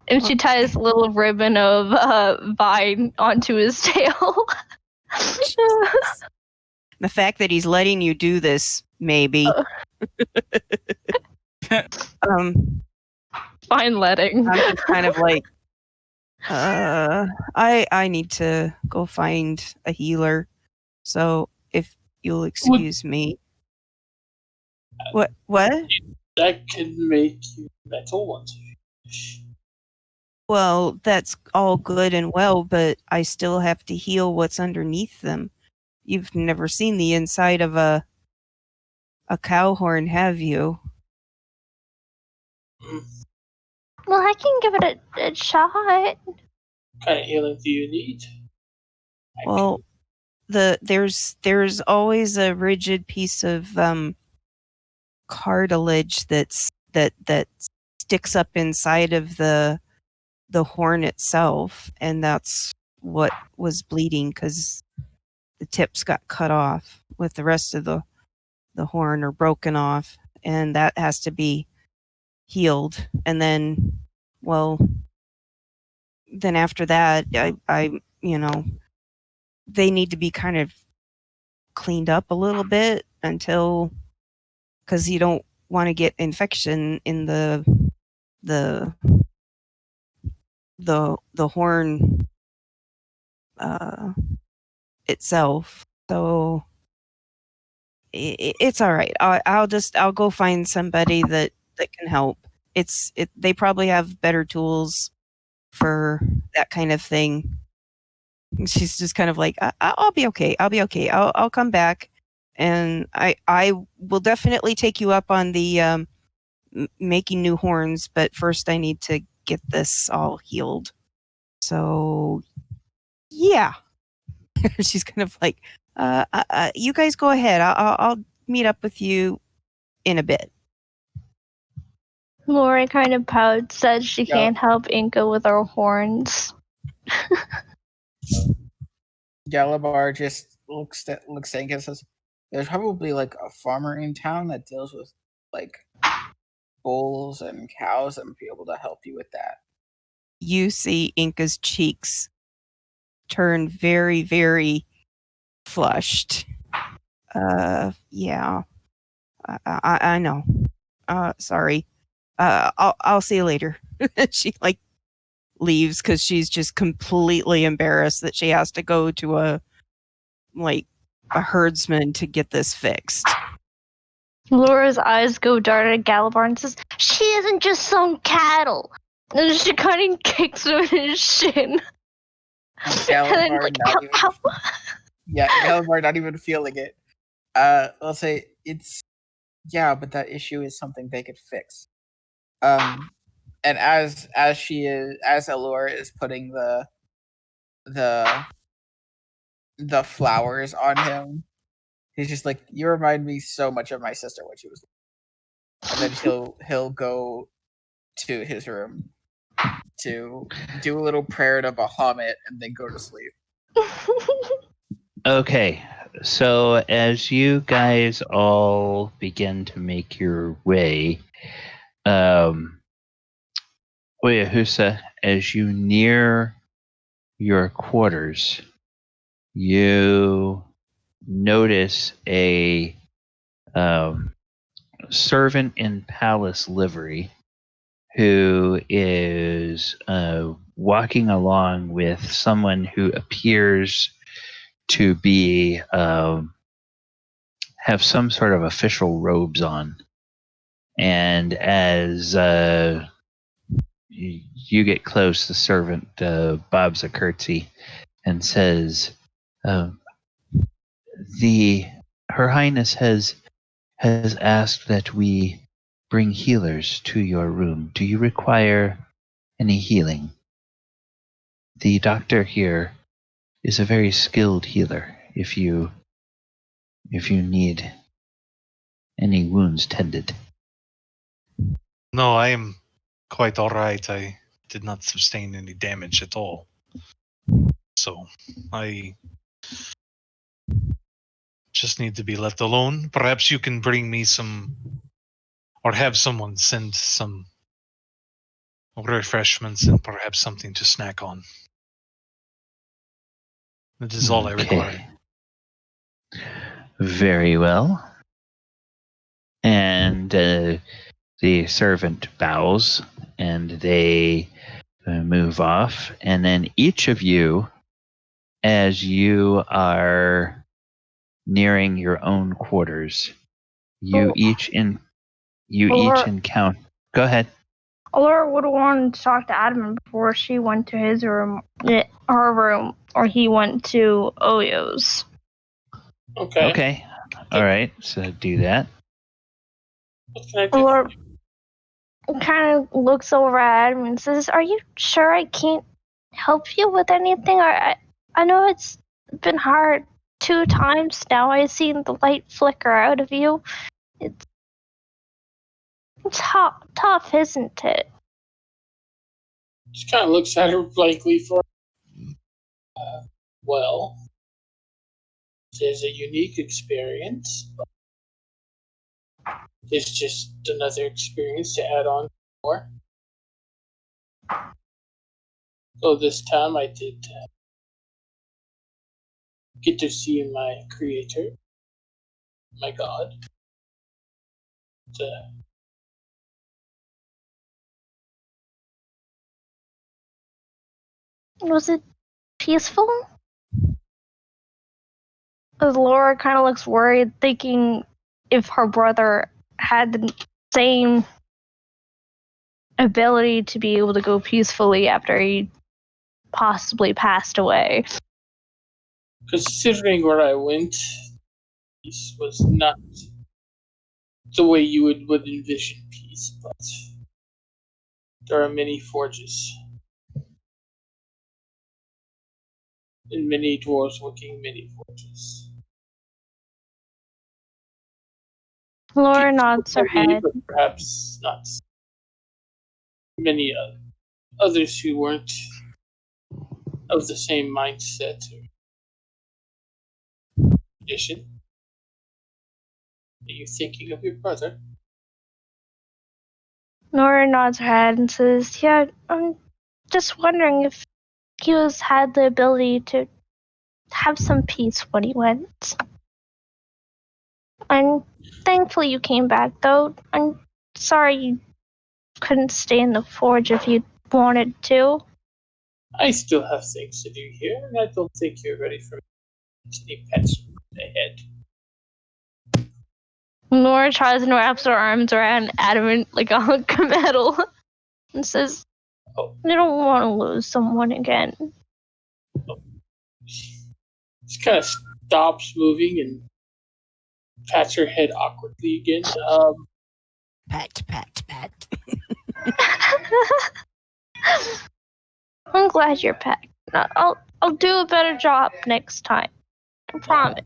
And she ties a little ribbon of vine onto his tail. The fact that he's letting you do this, maybe. Fine letting. I'm just kind of like, I need to go find a healer. So if you'll excuse me. What? That can make you metal once you finish. Well, that's all good and well, but I still have to heal what's underneath them. You've never seen the inside of a cow horn, have you? Well, I can give it a shot. What kind of healing do you need? Well, there's always a rigid piece of cartilage that sticks up inside of the horn itself, and that's what was bleeding because the tips got cut off with the rest of the horn or broken off, and that has to be healed. And then, well, then after that, I they need to be kind of cleaned up a little bit until, because you don't want to get infection in the horn itself. So it's all right. I'll go find somebody that can help. They probably have better tools for that kind of thing. She's just kind of like, I'll be okay. I'll come back, and I will definitely take you up on the making new horns. But first, I need to get this all healed. So, yeah. She's kind of like, you guys go ahead. I'll meet up with you in a bit. Lori kind of pouts, says she can't help Enka with her horns. Galibar just looks at Enka and says, "There's probably like a farmer in town that deals with like bulls and cows and be able to help you with that." You see Enka's cheeks turn very, very flushed. Yeah. I know. Sorry. I'll see you later. She like leaves because she's just completely embarrassed that she has to go to a herdsman to get this fixed. Laura's eyes go dart at Galibar and says, "She isn't just some cattle." And she kind of kicks him in his shin. Galibar Galibar not even feeling it. I'll say yeah, but that issue is something they could fix. And as Elora is putting the flowers on him, he's just like, "You remind me so much of my sister when she was," and then he'll go to his room to do a little prayer to Bahamut and then go to sleep. Okay, so as you guys all begin to make your way, Oyohusa, as you near your quarters, you notice a servant in palace livery who is walking along with someone who appears to be have some sort of official robes on. And as you get close, the servant bobs a curtsy and says, Her Highness has asked that we bring healers to your room. Do you require any healing? The doctor here is a very skilled healer. If you need any wounds tended. No, I am quite all right. I did not sustain any damage at all. So, I just need to be left alone. Perhaps you can bring me some, or have someone send some refreshments and perhaps something to snack on. That is all I require. Very well. And the servant bows, and they move off. And then each of you, as you are nearing your own quarters, you each encounter. Go ahead. Elora would have wanted to talk to Adamant before she went to his room, her room, or he went to Oyo's. Okay. All right. So do that. What can I do? Elora kind of looks over at Adamant and says, "Are you sure I can't help you with anything? I know it's been hard 2 times now. I've seen the light flicker out of you. It's tough, isn't it?" Just kind of looks at her blankly for. Well, there's a unique experience. But it's just another experience to add on more. So this time I did get to see my creator, my god. Was it peaceful? Laura kind of looks worried, thinking if her brother had the same ability to be able to go peacefully after he possibly passed away. Considering where I went, peace was not the way you would envision peace, but there are many forges. And many dwarves working many forges. Laura nods her head. But perhaps not many others who weren't of the same mindset or condition. Are you thinking of your brother? Laura nods her head and says, "Yeah, I'm just wondering if he had the ability to have some peace when he went. I'm thankful you came back, though. I'm sorry you couldn't stay in the forge if you wanted to." I still have things to do here, and I don't think you're ready for any pets ahead. Laura tries and wraps her arms around Adamant like a hunk of metal and says, "I don't want to lose someone again." She kind of stops moving and pats her head awkwardly again. Pat. I'm glad you're packed. I'll do a better job next time. I promise.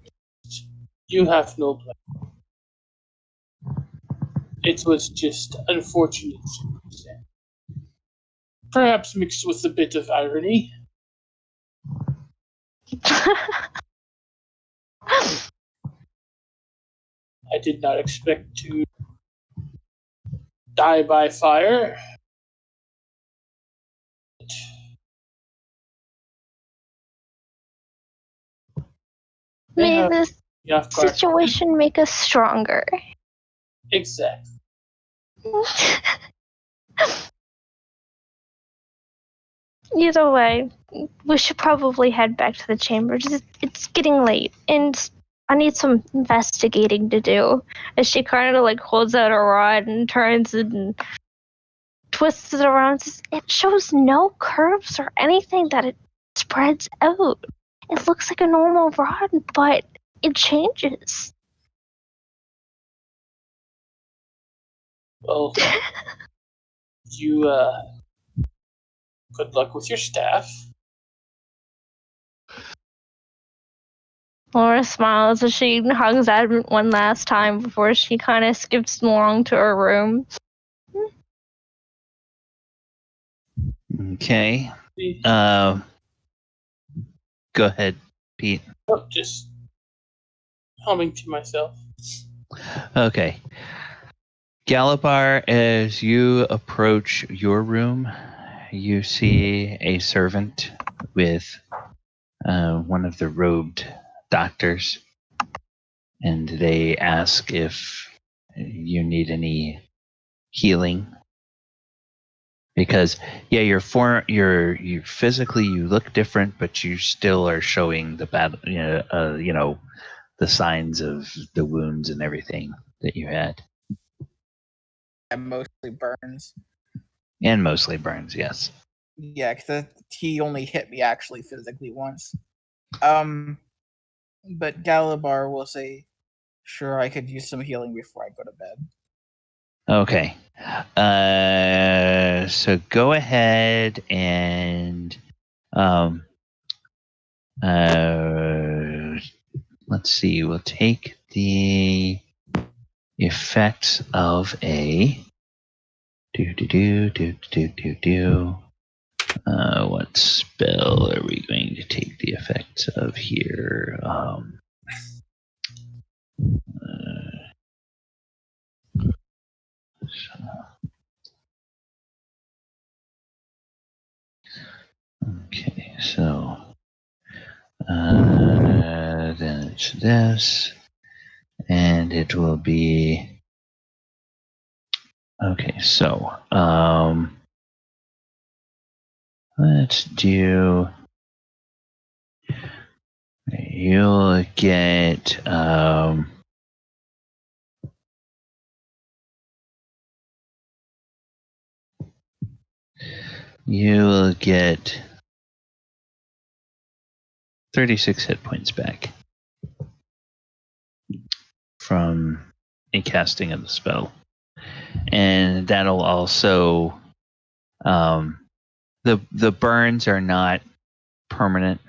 You have no plan. It was just unfortunate circumstance. Perhaps mixed with a bit of irony. I did not expect to die by fire. May this situation make us stronger. Exactly. Either way, we should probably head back to the chambers. It's getting late, and I need some investigating to do. As she kind of like holds out her rod and turns and twists it around. It shows no curves or anything that it spreads out. It looks like a normal rod, but it changes. Well, you, good luck with your staff. Laura smiles as she hugs Adamant one last time before she kind of skips along to her room. Okay. Go ahead, Pete. Oh, just humming to myself. Okay. Galibar, as you approach your room, you see a servant with one of the robed doctors, and they ask if you need any healing. Because you're physically you look different, but you still are showing the bad, the signs of the wounds and everything that you had, And mostly burns. and mostly burns. Yes. Yeah, because he only hit me actually physically once. But Galibar will say, "Sure, I could use some healing before I go to bed." Okay. So go ahead and let's see. We'll take the effects of a what spell are we going to take the effects of here? Okay, so then it's this, and it will be okay. So let's do. You'll get you will get 36 hit points back from a casting of the spell, and that'll also the burns are not permanent,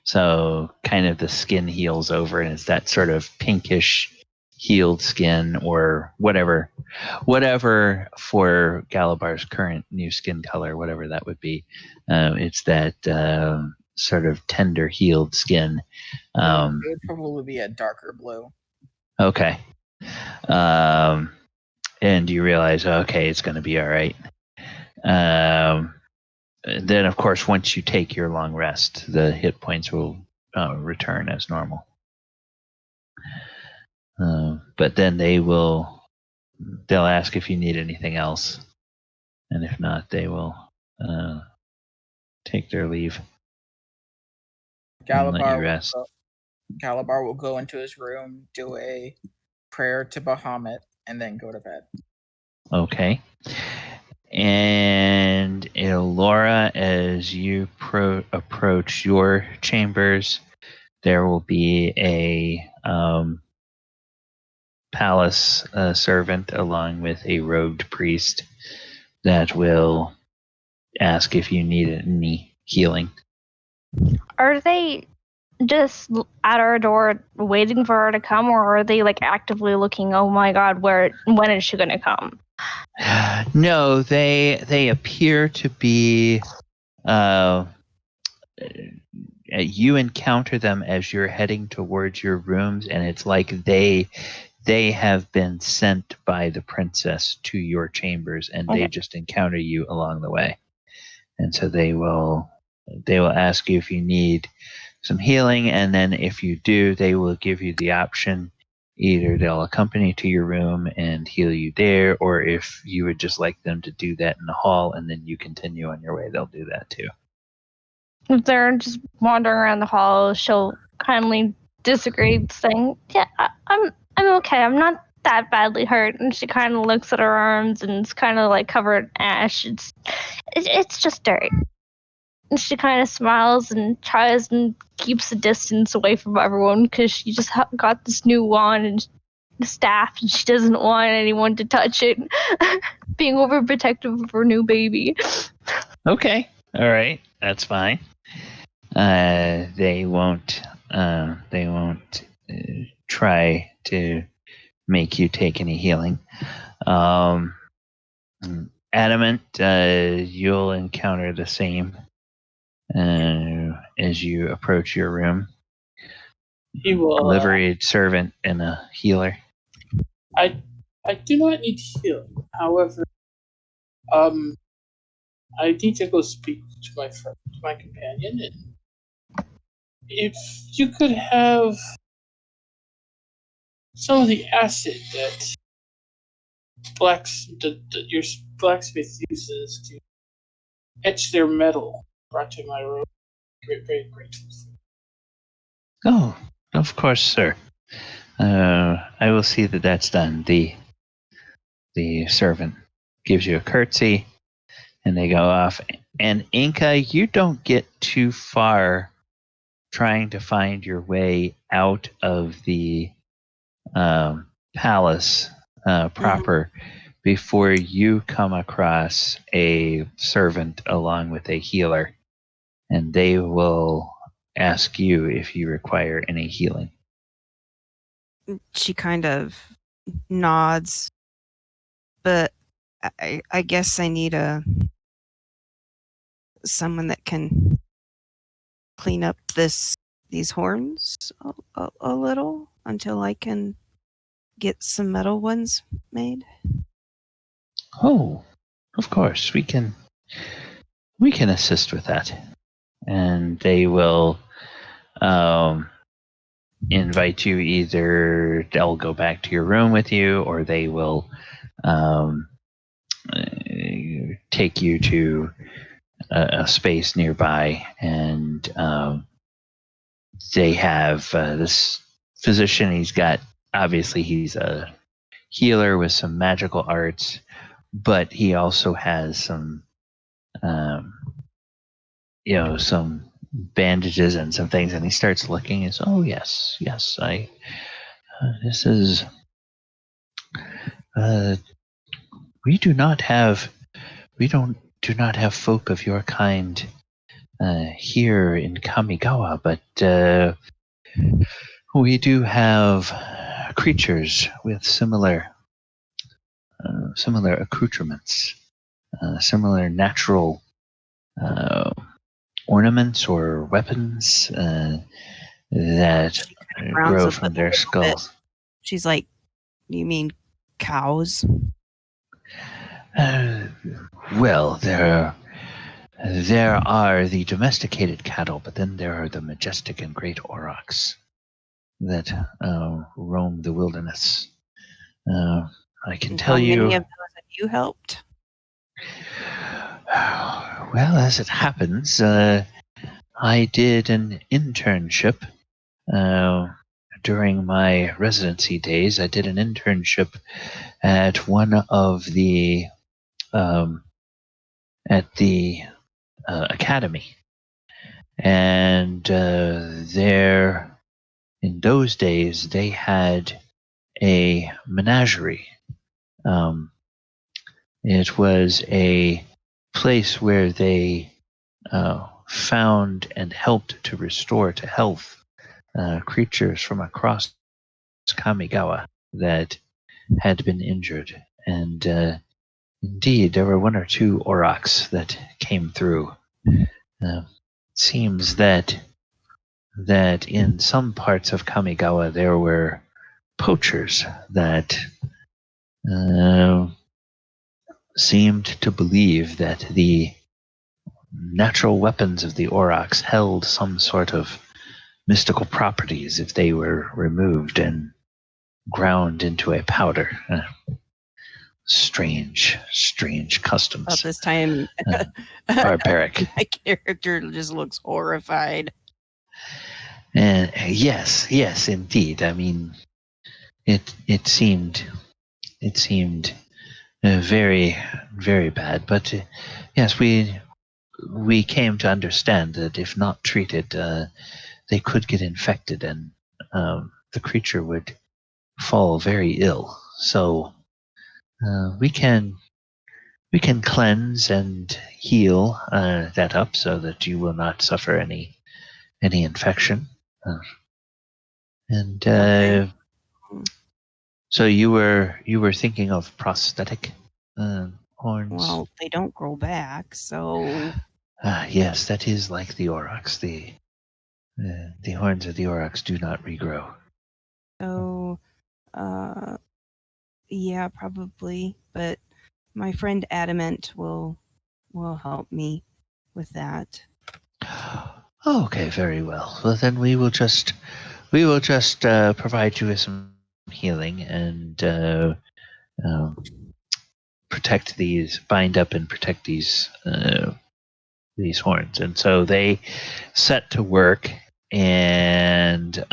so kind of the skin heals over, and it's that sort of pinkish healed skin or whatever for Galibar's current new skin color, whatever that would be. It's that sort of tender healed skin. It would probably be a darker blue. Okay. And you realize, okay, it's going to be all right. Then, of course, once you take your long rest, the hit points will return as normal. But then they'll ask if you need anything else, and if not, they will take their leave and let you rest. Galibar will go into his room, do a prayer to Bahamut, and then go to bed. Okay. And Elora, as you approach your chambers, there will be a palace servant along with a robed priest that will ask if you need any healing. Are they just at our door waiting for her to come, or are they like actively looking, oh my god, when is she going to come? No, they appear to be you encounter them as you're heading towards your rooms, and it's like they have been sent by the princess to your chambers, and they just encounter you along the way. And so they will ask you if you need some healing, and then if you do, they will give you the option. Either they'll accompany to your room and heal you there, or if you would just like them to do that in the hall and then you continue on your way, they'll do that too. If they're just wandering around the hall, she'll kindly disagree, saying, "Yeah, I'm okay. I'm not that badly hurt, and she kind of looks at her arms, and it's kind of like covered in ash. It's just dirt. And she kind of smiles and tries and keeps a distance away from everyone because she just got this new wand and staff, and she doesn't want anyone to touch it. Being overprotective of her new baby. Okay. All right. That's fine. They won't. They won't try to make you take any healing. Adamant, you'll encounter the same as you approach your room. He will. Liveried servant and a healer. I do not need healing. However, I need to go speak to my friend, to my companion, and if you could have some of the acid that your blacksmith uses to etch their metal brought to my room, very, very grateful. Oh, of course, sir. I will see that that's done. The servant gives you a curtsy, and they go off. And Enka, you don't get too far trying to find your way out of the palace proper before you come across a servant along with a healer, and they will ask you if you require any healing. She kind of nods, but I guess I need someone that can clean up these horns a little until I can get some metal ones made. Oh, of course, we can assist with that. And they will invite you, either they'll go back to your room with you, or they will take you to a space nearby, and they have this physician. He's a healer with some magical arts, but he also has some some bandages and some things, and he starts looking and says, oh yes, this is we do not have folk of your kind here in Kamigawa, but we do have creatures with similar accoutrements, similar natural ornaments or weapons that grow from their skulls. She's like, you mean cows? Well, there are the domesticated cattle, but then there are the majestic and great aurochs that roam the wilderness. I can tell you. How many of those have you helped? Well, as it happens, I did an internship during my residency days. I did an internship at one of the academy, and there, in those days, they had a menagerie. It was a place where they found and helped to restore to health creatures from across Kamigawa that had been injured. And indeed, there were one or two aurochs that came through. It seems that in some parts of Kamigawa there were poachers that seemed to believe that the natural weapons of the aurochs held some sort of mystical properties if they were removed and ground into a powder. Strange customs. About this time, barbaric. My character just looks horrified. And yes, indeed. I mean, it seemed very, very bad. But yes, we came to understand that if not treated, they could get infected, and the creature would fall very ill. So we can cleanse and heal that up so that you will not suffer any infection. And Okay. so you were thinking of prosthetic horns. Well, they don't grow back, so Yes, that is like the aurochs. The horns of the aurochs do not regrow. so yeah, probably. But my friend Adamant will help me with that. Okay, very well. Well, then we will just provide you with some healing and bind up and protect these horns. And so they set to work, and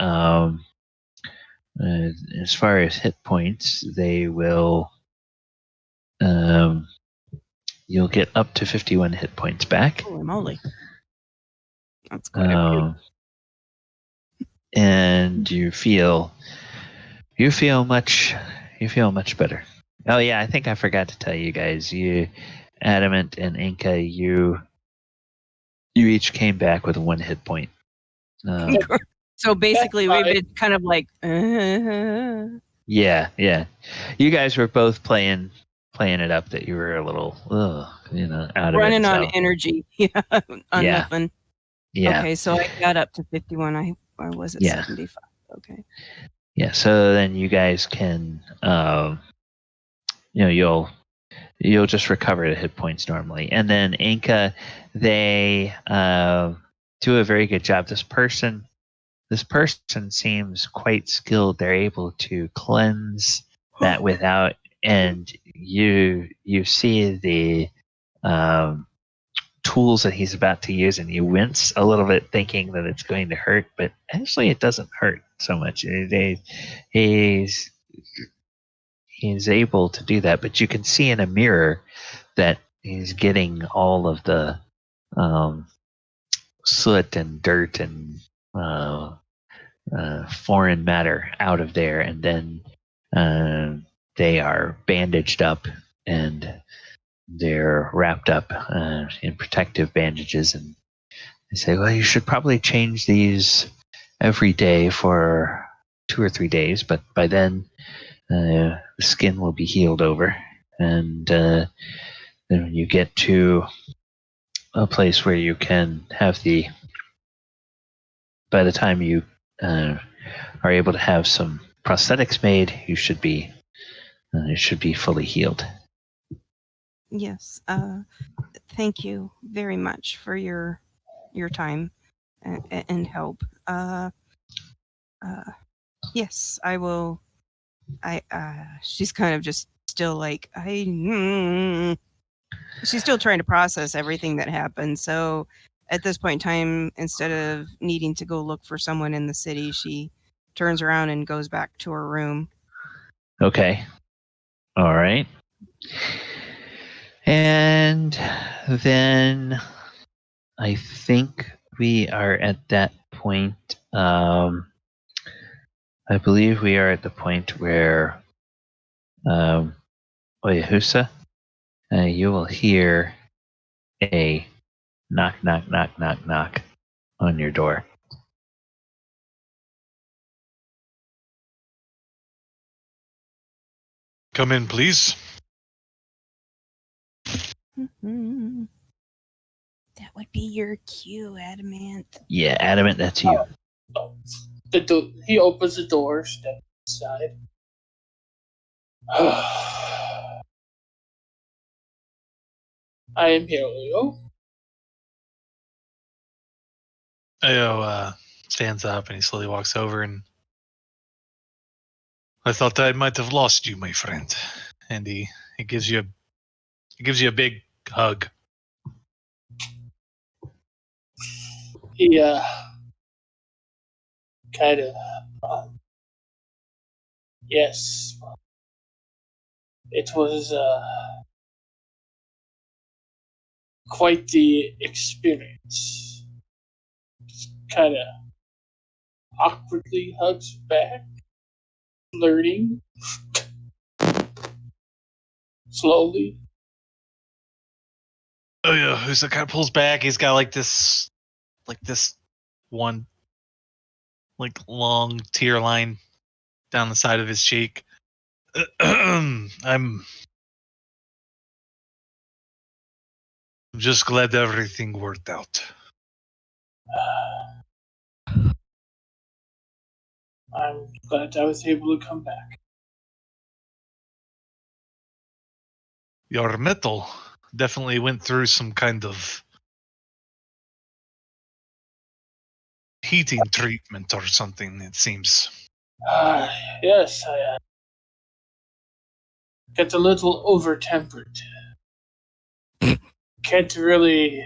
as far as hit points, they will you'll get up to 51 hit points back. Holy moly. That's quite a few. And you feel much better. Oh yeah, I think I forgot to tell you guys. You, Adamant and Enka, you each came back with 1 hit point. So basically, we've That's been kind of like, Yeah. You guys were both playing it up that you were a little, out of running it. on So, energy. Yeah, on Yeah. nothing. yeah, Okay, so I got up to 51. I was at Yeah. 75. Okay. yeah. So then you guys can, you'll just recover the hit points normally, and then Enka, they do a very good job. This person seems quite skilled. They're able to cleanse that without, and you see the tools that he's about to use, and you wince a little bit, thinking that it's going to hurt, but actually it doesn't hurt so much. He's able to do that, but you can see in a mirror that he's getting all of the soot and dirt and foreign matter out of there, and then they are bandaged up and they're wrapped up in protective bandages. And they say, well, you should probably change these every day for 2 or 3 days, but by then the skin will be healed over, and then when you get to a place where you can have by the time you are able to have some prosthetics made, you should be fully healed. Yes. Thank you very much for your time and help. Yes, I will. She's kind of just still like she's still trying to process everything that happened. So at this point in time, instead of needing to go look for someone in the city, she turns around and goes back to her room. Okay. All right. And then I think we are at that point. I believe we are at the point where Oyohusa, you will hear a knock, knock, knock, knock, knock on your door. Come in, please. Mm-hmm. That would be your cue, Adamant. Yeah, Adamant, that's you. He opens the door, steps inside. I am here, Leo. Ayo stands up and he slowly walks over, and I thought I might have lost you, my friend. And he gives you a big hug. He kind of Yes. It was quite the experience. Kind of awkwardly hugs back, flirting slowly. Oh yeah, Husa kind of pulls back. He's got like this one like long tear line down the side of his cheek. I'm just glad everything worked out. I'm glad I was able to come back. Your metal definitely went through some kind of heating treatment or something, it seems. Uh, yes, I get a little over-tempered. Can't really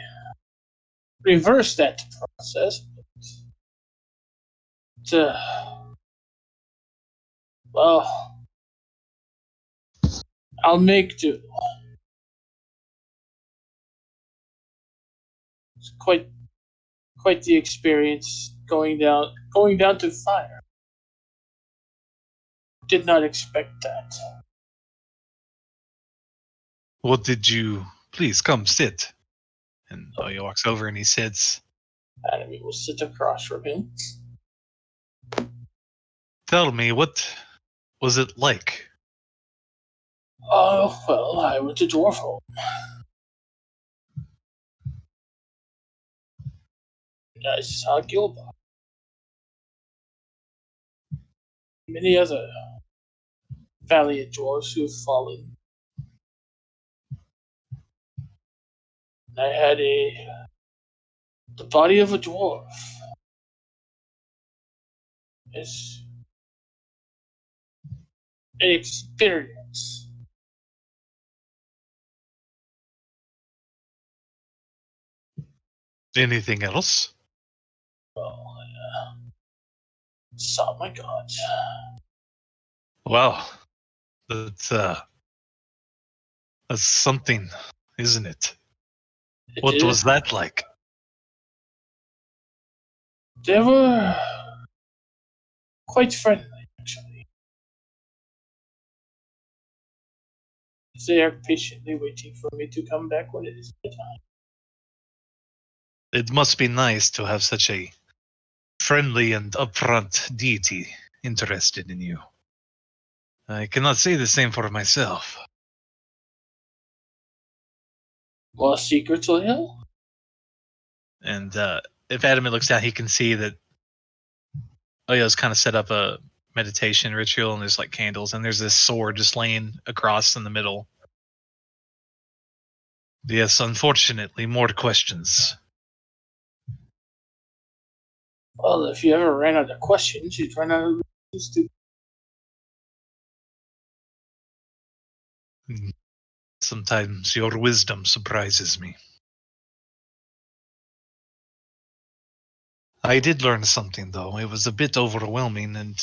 reverse that process. But, well, I'll make do. It's quite the experience going down to fire. Did not expect that. What did you... Please, come, sit. And he walks over and he sits. Enemy will sit across from him. Tell me, what was it like? Oh, well, I went to dwarf home. I saw Gilbar. Many other valiant dwarves who have fallen. I had the body of a dwarf. It's an experience. Anything else? Well, I saw my gods. Well, that's something, isn't it? It What is. was that like? They were quite friendly, actually. They are patiently waiting for me to come back when it is my time. It must be nice to have such a friendly and upfront deity interested in you. I cannot say the same for myself. More secrets, Lil? And if Adamant looks down, he can see that Oyo's kind of set up a meditation ritual, and there's like candles, and there's this sword just laying across in the middle. Yes, unfortunately, more questions. Well, if you ever ran out of questions, you'd run out of reasons to. Sometimes your wisdom surprises me. I did learn something, though. It was a bit overwhelming, and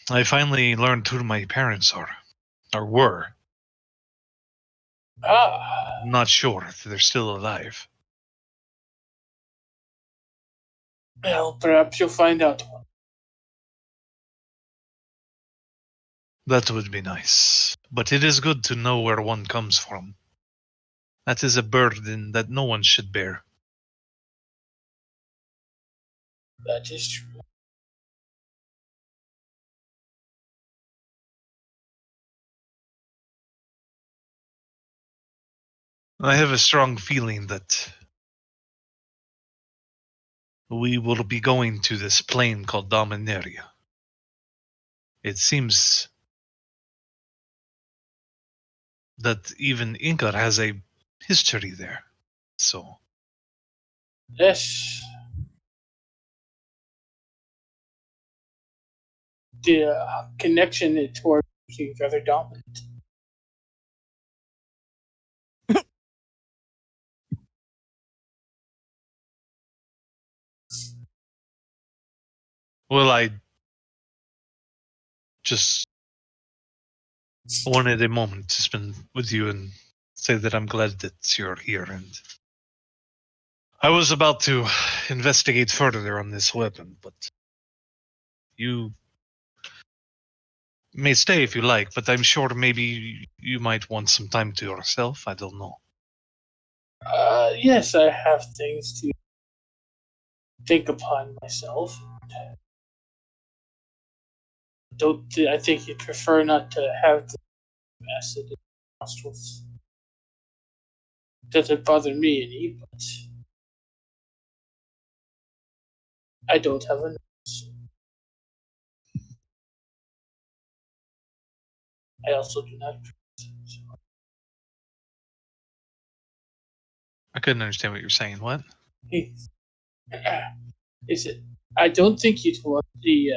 I finally learned who my parents are, or were. Ah, I'm not sure if they're still alive. well, perhaps you'll find out. That would be nice. But it is good to know where one comes from. That is a burden that no one should bear. That is true. I have a strong feeling that we will be going to this plane called Dominaria. It seems that even Enka has a history there. So, Yes. The connection towards you is rather dominant. Well, I just wanted a moment to spend with you and say that I'm glad that you're here. And I was about to investigate further on this weapon, but you may stay if you like, but I'm sure maybe you might want some time to yourself. I don't know. Yes, I have things to think upon myself. I think you'd prefer not to have the acid in the nostrils. Doesn't bother me any, but I don't have a nose. I also do not. I couldn't understand what you're saying. What? Is it? I don't think you'd want the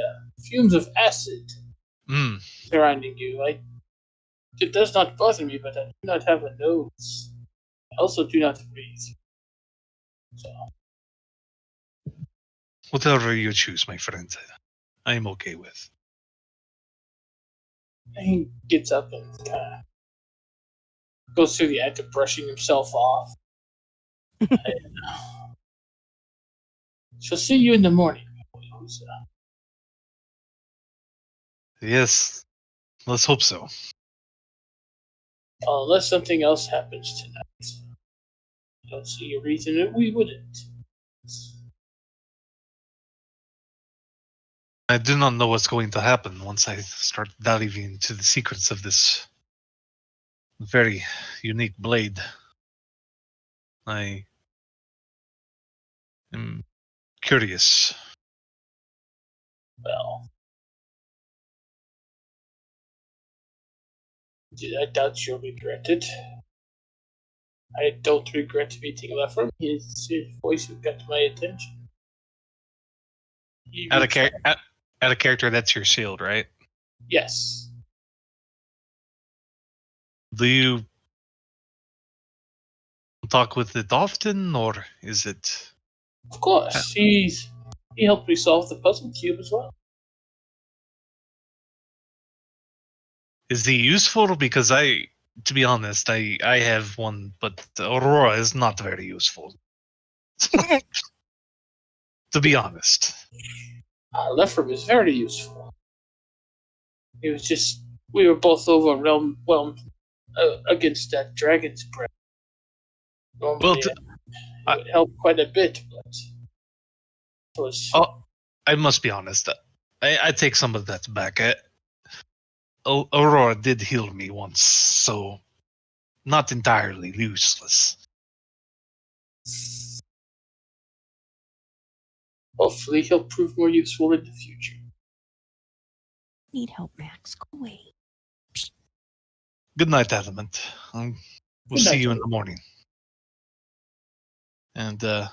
fumes of acid Hmm. surrounding you. It does not bother me, but I do not have a nose. I also do not breathe. So Whatever you choose, my friend, I'm okay with. he gets up and kind of goes through the act of brushing himself off. She'll see you in the morning. Yes, let's hope so. Unless something else happens tonight. I don't see a reason that we wouldn't. I do not know what's going to happen once I start diving into the secrets of this very unique blade. I am curious. Well, I doubt you'll regret it. I don't regret meeting Lefram. His voice got my attention. Out of character, that's your shield, right? Yes. Do you talk with it often, or is it? Of course. He helped me solve the puzzle cube as well. Is he useful? Because to be honest, I have one, but Aurora is not very useful. To be honest. Lefram is very useful. It was just we were both overwhelmed against that dragon's breath. Normally, it would help quite a bit, but it was. Oh, I must be honest. I take some of that back. Aurora did heal me once, so not entirely useless. Hopefully, he'll prove more useful in the future. Need help, Max. Go away. Good night, Adamant. We'll see you in the morning. And I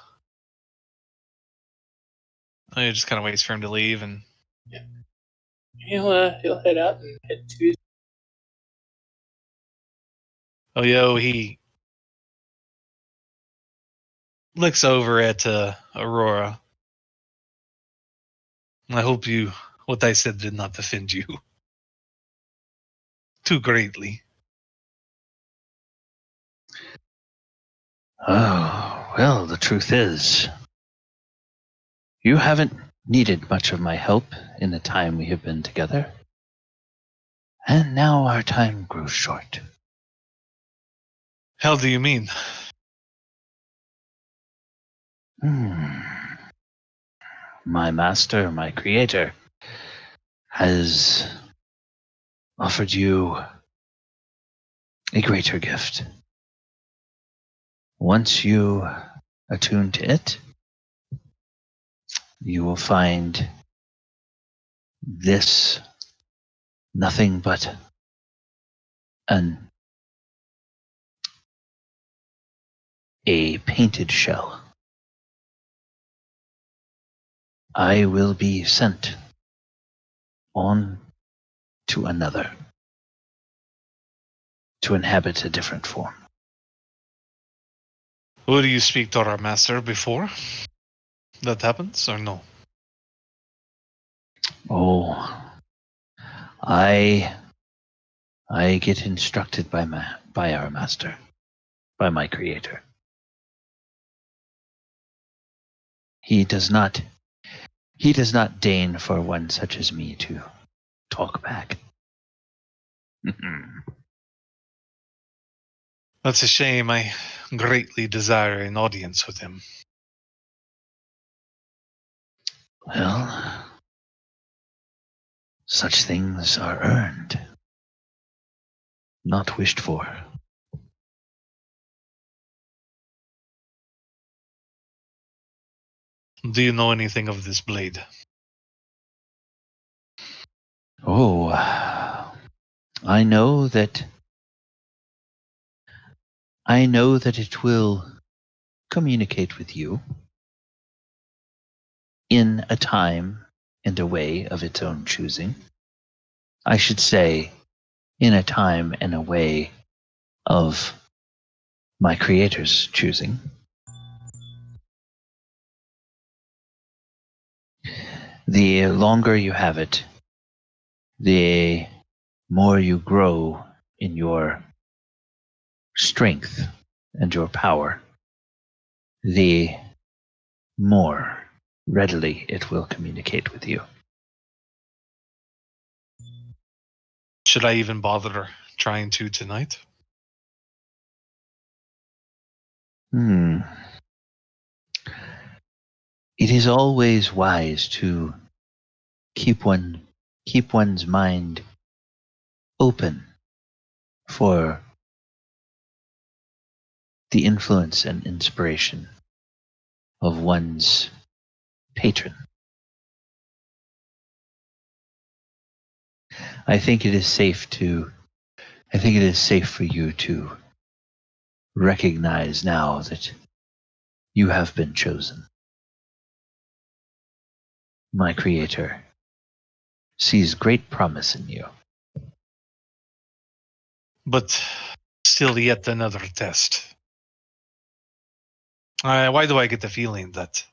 just kind of waits for him to leave, and yeah, he'll head out and head to his. He looks over at Aurora. I hope what I said did not offend you too greatly. Oh, well, the truth is, you haven't needed much of my help in the time we have been together. And now our time grows short. How do you mean? My master, my creator, has offered you a greater gift. Once you attune to it, you will find this nothing but a painted shell. I will be sent on to another to inhabit a different form. Will you speak to our master before that happens, or no? Oh, I get instructed by our master, by my creator. He does not deign for one such as me to talk back. That's a shame. I greatly desire an audience with him. Well, such things are earned, not wished for. Do you know anything of this blade? Oh, I know that it will communicate with you in a time and a way of its own choosing. I should say, in a time and a way of my creator's choosing. The longer you have it, the more you grow in your strength and your power, the more readily it will communicate with you. Should I even bother trying to tonight? It is always wise to keep one's mind open for the influence and inspiration of one's patron. I think it is safe for you to recognize now that you have been chosen. My creator sees great promise in you. But still yet another test. Why do I get the feeling that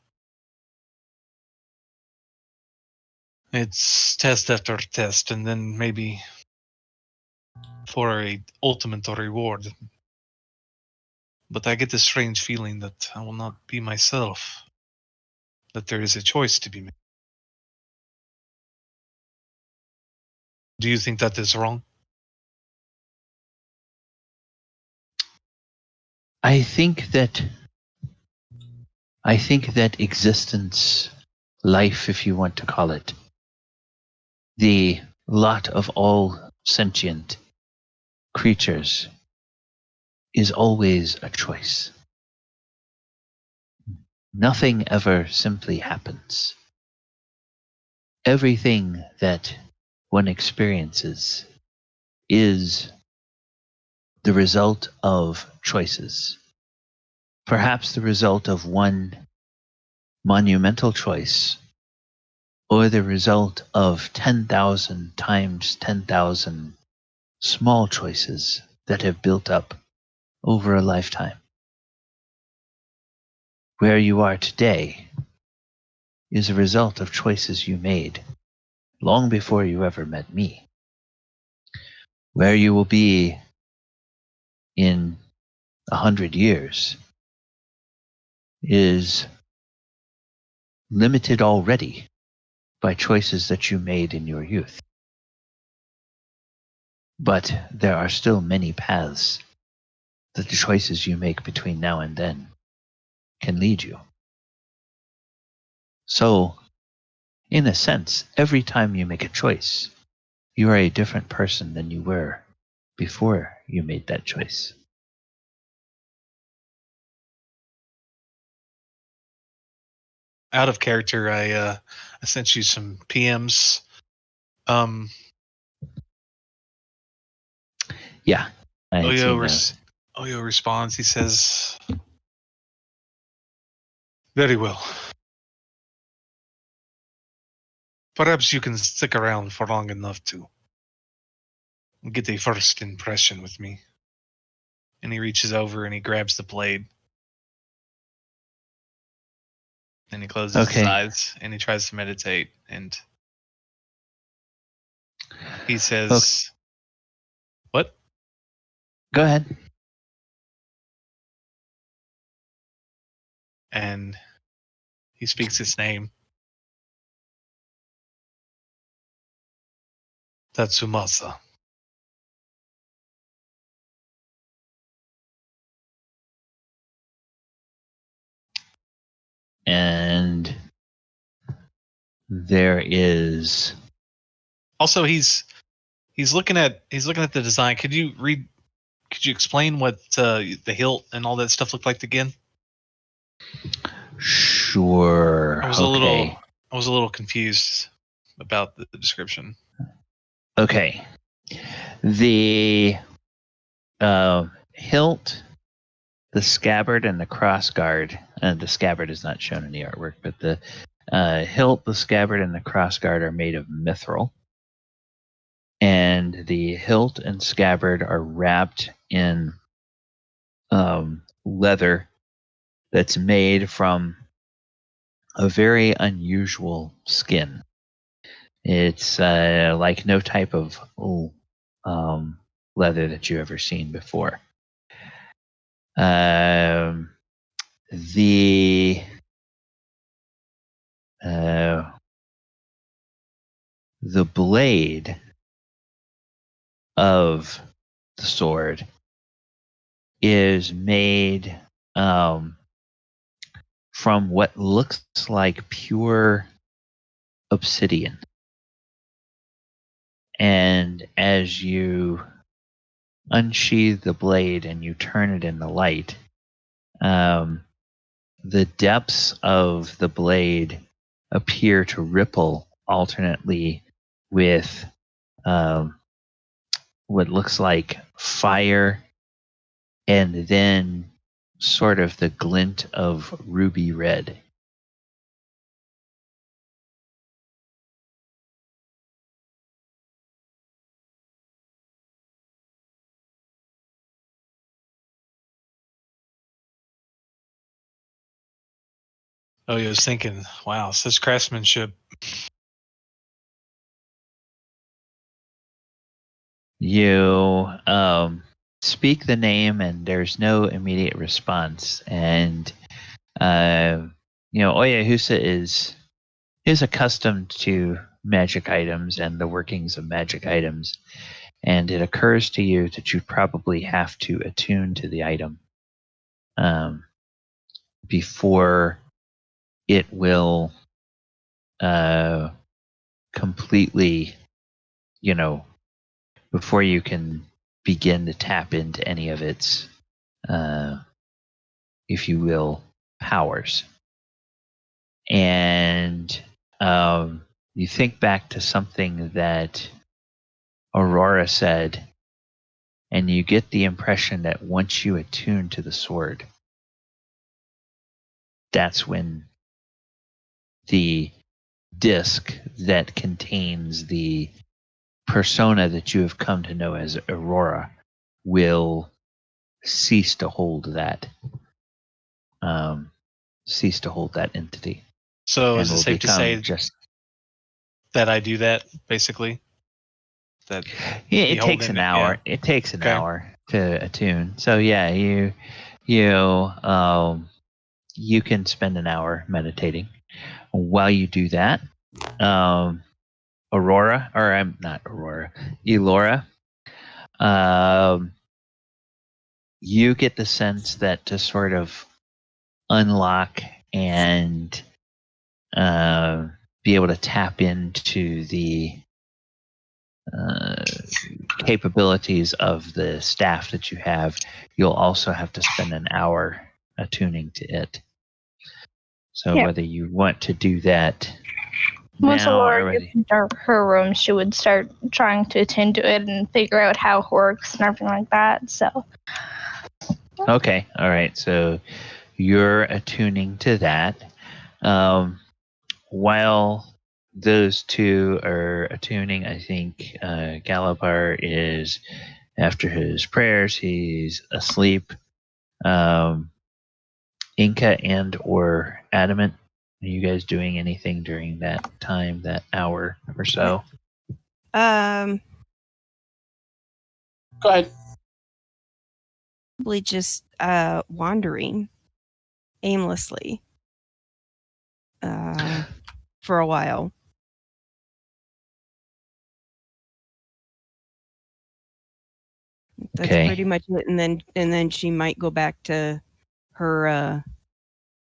it's test after test, and then maybe for a ultimate reward? But I get this strange feeling that I will not be myself, that there is a choice to be made. Do you think that is wrong? I think that existence, life, if you want to call it, the lot of all sentient creatures is always a choice. Nothing ever simply happens. Everything that one experiences is the result of choices. Perhaps the result of one monumental choice, or the result of 10,000 times 10,000 small choices that have built up over a lifetime. Where you are today is a result of choices you made long before you ever met me. Where you will be in 100 years is limited already by choices that you made in your youth. But there are still many paths that the choices you make between now and then can lead you. So, in a sense, every time you make a choice, you are a different person than you were before you made that choice. Out of character, I sent you some PMs. Yeah, I had seen those. Oyo responds. He says, "Very well. Perhaps you can stick around for long enough to get a first impression with me." And he reaches over and he grabs the blade. And he closes his eyes and he tries to meditate. And He says, "What?" Go ahead. And he speaks his name. Tatsumasa. And there is Also, he's looking at the design. Could you explain what the hilt and all that stuff looked like again? sure. I was Okay. a little confused about the description. Okay. The hilt, the scabbard, and the crossguard. The scabbard is not shown in the artwork, but the hilt, the scabbard, and the crossguard are made of mithril. And the hilt and scabbard are wrapped in leather that's made from a very unusual skin. It's like no type of leather that you've ever seen before. The blade of the sword is made from what looks like pure obsidian. And as you unsheathe the blade and you turn it in the light, the depths of the blade appear to ripple alternately with what looks like fire and then sort of the glint of ruby red. Oh, yeah, I was thinking, wow, such craftsmanship. You speak the name, and there's no immediate response. And Oyohusa is accustomed to magic items and the workings of magic items, and it occurs to you that you probably have to attune to the item before it will completely, before you can begin to tap into any of its, if you will, powers. And you think back to something that Aurora said, and you get the impression that once you attune to the sword, that's when the disc that contains the persona that you have come to know as Aurora will cease to hold that entity. So and is it will safe to become say just that I do that, basically? That it hold takes in an it, hour. yeah. It takes an Okay. hour to attune. So yeah, you can spend an hour meditating. While you do that, Aurora, or I'm not Aurora, Elora, you get the sense that to sort of unlock and be able to tap into the capabilities of the staff that you have, you'll also have to spend an hour attuning to it. So Yeah. whether you want to do that Once now or Elora whether gets into her room, she would start trying to attend to it and figure out how it works and everything like that. So, okay, all right. So you're attuning to that. While those two are attuning, I think Galibar is, after his prayers, he's asleep. Enka and or Adamant, are you guys doing anything during that time, that hour or so? Go ahead. Probably just wandering aimlessly for a while. That's Okay. pretty much it. And then she might go back to her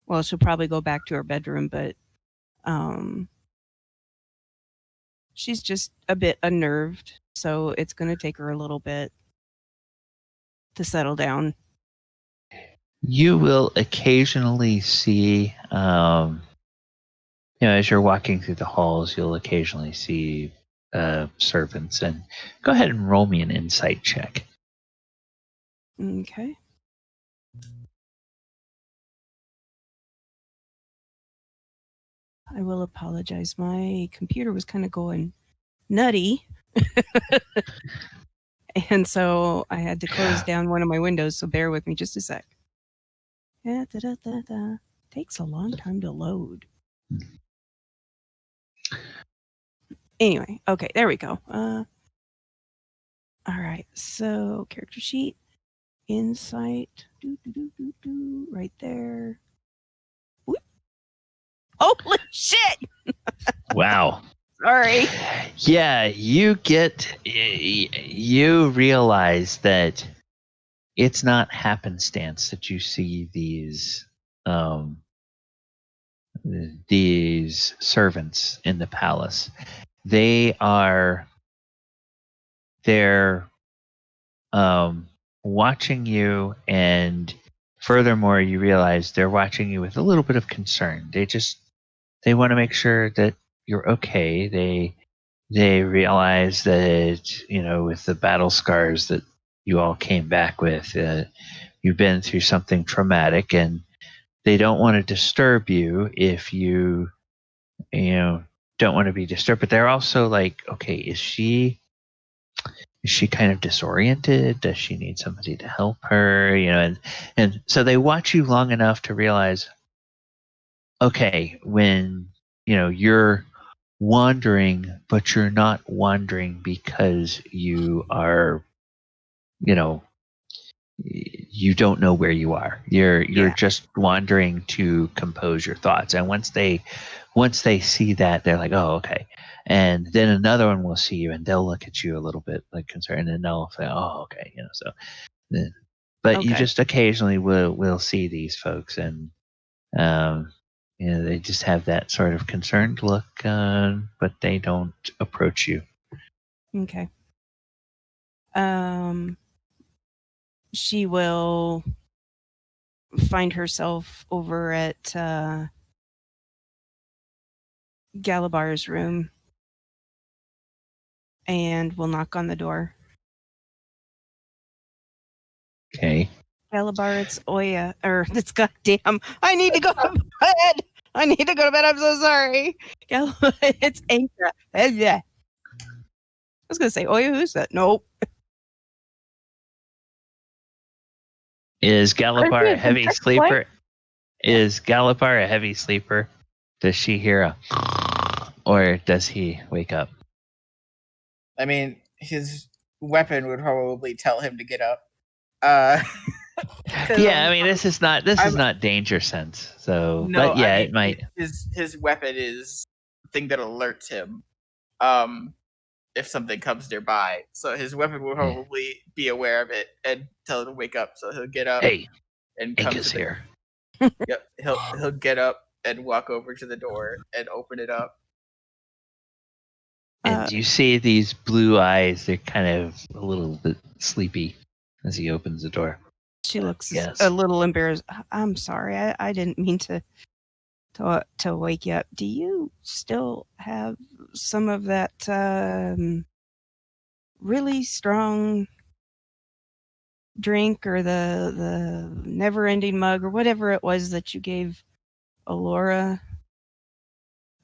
well, she'll probably go back to her bedroom, but she's just a bit unnerved, so it's going to take her a little bit to settle down. You will occasionally see, as you're walking through the halls, you'll occasionally see servants. And go ahead and roll me an insight check. Okay. I will apologize. My computer was kind of going nutty. And so I had to close down one of my windows, so bear with me just a sec. Takes a long time to load. Anyway, okay, there we go. All right, so character sheet, insight, right there. Whoop. Holy shit! Wow. Sorry. Yeah, you realize that it's not happenstance that you see these servants in the palace. They're watching you, and furthermore, you realize they're watching you with a little bit of concern. They want to make sure that you're okay. They realize that, with the battle scars that you all came back with, you've been through something traumatic, and they don't want to disturb you if you don't want to be disturbed. But they're also like, okay, is she kind of disoriented? Does she need somebody to help her? And so they watch you long enough to realize, okay, when you're wandering, but you're not wandering because you are, you don't know where you are. You're just wandering to compose your thoughts. And once they see that, they're like, oh, okay. And then another one will see you, and they'll look at you a little bit like concerned, and they'll say, oh, okay. So then, but you Okay. just occasionally will see these folks, and they just have that sort of concerned look, but they don't approach you. Okay. She will find herself over at Galibar's room and will knock on the door. Okay. Galibar, it's Oya, or it's goddamn. I need to go to bed. I'm so sorry. It's Enka. I was gonna say Oyohusa. Nope. Is Galibar a heavy What? sleeper? Is Galibar a heavy sleeper? Does she hear a or does he wake up? I mean, his weapon would probably tell him to get up. Yeah, I mean, this is not danger sense. So, no, but yeah, I mean, it might. His weapon is the thing that alerts him if something comes nearby. So his weapon will probably be aware of it and tell him to wake up. So he'll get up. Hey, and come Enka's to the, here. Yep, he'll get up and walk over to the door and open it up. And you see these blue eyes. They're kind of a little bit sleepy as he opens the door. She looks a little embarrassed. I'm sorry. I didn't mean to wake you up. Do you still have some of that really strong drink, or the never-ending mug, or whatever it was that you gave Elora?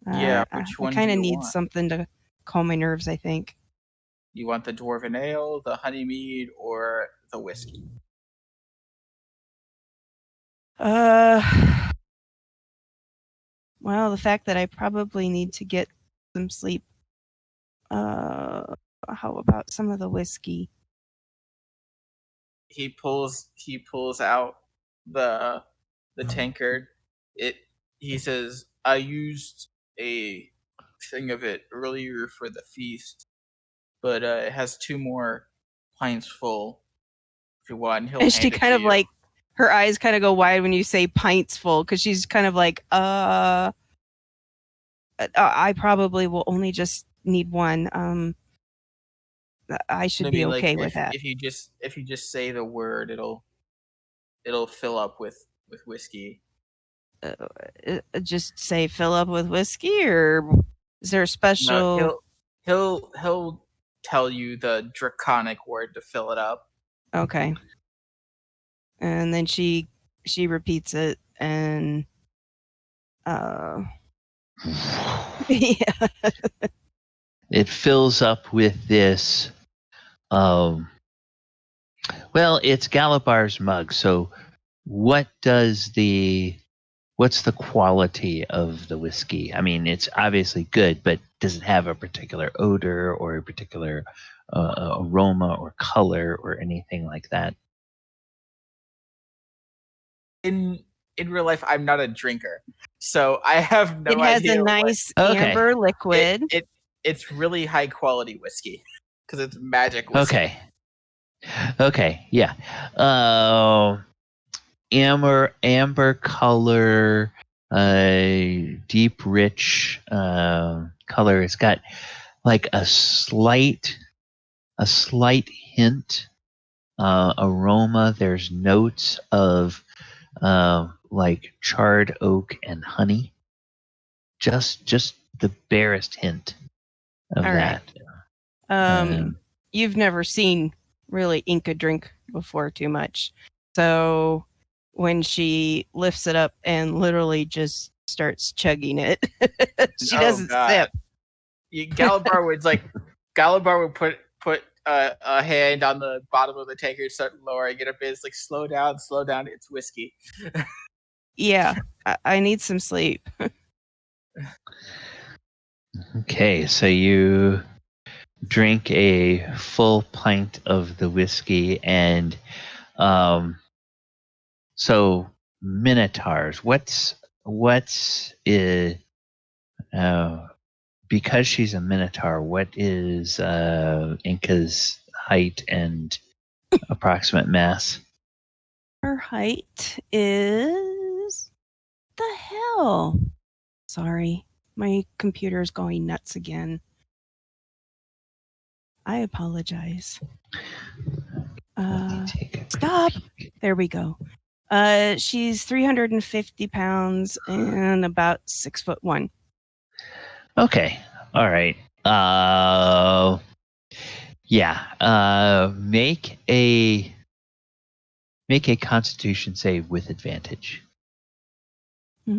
Yeah, which one? I kind of do you need want? something to calm my nerves, I think. You want the dwarven ale, the honey mead, or the whiskey? Well, the fact that I probably need to get some sleep. How about some of the whiskey? he pulls out the tankard. He says, I used a thing of it earlier for the feast, but it has 2 more pints full. If you want, he'll And hand she it kind to of you. like, her eyes kind of go wide when you say pints full, because she's kind of like, I probably will only just need one. I should I be mean, like, okay with that. if you just say the word, it'll fill up with whiskey. Just say fill up with whiskey, or is there a special? No, he'll tell you the draconic word to fill it up. Okay. And then she repeats it, and yeah. It fills up with this. Well, it's Galibar's mug. So, what's the quality of the whiskey? I mean, it's obviously good, but does it have a particular odor or a particular aroma or color or anything like that? In real life, I'm not a drinker, so I have no It has idea. a nice Okay. amber liquid. It's really high quality whiskey because it's magic whiskey. Okay. Yeah. Amber color, deep, rich color. It's got like a slight hint aroma. There's notes of like charred oak and honey. Just the barest hint of All right. that. You've never seen really Enka drink before too much. So when she lifts it up and literally just starts chugging it, she doesn't sip. Galibar would put a hand on the bottom of the tanker, start lowering it a bit. It's like, slow down, it's whiskey. Yeah, I need some sleep. Okay, so you drink a full pint of the whiskey, and so minotaurs. Because she's a minotaur, what is Enka's height and approximate mass? Her height is the hell. Sorry, my computer's going nuts again. I apologize. Let me take a Stop. There we go. She's 350 pounds and about 6'1". Okay. All right. Yeah. Make a Constitution save with advantage. All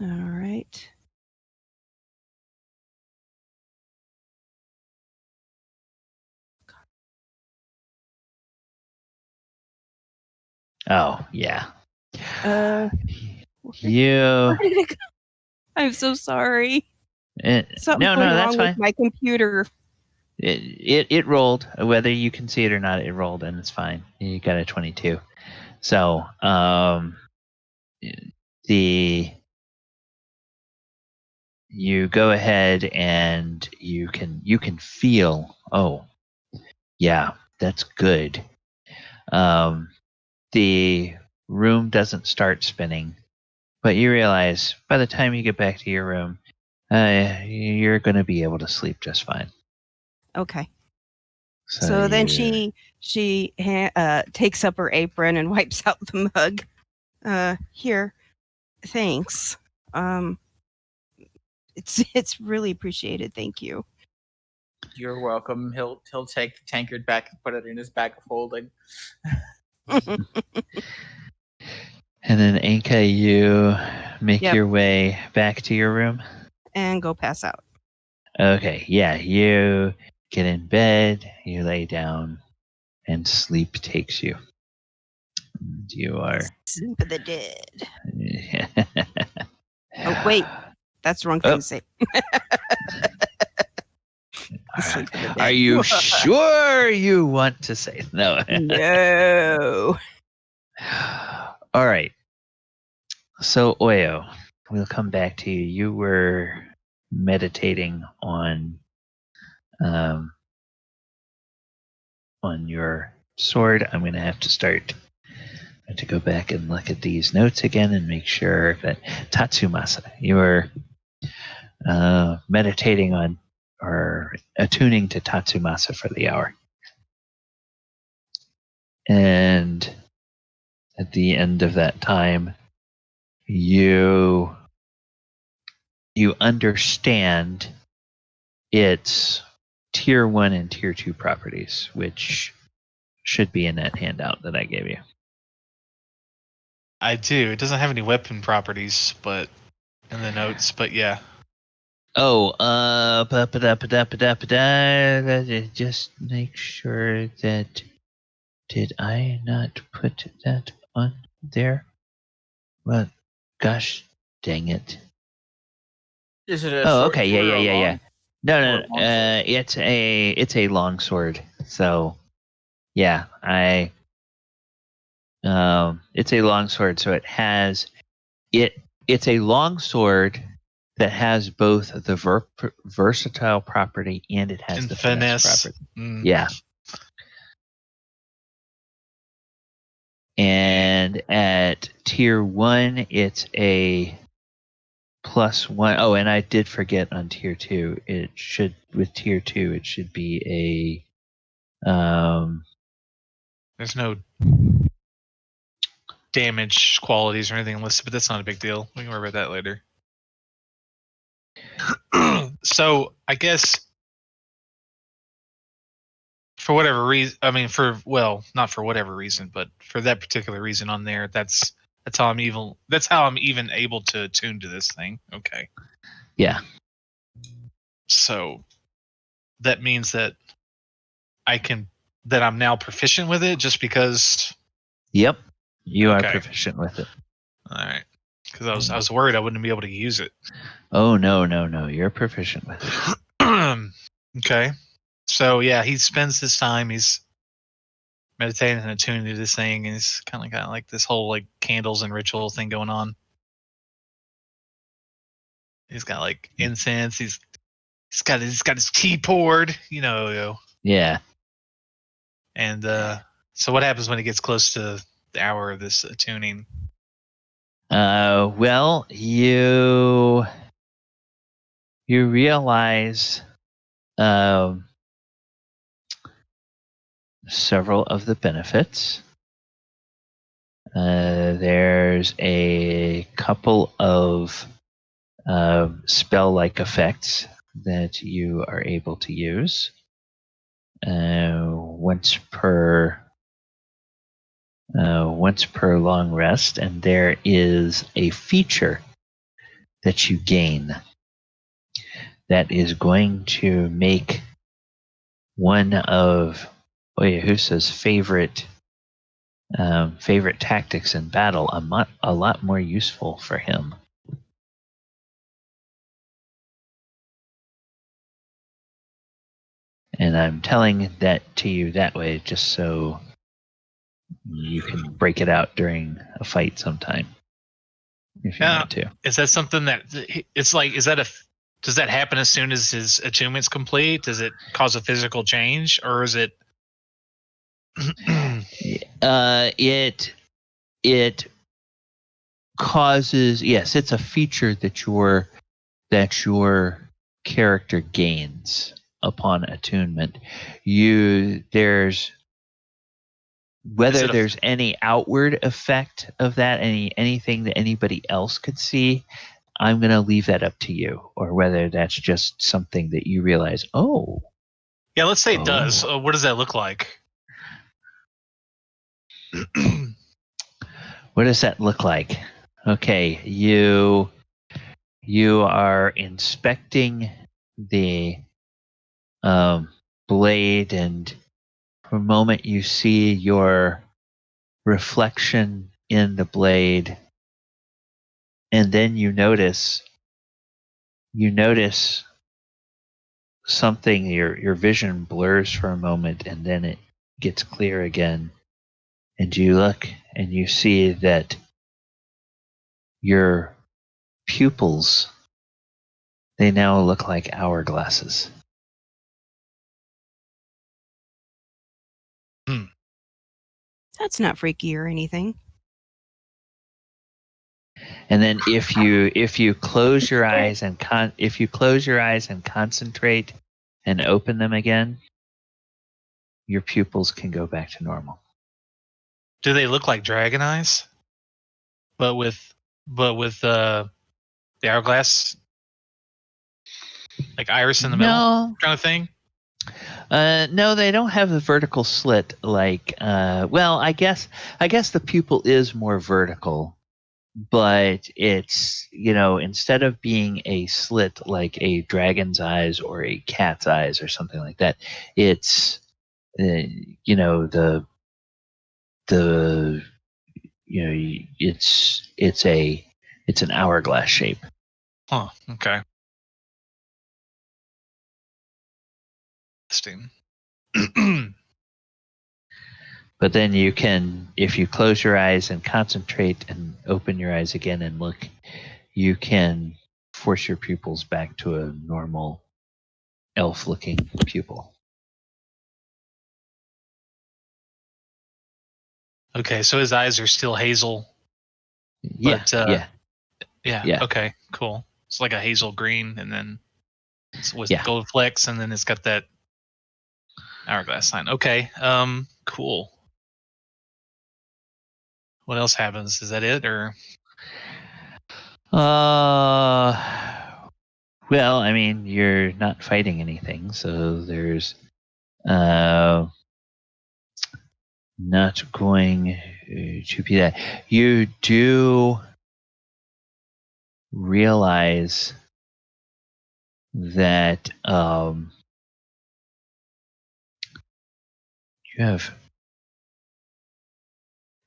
right. Oh yeah. You. I'm so sorry. Something's going that's wrong fine. with my computer. It rolled. Whether you can see it or not, it rolled, and it's fine. You got a 22. So you go ahead and you can feel. Oh, yeah, that's good. The room doesn't start spinning, but you realize by the time you get back to your room, you're going to be able to sleep just fine. Okay. So then she takes up her apron and wipes out the mug. Here, thanks. It's really appreciated. Thank you. You're welcome. He'll take the tankard back and put it in his bag of holding. And then Enka, you make your way back to your room and go pass out. Okay, yeah, you get in bed, you lay down, and sleep takes you. And you are sleep of the dead. Oh wait, that's the wrong thing to say. Sleep in the Are den. you sure you want to say no? No. All right. So Oyo, we'll come back to you. You were meditating on your sword. I'm going to have to start to go back and look at these notes again and make sure that Tatsumasa, you were meditating on or attuning to Tatsumasa for the hour. And at the end of that time, you understand its tier 1 and tier 2 properties, which should be in that handout that I gave you. I do. It doesn't have any weapon properties, but in the notes. But yeah. Oh, just make sure that did I not put that on there? Well, gosh, dang it. Is it a Oh, short okay, sword or a yeah. long? No, Or a long sword? it's a long sword. So, yeah, it's a long sword. So it's a long sword that has both the versatile property and it has And the finesse property. Yeah. And at tier 1, it's a +1. Oh, and I did forget on tier 2. With tier 2, it should be a There's no damage qualities or anything listed, but that's not a big deal. We can worry about that later. So I guess for whatever reason, not for whatever reason, but for that particular reason on there, that's how I'm even able to attune to this thing. Okay. yeah. So that means that I'm now proficient with it just because. Yep. You are Okay. proficient with it. All right. Because I was worried I wouldn't be able to use it. Oh, no. You're proficient with it. Okay. So yeah, he spends his time. He's meditating and attuning to this thing, and he's kind of got like this whole like candles and ritual thing going on. He's got like incense. He's got his tea poured. Yeah. And so what happens when it gets close to the hour of this attuning? Well, you realize several of the benefits. There's a couple of spell-like effects that you are able to use once per long rest, and there is a feature that you gain that is going to make one of Oyohusa's favorite tactics in battle a lot more useful for him. And I'm telling that to you that way just so you can break it out during a fight sometime if you want to. Is that something that it's like? Does that happen as soon as his attunement's complete? Does it cause a physical change, or is it? It causes, yes, it's a feature that your character gains upon attunement. There's any outward effect of that, anything that anybody else could see, I'm going to leave that up to you, or whether that's just something that you realize, oh. Yeah, let's say it does. What does that look like? What does that look like? Okay, you are inspecting the blade, and for a moment you see your reflection in the blade, and then you notice something, your vision blurs for a moment, and then it gets clear again. And you look and you see that your pupils, they now look like hourglasses. That's not freaky or anything. And then if you close your eyes and concentrate and open them again, your pupils can go back to normal. Do they look like dragon eyes? But with the hourglass, like iris in the middle, kind of thing. No, they don't have the vertical slit like. Well, I guess the pupil is more vertical, but it's, instead of being a slit like a dragon's eyes or a cat's eyes or something like that, it's the it's an hourglass shape. Huh. Okay. Interesting. But then you can, if you close your eyes and concentrate and open your eyes again and look, you can force your pupils back to a normal elf-looking pupil. Okay, so his eyes are still hazel. Yeah, But, yeah. Okay, cool. It's like a hazel green, and then it's with Yeah. gold flecks, and then it's got that hourglass sign. Okay, cool. What else happens? Is that it, or? Well, I mean, you're not fighting anything, so there's not going to be that. You do realize that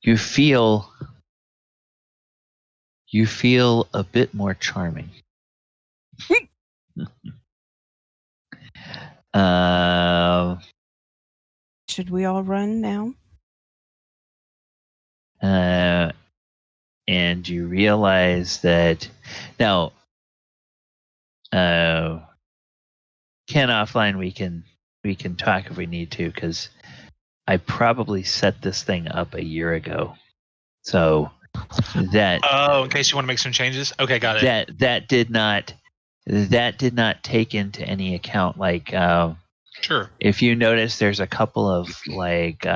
you feel a bit more charming. Should we all run now? And you realize that now, Ken, offline we can talk if we need to, because I probably set this thing up a year ago, so that. Oh, in case you want to make some changes. Okay, got it. That did not take into any account, like. Sure. If you notice, there's a couple of like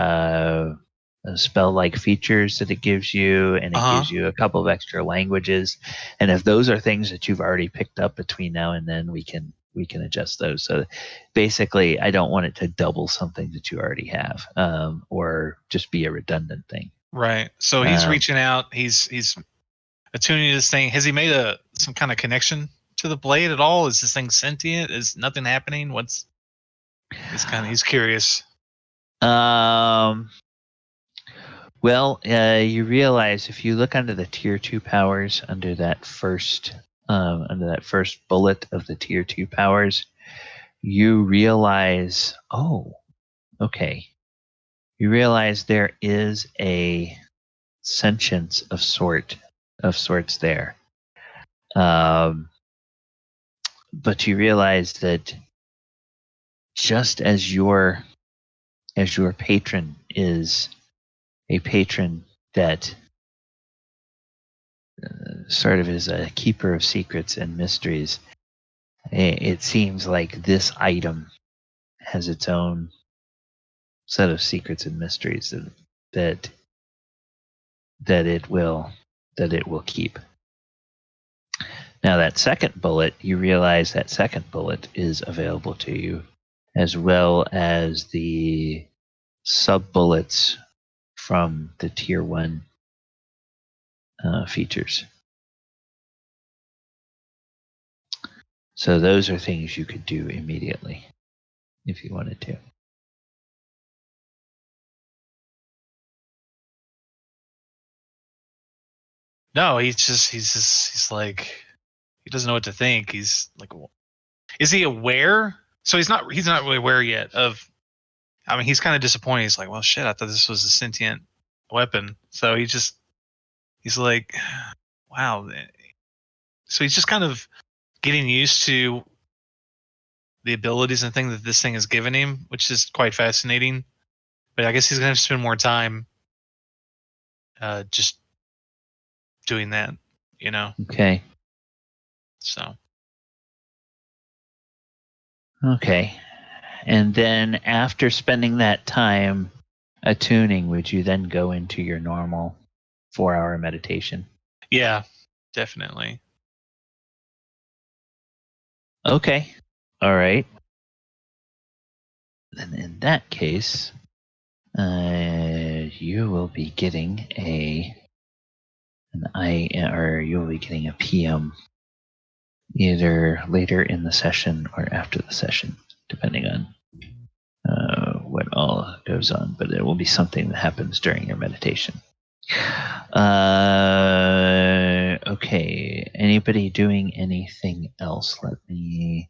spell-like features that it gives you, and it gives you a couple of extra languages. And if those are things that you've already picked up between now and then, we can adjust those. So basically, I don't want it to double something that you already have, or just be a redundant thing. Right. So he's reaching out. He's attuning this thing. Has he made some kind of connection to the blade at all? Is this thing sentient? Is nothing happening? He's curious. Well, you realize if you look under the tier 2 powers, under that first bullet of the tier 2 powers, you realize, okay. You realize there is a sentience of sorts there. But you realize that just as your patron is a patron that sort of is a keeper of secrets and mysteries, it seems like this item has its own set of secrets and mysteries that it will keep. Now that second bullet, you realize that second bullet is available to you, as well as the sub-bullets from the tier 1 features. So those are things you could do immediately if you wanted to. No, he's like, he doesn't know what to think. He's like, is he aware So he's not really aware yet of. I mean, he's kind of disappointed. He's like, well, shit, I thought this was a sentient weapon. So he's like, wow. So he's just kind of getting used to the abilities and things that this thing has given him, which is quite fascinating. But I guess he's going to have to spend more time just doing that, you know? Okay. So. Okay. And then after spending that time attuning, would you then go into your normal 4-hour meditation? Yeah, definitely. Okay. All right. Then in that case, you will be getting you'll be getting a PM either later in the session or after the session, depending on what all goes on. But it will be something that happens during your meditation. Okay. Anybody doing anything else? Let me.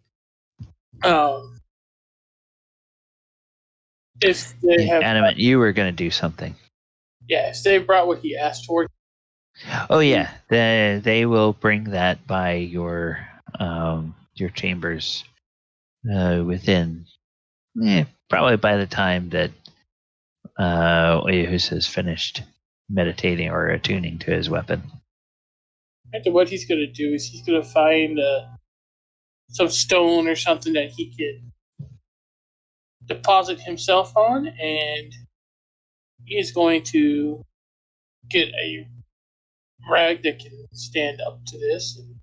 If they have, Adamant, you were going to do something. yeah, if they brought what he asked for, Oh yeah, they will bring that by your chambers within probably by the time that Oyohusa has finished meditating or attuning to his weapon. after what he's going to do is he's going to find some stone or something that he can deposit himself on, and he is going to get a rag that can stand up to this, and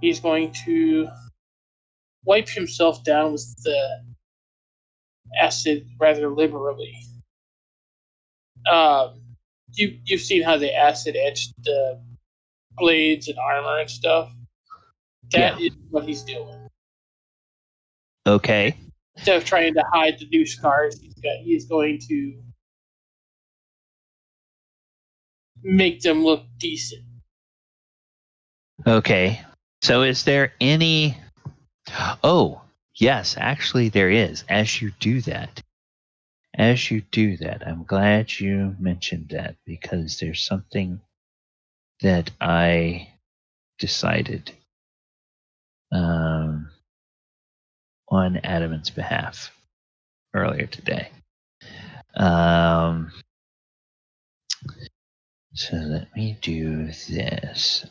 he's going to wipe himself down with the acid rather liberally. You've seen how the acid etched the blades and armor and stuff. That is what he's doing. Okay. Instead of trying to hide the new scars, he's going to make them look decent. Okay. So is there any... Oh, yes, actually there is. As you do that, I'm glad you mentioned that, because there's something that I decided on Adamant's behalf earlier today. So let me do this.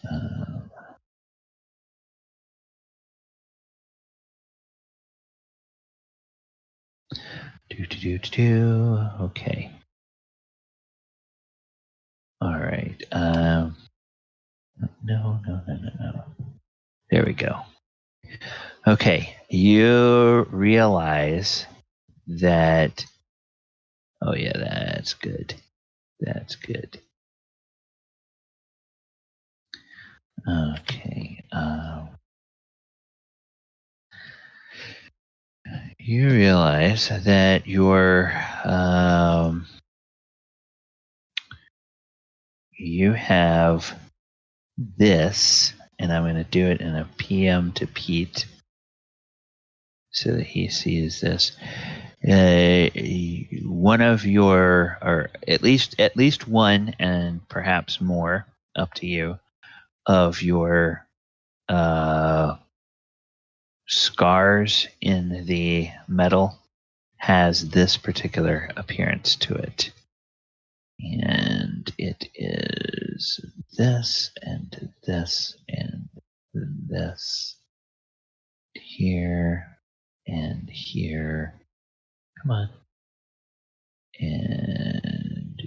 Okay. All right. No. There we go. Okay. You realize that. Oh yeah, that's good. That's good. Okay. You realize that you have this, and I'm going to do it in a PM to Pete so that he sees this. One of your, or at least one, and perhaps more, up to you, of your scars in the metal has this particular appearance to it. And it is this and this and this here and here. Come on. And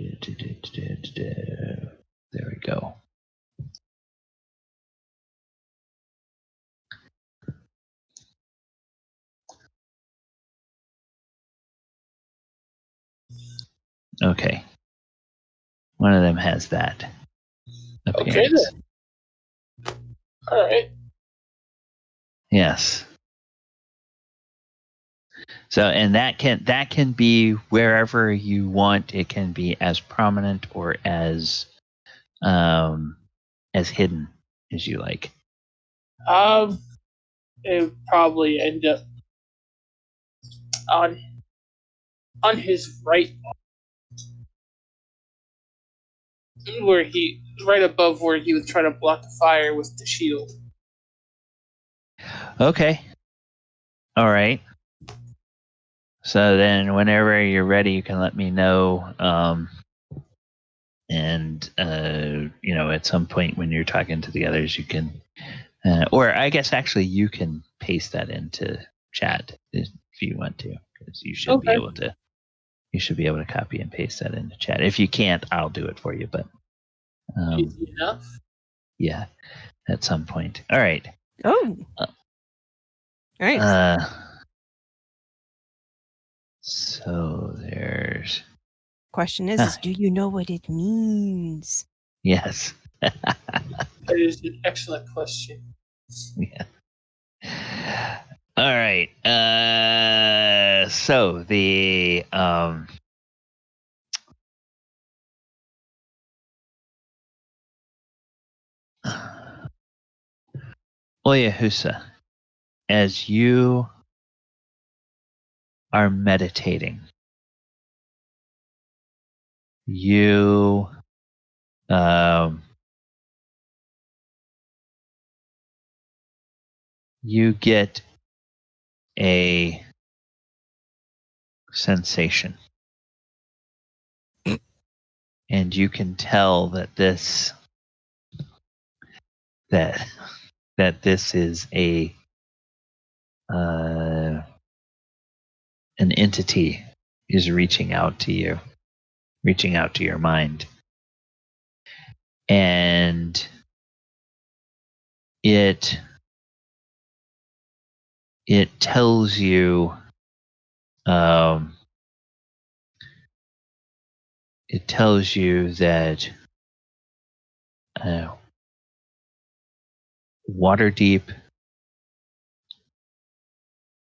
there we go. Okay. One of them has that appearance. Okay, then. All right. Yes. So, and that can be wherever you want. It can be as prominent or as hidden as you like. It would probably end up on his right, where he right above where he was trying to block the fire with the shield. Okay. All right. So then, whenever you're ready, you can let me know. And at some point when you're talking to the others, you can, or I guess actually you can paste that into chat if you want to, because you should be Okay. able to. You should be able to copy and paste that into chat. If you can't, I'll do it for you. But Easy enough. yeah, at some point. All right. Oh. Nice. So there's. Question is do you know what it means? Yes. That is an excellent question. Yeah. All right. So the Oyohusa, as you are meditating, you you get a sensation, and you can tell that this is a an entity is reaching out to you, reaching out to your mind, and it tells you that Waterdeep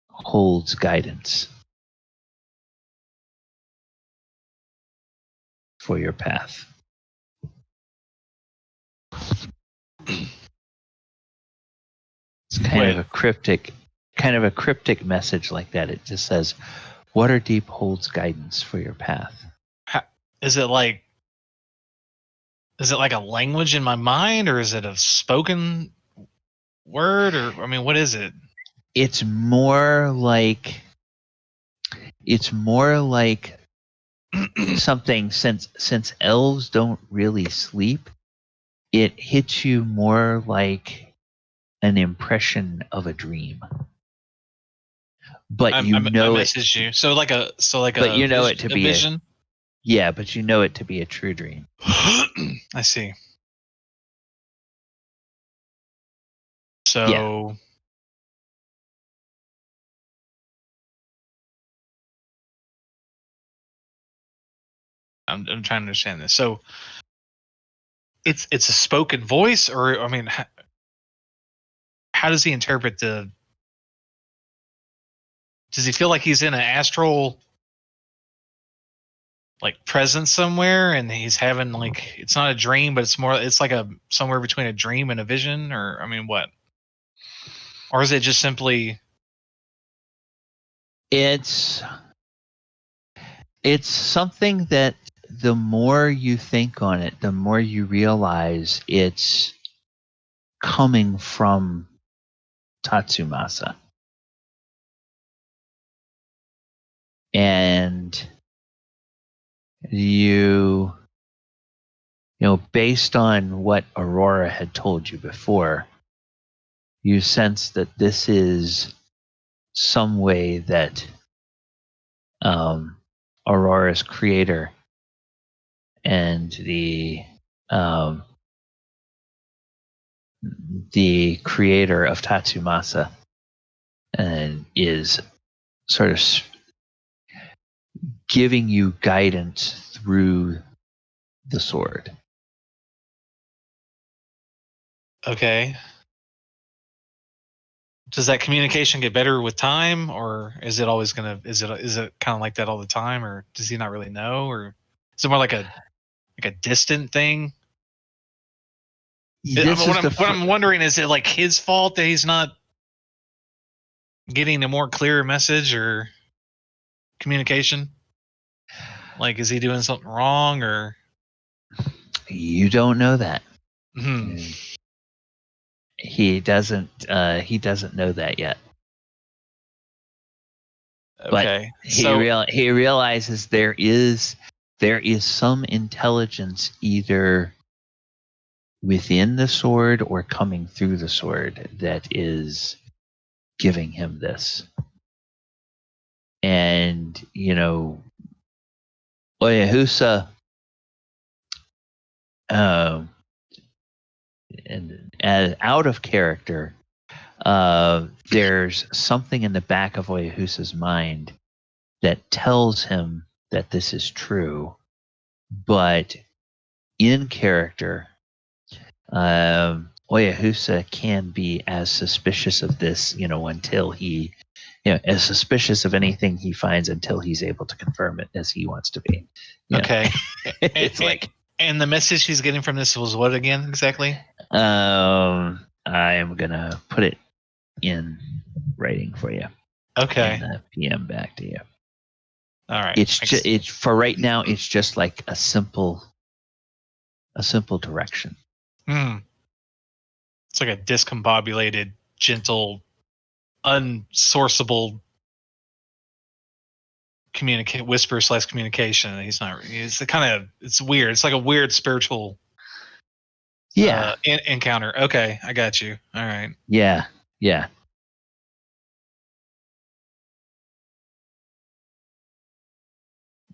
holds guidance for your path. It's kind of a cryptic message like that. It just says Waterdeep holds guidance for your path. Is it like a language in my mind, or is it a spoken word, or I mean, what is it? It's more like something, since elves don't really sleep, it hits you more like an impression of a dream. But I message you. So like a but you know it to be vision. Yeah, but you know it to be a true dream. I see. So yeah. I'm trying to understand this. So it's a spoken voice, or I mean, how does he interpret the? Does he feel like he's in an astral like presence somewhere, and he's having like, it's not a dream, but it's like somewhere between a dream and a vision, or I mean, what? Or is it just simply? It's something that the more you think on it, the more you realize it's coming from Tatsumasa. And you know, based on what Aurora had told you before, you sense that this is some way that Aurora's creator and the creator of Tatsumasa is sort of giving you guidance through the sword. Okay. Does that communication get better with time, or is it always is it kind of like that all the time, or does he not really know, or is it more like a distant thing? What I'm wondering, is it like his fault that he's not getting a more clear message, or? communication? Like, is he doing something wrong or? You don't know that. Hmm. He doesn't. He doesn't know that yet. Okay. But So he realizes there is some intelligence either within the sword or coming through the sword that is giving him this. And Oyohusa, and as out of character, there's something in the back of Oyohusa's mind that tells him that this is true, but in character, Oyohusa can be as suspicious of this, until he, as suspicious of anything he finds until he's able to confirm it as he wants to be. okay. It's like, and the message he's getting from this was what again exactly? I am gonna put it in writing for you. Okay. And PM back to you. All right. It's for right now. It's just like a simple direction. It's like a discombobulated, gentle, unsourceable whisper/communication. He's not. It's it's weird. It's like a weird spiritual. Encounter. Okay, I got you. All right. Yeah.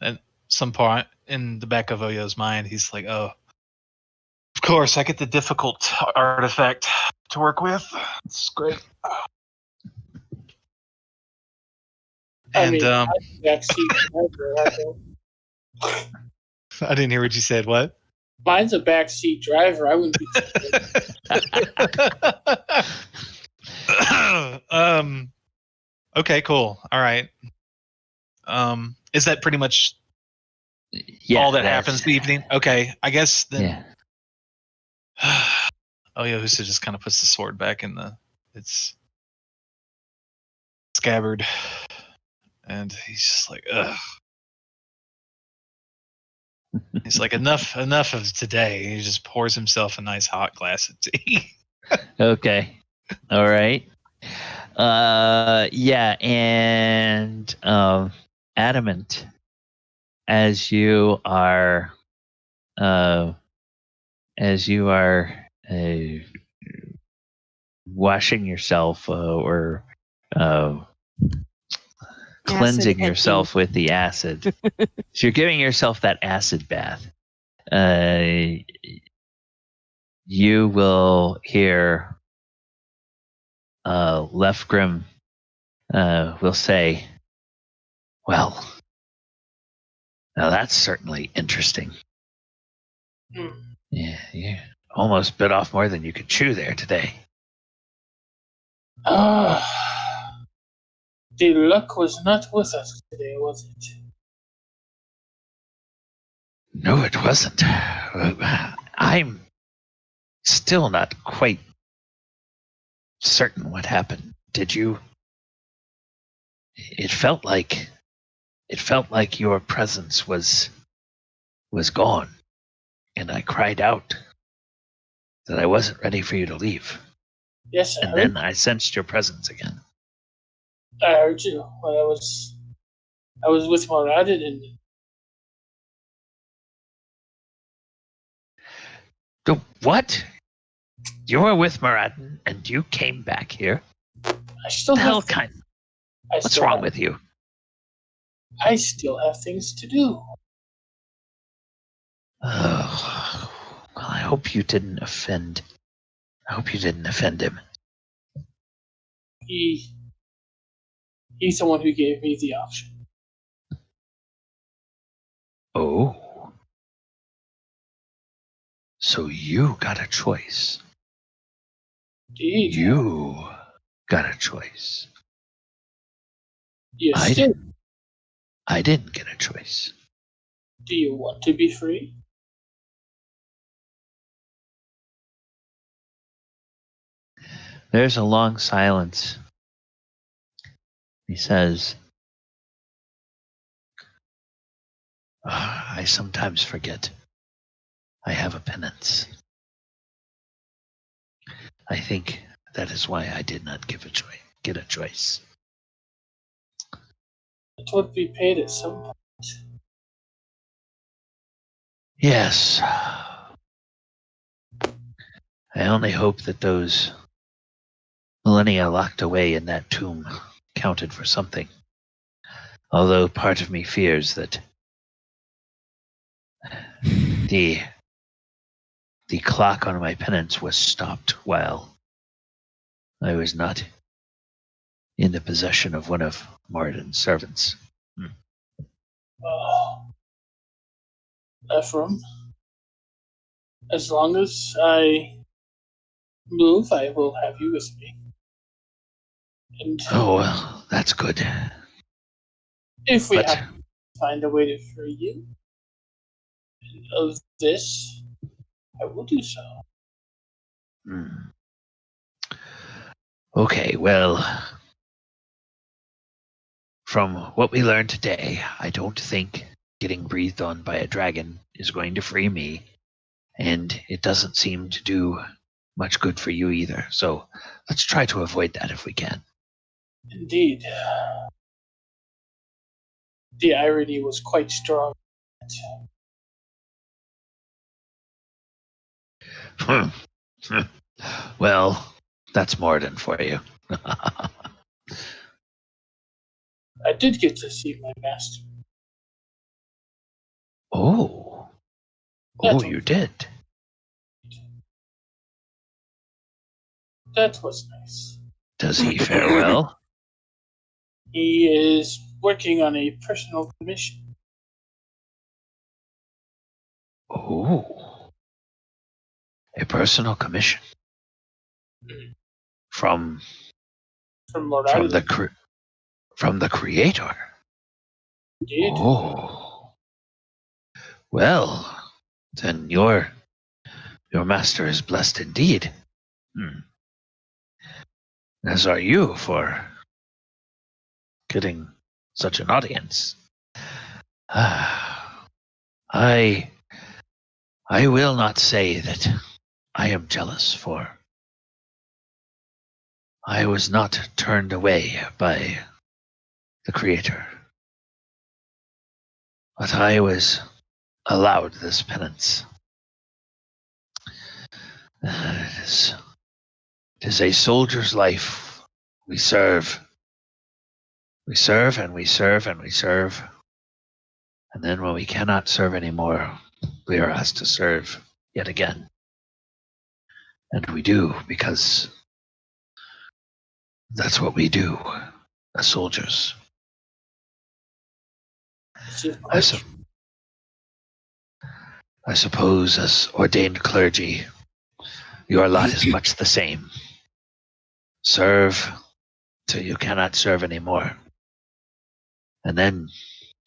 At some point in the back of Oyo's mind, he's like, "Oh, of course, I get the difficult artifact to work with. It's great." Backseat driver. I didn't hear what you said. What? Mine's a backseat driver. I wouldn't be. Okay, cool. All right. Is that pretty much all that happens the evening? Okay, I guess then. Oyohusa just kind of puts the sword back in its scabbard, and he's just like, ugh. He's like, enough of today. He just pours himself a nice hot glass of tea. Okay. All right. Yeah, and Adamant, as you are washing yourself or cleansing yourself with the acid. So you're giving yourself that acid bath. You will hear Lefgrim will say, "Well, now that's certainly interesting. Yeah, you almost bit off more than you could chew there today." The luck was not with us today, was it? No, it wasn't. I'm still not quite certain what happened. Did you? It felt like your presence was gone, and I cried out that I wasn't ready for you to leave. Yes, and then I sensed your presence again. I heard you when I was with Moradin and What? You were with Moradin and you came back here? I still have What's wrong with you? I still have things to do. Oh, well, I hope you didn't offend. I hope you didn't offend him. He's the one who gave me the option. Oh. So you got a choice. Indeed. You got a choice. Yes, I didn't get a choice. Do you want to be free? There's a long silence. He says, I sometimes forget. I have a penance. I think that is why I did not get a choice. It would be paid at some point. Yes. I only hope that those millennia locked away in that tomb counted for something. Although part of me fears that the clock on my penance was stopped while I was not in the possession of one of Moradin's servants. Ephraim, as long as I move, I will have you with me. And Oh, well, that's good. if we But have to find a way to free you of this, I will do so. Okay, well, from what we learned today, I don't think getting breathed on by a dragon is going to free me, and it doesn't seem to do much good for you either. So let's try to avoid that if we can. Indeed. The irony was quite strong. Well, that's Moradin for you. I did get to see my master. Oh, That you did. That was nice. Does he fare well? He is working on a personal commission. Oh, a personal commission from From Lord from the Adamant. from the creator. Indeed. Oh, well, then your master is blessed indeed. As are you for getting such an audience. I will not say that I am jealous, for I was not turned away by the creator, but I was allowed this penance. It is a soldier's life. We serve. We serve and we serve and we serve. And then when we cannot serve anymore, we are asked to serve yet again. And we do, because that's what we do as soldiers. I suppose as ordained clergy, your lot is much the same. Serve till you cannot serve anymore. And then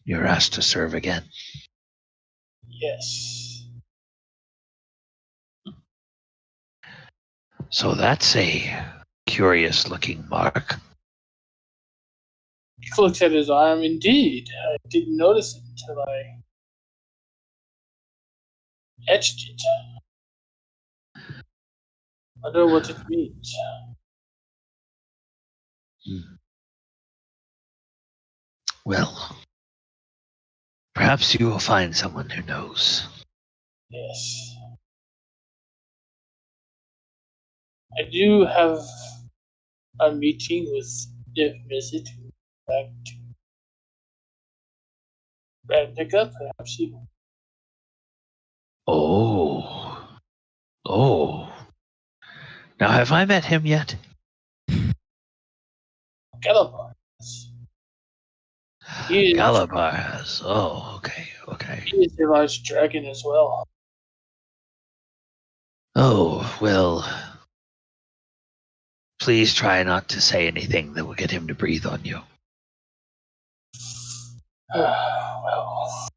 you're asked to serve again. Yes. So that's a curious looking mark. He looks at his arm. Indeed. I didn't notice it until I etched it. I don't know what it means. Well, perhaps you will find someone who knows. Yes. I do have a meeting with the visit back to Ravnica. Perhaps he will. Oh. Now, have I met him yet? Galibar. Galibar has. Oh, okay. He is a large dragon as well. Oh, well. Please try not to say anything that will get him to breathe on you. Well,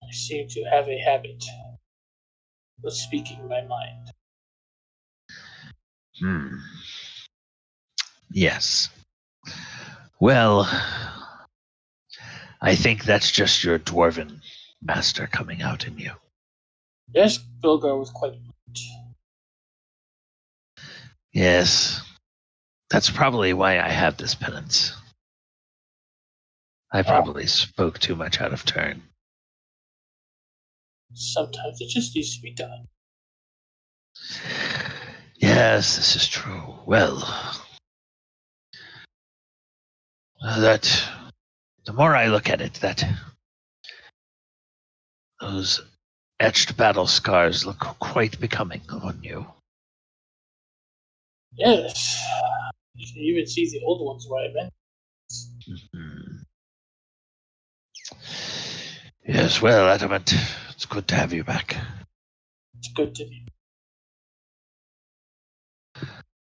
I seem to have a habit of speaking my mind. Yes. Well, I think that's just your dwarven master coming out in you. Yes, Bilgar was quite rude. Yes. That's probably why I have this penance. I probably spoke too much out of turn. Sometimes it just needs to be done. Yes, this is true. Well, that the more I look at it, that those etched battle scars look quite becoming on you. Yes. You can even see the old ones where I meant. Mhm. Yes, well, Adamant, it's good to have you back. It's good to be.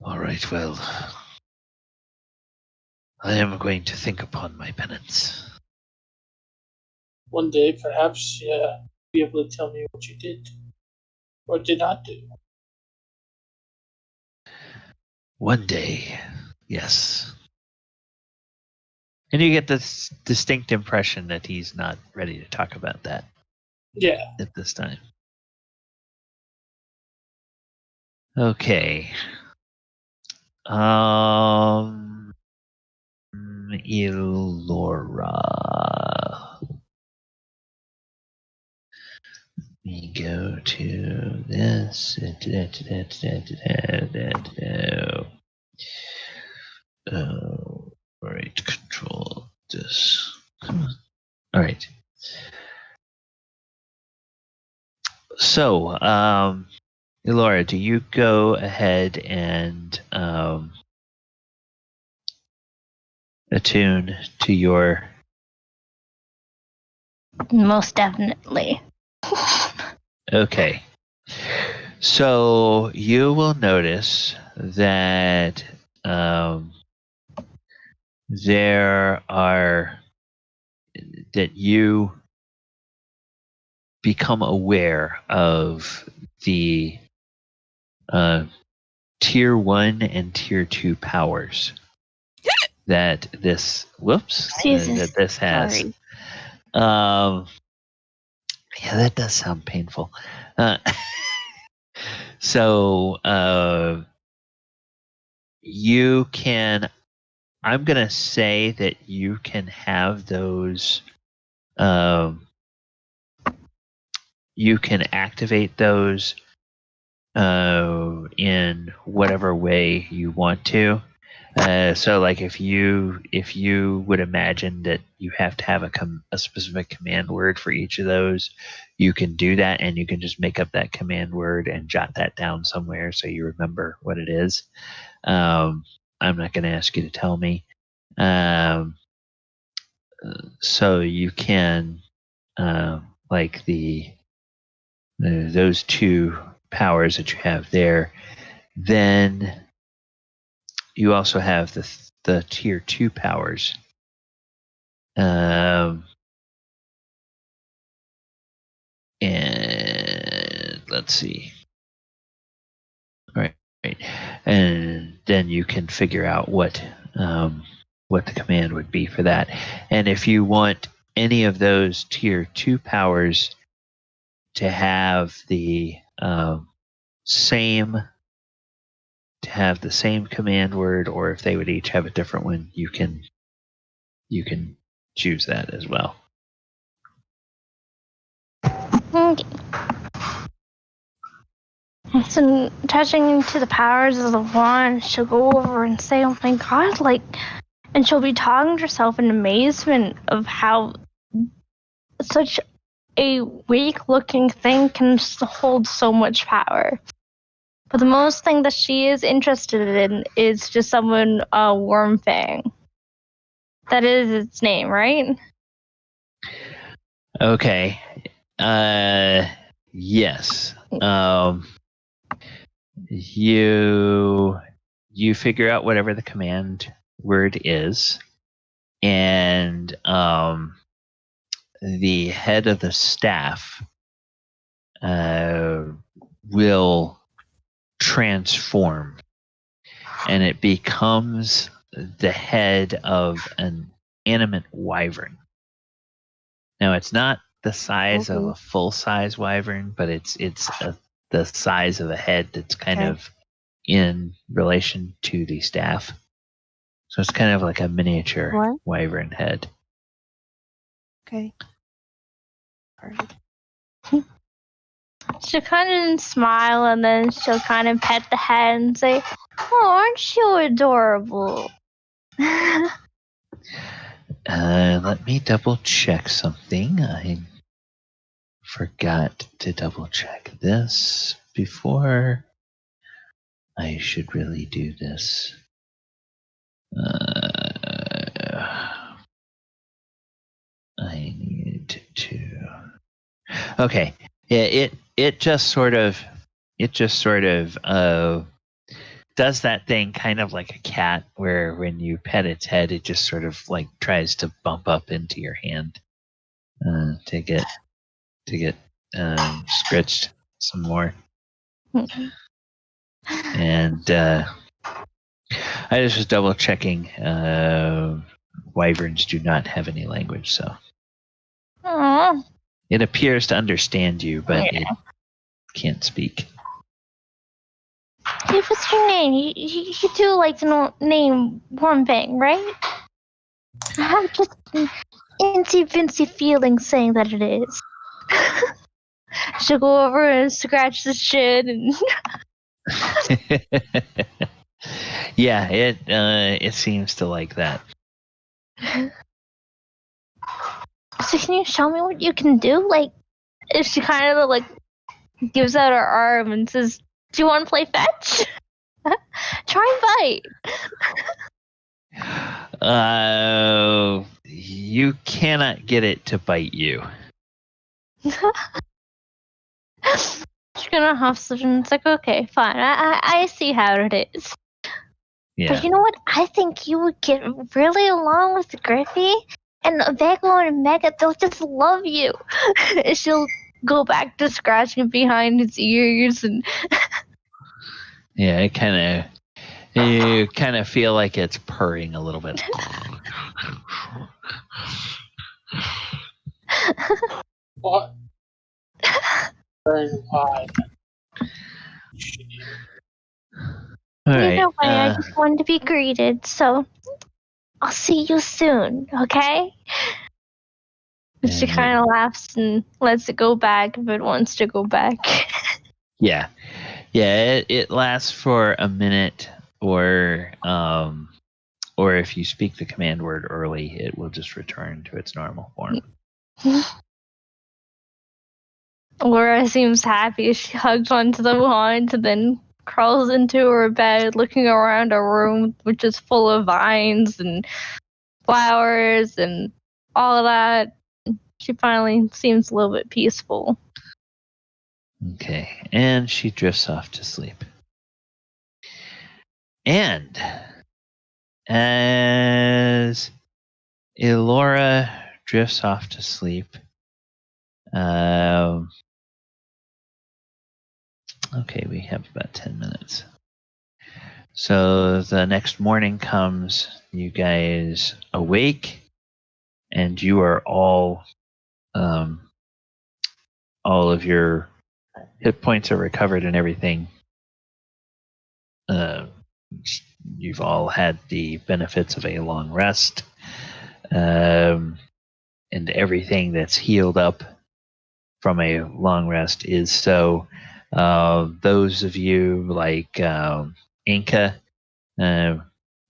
All right, well, I am going to think upon my penance. One day, perhaps, you'll be able to tell me what you did or did not do. One day, yes. And you get this distinct impression that he's not ready to talk about that Yeah. at this time. Okay. Elora. We go to this. Oh, right. Control this. Come on. All right. So, Elora, do you go ahead and attune to your? Most definitely. Okay. So you will notice that there are that you become aware of the tier 1 and tier 2 powers that this Jesus. that this has. Sorry. Yeah, that does sound painful. So you can. I'm gonna say that you can have those. You can activate those in whatever way you want to. So, like if you would imagine that you have to have a specific command word for each of those, you can do that, and you can just make up that command word and jot that down somewhere so you remember what it is. I'm not going to ask you to tell me. So you can like those two powers that you have there. Then you also have the tier 2 powers. And let's see. All right. And then you can figure out what the command would be for that. And if you want any of those tier 2 powers to have the same command word, or if they would each have a different one, you can choose that as well. Okay. So touching into the powers of the wand, she'll go over and say, "Oh my god!" And she'll be talking to herself in amazement of how such a weak-looking thing can hold so much power. But the most thing that she is interested in is just someone Wormfang. That is its name, right? Okay. Yes. You figure out whatever the command word is, and the head of the staff will transform, and it becomes the head of an animate wyvern. Now it's not the size of a full-size wyvern, but it's the size of a head that's kind of in relation to the staff. So it's kind of like a miniature wyvern head. Okay. She'll kind of smile and then she'll kind of pet the head and say, "Oh, aren't you adorable?" Let me double check something. I forgot to double check this before. I should really do this. I need to. Okay. Yeah, it just sort of does that thing kind of like a cat, where when you pet its head, it just sort of like tries to bump up into your hand to get scratched some more. And I just was double checking. Wyverns do not have any language, so Aww. it appears to understand you, but it can't speak. Hey, what's your name? You do like to name one thing, right? I have just an incy-vincy feeling saying that it is. She'll go over and scratch the chin and Yeah, it seems to like that. So can you show me what you can do? Like, if she kind of like gives out her arm and says, "Do you want to play fetch?" Try and bite. You cannot get it to bite you. She's gonna huff something. It's like, okay, fine. I see how it is. Yeah. But you know what? I think you would get really along with Griffey, and Vego and Mega, they'll just love you. She'll go back to scratching behind his ears and Yeah, you kind of feel like it's purring a little bit. What? Very wide. Either way, I just wanted to be greeted, so I'll see you soon, okay? And she kind of laughs and lets it go back if it wants to go back. Yeah. It lasts for a minute, or if you speak the command word early, it will just return to its normal form. Laura seems happy. She hugs onto the wand and then crawls into her bed, looking around a room which is full of vines and flowers and all of that. She finally seems a little bit peaceful. Okay, and she drifts off to sleep. And as Elora drifts off to sleep, okay, we have about 10 minutes. So the next morning comes, you guys awake, and you are all of your hit points are recovered and everything. You've all had the benefits of a long rest, and everything that's healed up from a long rest is so. Those of you like Enka,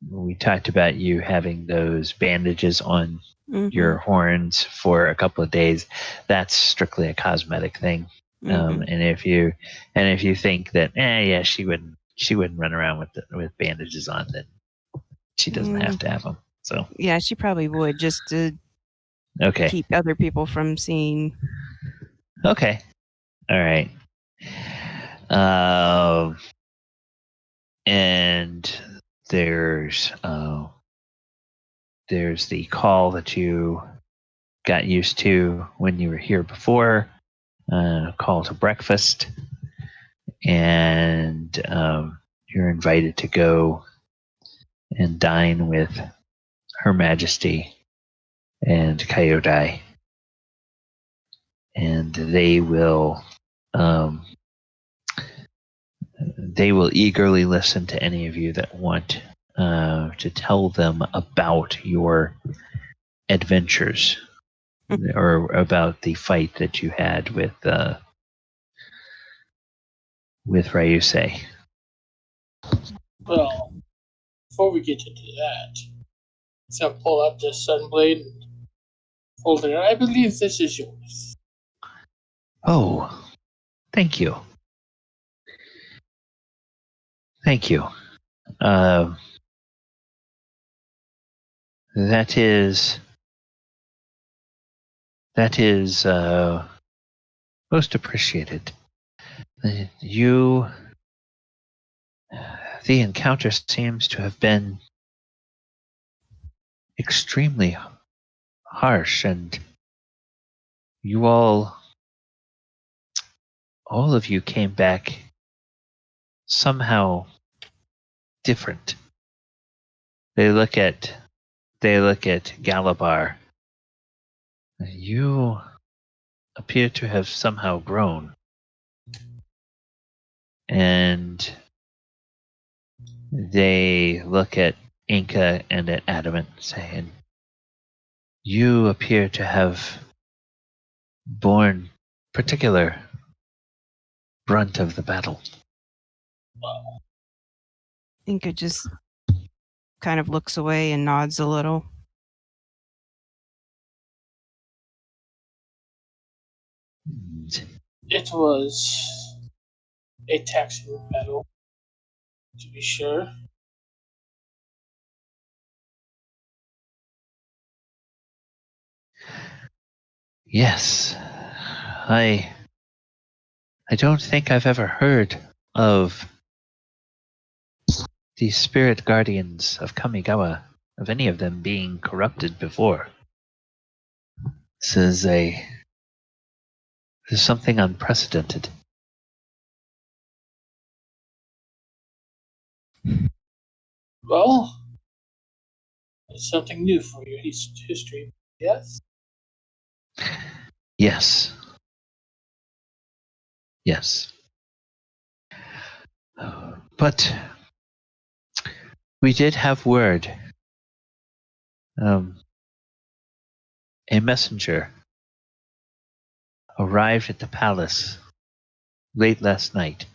we talked about you having those bandages on your horns for a couple of days. That's strictly a cosmetic thing. And if you think that she wouldn't run around with bandages on, then she doesn't have to have them. So yeah, she probably would, just to keep other people from seeing. Okay. All right. And there's the call that you got used to when you were here before, call to breakfast, and you're invited to go and dine with Her Majesty and Coyote. and they will eagerly listen to any of you that want to tell them about your adventures or about the fight that you had with Ryusei. Well, before we get into that, so I'll pull out the Sunblade and hold it. I believe this is yours. Oh, thank you. Thank you. That is most appreciated. The encounter seems to have been extremely harsh, and you all of you came back somehow different. They look at Galibar. You appear to have somehow grown, and they look at Enka and at Adamant, saying, "You appear to have borne particular brunt of the battle." Inka just kind of looks away and nods a little. It was a taxing battle, to be sure. Yes, I don't think I've ever heard of the spirit guardians of Kamigawa, of any of them being corrupted before. This is something unprecedented. Well, it's something new for your history, yes? Yes. Yes. But we did have word. A messenger arrived at the palace late last night.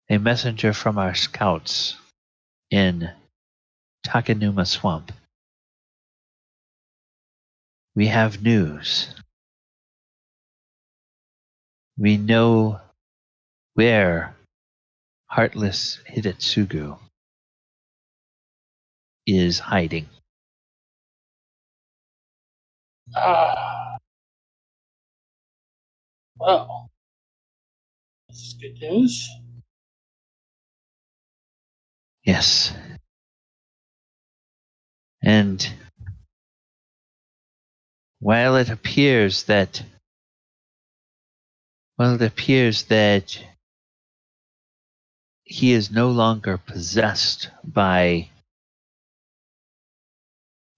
A messenger from our scouts in Takanuma Swamp. We have news. We know where Heartless Hidetsugu is hiding. Well, this is good news. Yes. And while it appears that he is no longer possessed by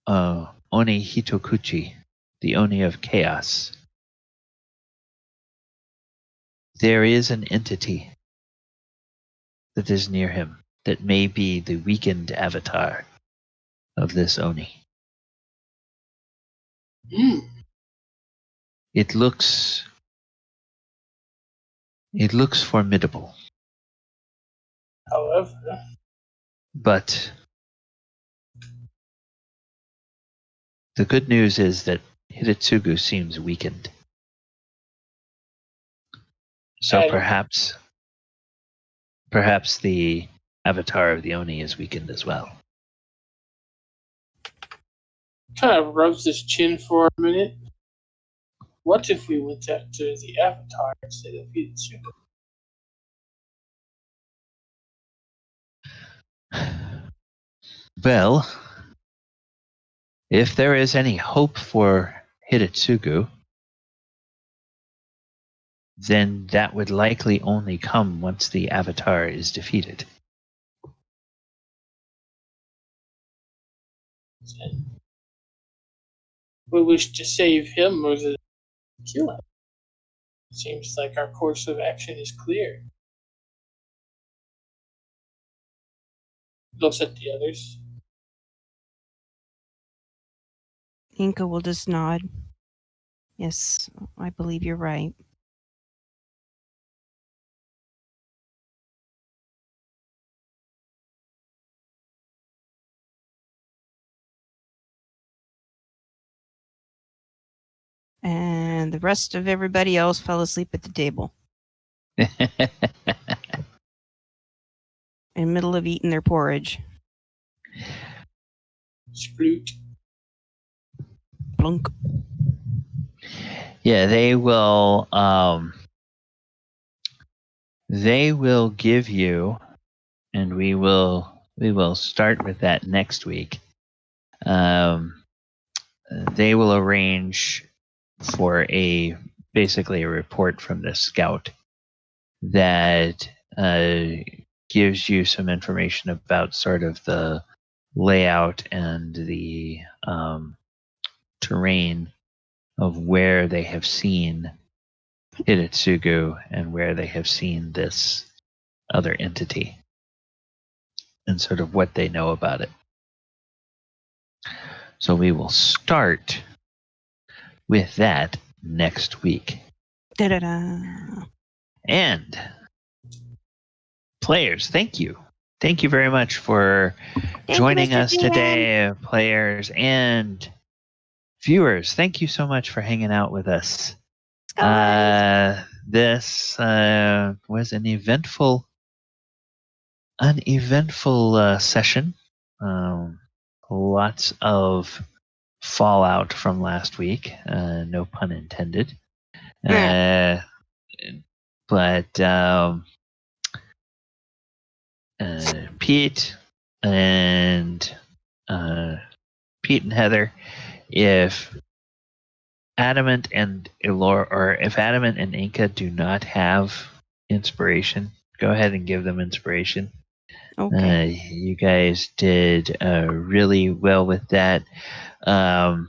Oni Hitokuchi, the Oni of Chaos, there is an entity that is near him that may be the weakened avatar of this Oni. It looks formidable. However, But the good news is that Hidetsugu seems weakened. So perhaps the avatar of the Oni is weakened as well. kind of rubs his chin for a minute. What if we went after the Avatar instead of Hitsuga? Well, if there is any hope for Hidetsugu, then that would likely only come once the Avatar is defeated. We wish to save him or the Kill him. Seems like our course of action is clear. Looks at the others. Enka will just nod. Yes, I believe you're right. And the rest of everybody else fell asleep at the table in the middle of eating their porridge. Sploot. Blunk. Yeah, they will. They will give you, and we will start with that next week. They will arrange for basically a report from the scout that gives you some information about sort of the layout and the terrain of where they have seen Hidetsugu and where they have seen this other entity and sort of what they know about it. So we will start with that next week. Da-da-da. And players, thank you. Thank you very much for joining us today, players and viewers. Thank you so much for hanging out with us. This was an eventful session. Lots of fallout from last week. No pun intended. But Pete and Heather, if Adamant and Elora, or if Adamant and Enka do not have inspiration, go ahead and give them inspiration. Okay. You guys did really well with that. I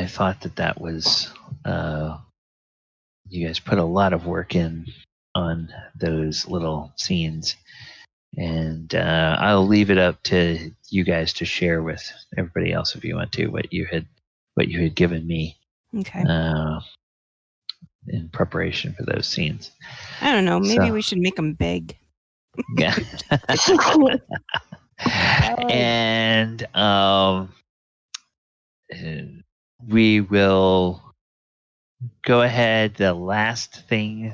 thought that was you guys put a lot of work in on those little scenes, and I'll leave it up to you guys to share with everybody else if you want to what you had given me. Okay. In preparation for those scenes. I don't know. Maybe we should make them beg. Yeah. And we will go ahead. The last thing,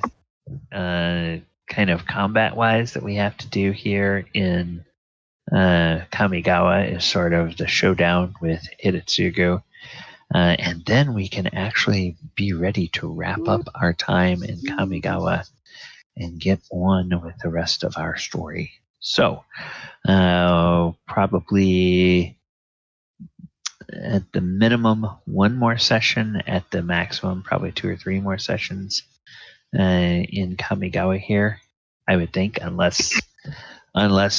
kind of combat-wise, that we have to do here in Kamigawa is sort of the showdown with Hidetsugu. And then we can actually be ready to wrap up our time in Kamigawa and get on with the rest of our story. So, probably at the minimum, one more session, at the maximum, probably 2 or 3 more sessions in Kamigawa here, I would think, unless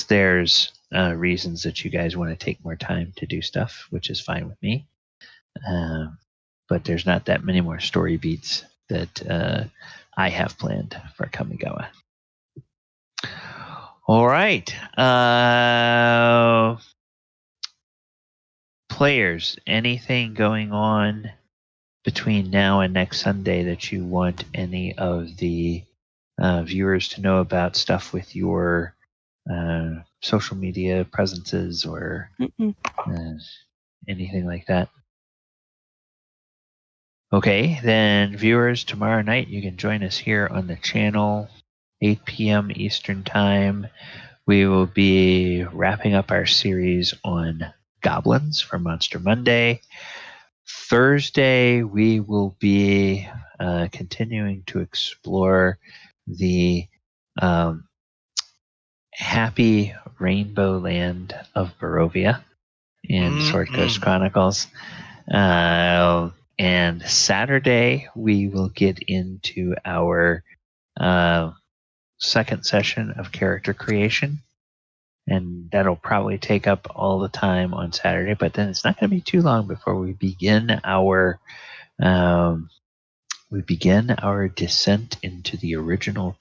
there's reasons that you guys want to take more time to do stuff, which is fine with me. But there's not that many more story beats that I have planned for Kamigawa. All right. Players, anything going on between now and next Sunday that you want any of the viewers to know about, stuff with your social media presences or anything like that? Okay, then viewers, tomorrow night you can join us here on the channel, 8 p.m. Eastern Time. We will be wrapping up our series on goblins for Monster Monday. Thursday, we will be continuing to explore the happy rainbow land of Barovia in Sword Coast Chronicles. And Saturday, we will get into our second session of character creation. And that'll probably take up all the time on Saturday, but then it's not going to be too long before we begin our We begin our descent into the original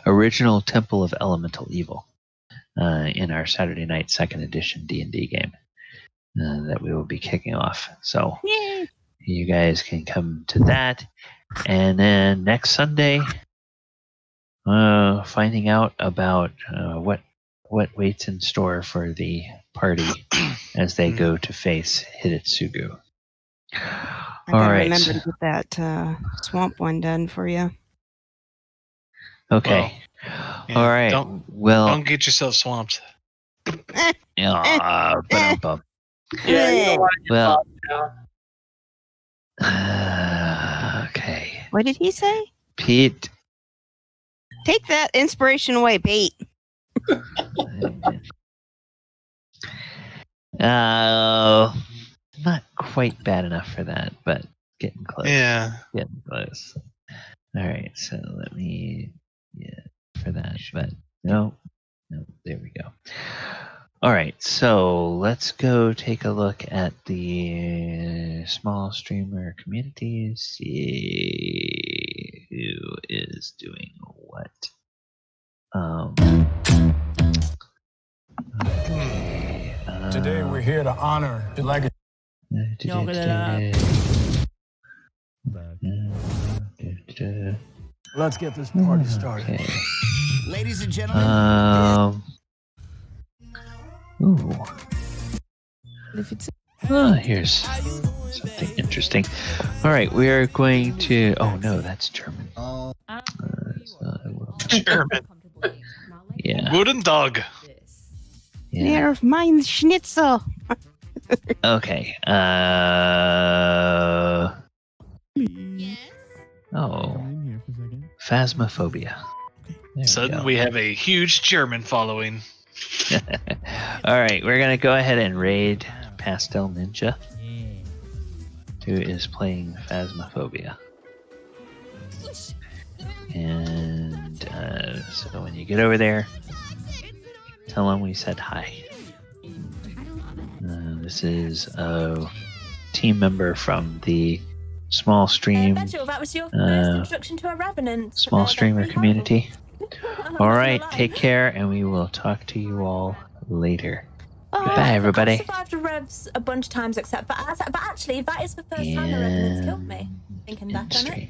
original Temple of Elemental Evil in our Saturday night 2nd edition D&D game that we will be kicking off. So Yay! you guys can come to that. And then next Sunday, finding out about what waits in store for the party as they go to face Hidetsugu. I gotta remember to get that swamp one done for you. Okay. Yeah, All right. Don't get yourself swamped. But Yeah, you don't want to get well, bogged down. okay. What did he say? Pete. Take that inspiration away, bait. Not quite bad enough for that, but getting close. Yeah. Getting close. All right, so let me for that, but no, there we go. All right, so let's go take a look at the small streamer community, see who is doing what. Okay. Today we're here to honor the legacy. Let's get this party started. Okay. Ladies and gentlemen. Ooh. Here's something interesting. All right, we are going to. Oh no, that's German. German. Yeah. Guten Tag. Yeah. They're mein Schnitzel. Okay. Oh. Phasmophobia. There Suddenly we have a huge German following. All right, we're gonna go ahead and raid Pastel Ninja, who is playing Phasmophobia. And so when you get over there, tell them we said hi. This is a team member from the small stream, that was your first introduction to a Revenant. small streamer community. All right, take care, and we will talk to you all later. Goodbye, everybody. I've survived the Revs a bunch of times, but actually, that is the first time the Revenants killed me. Thinking back on it.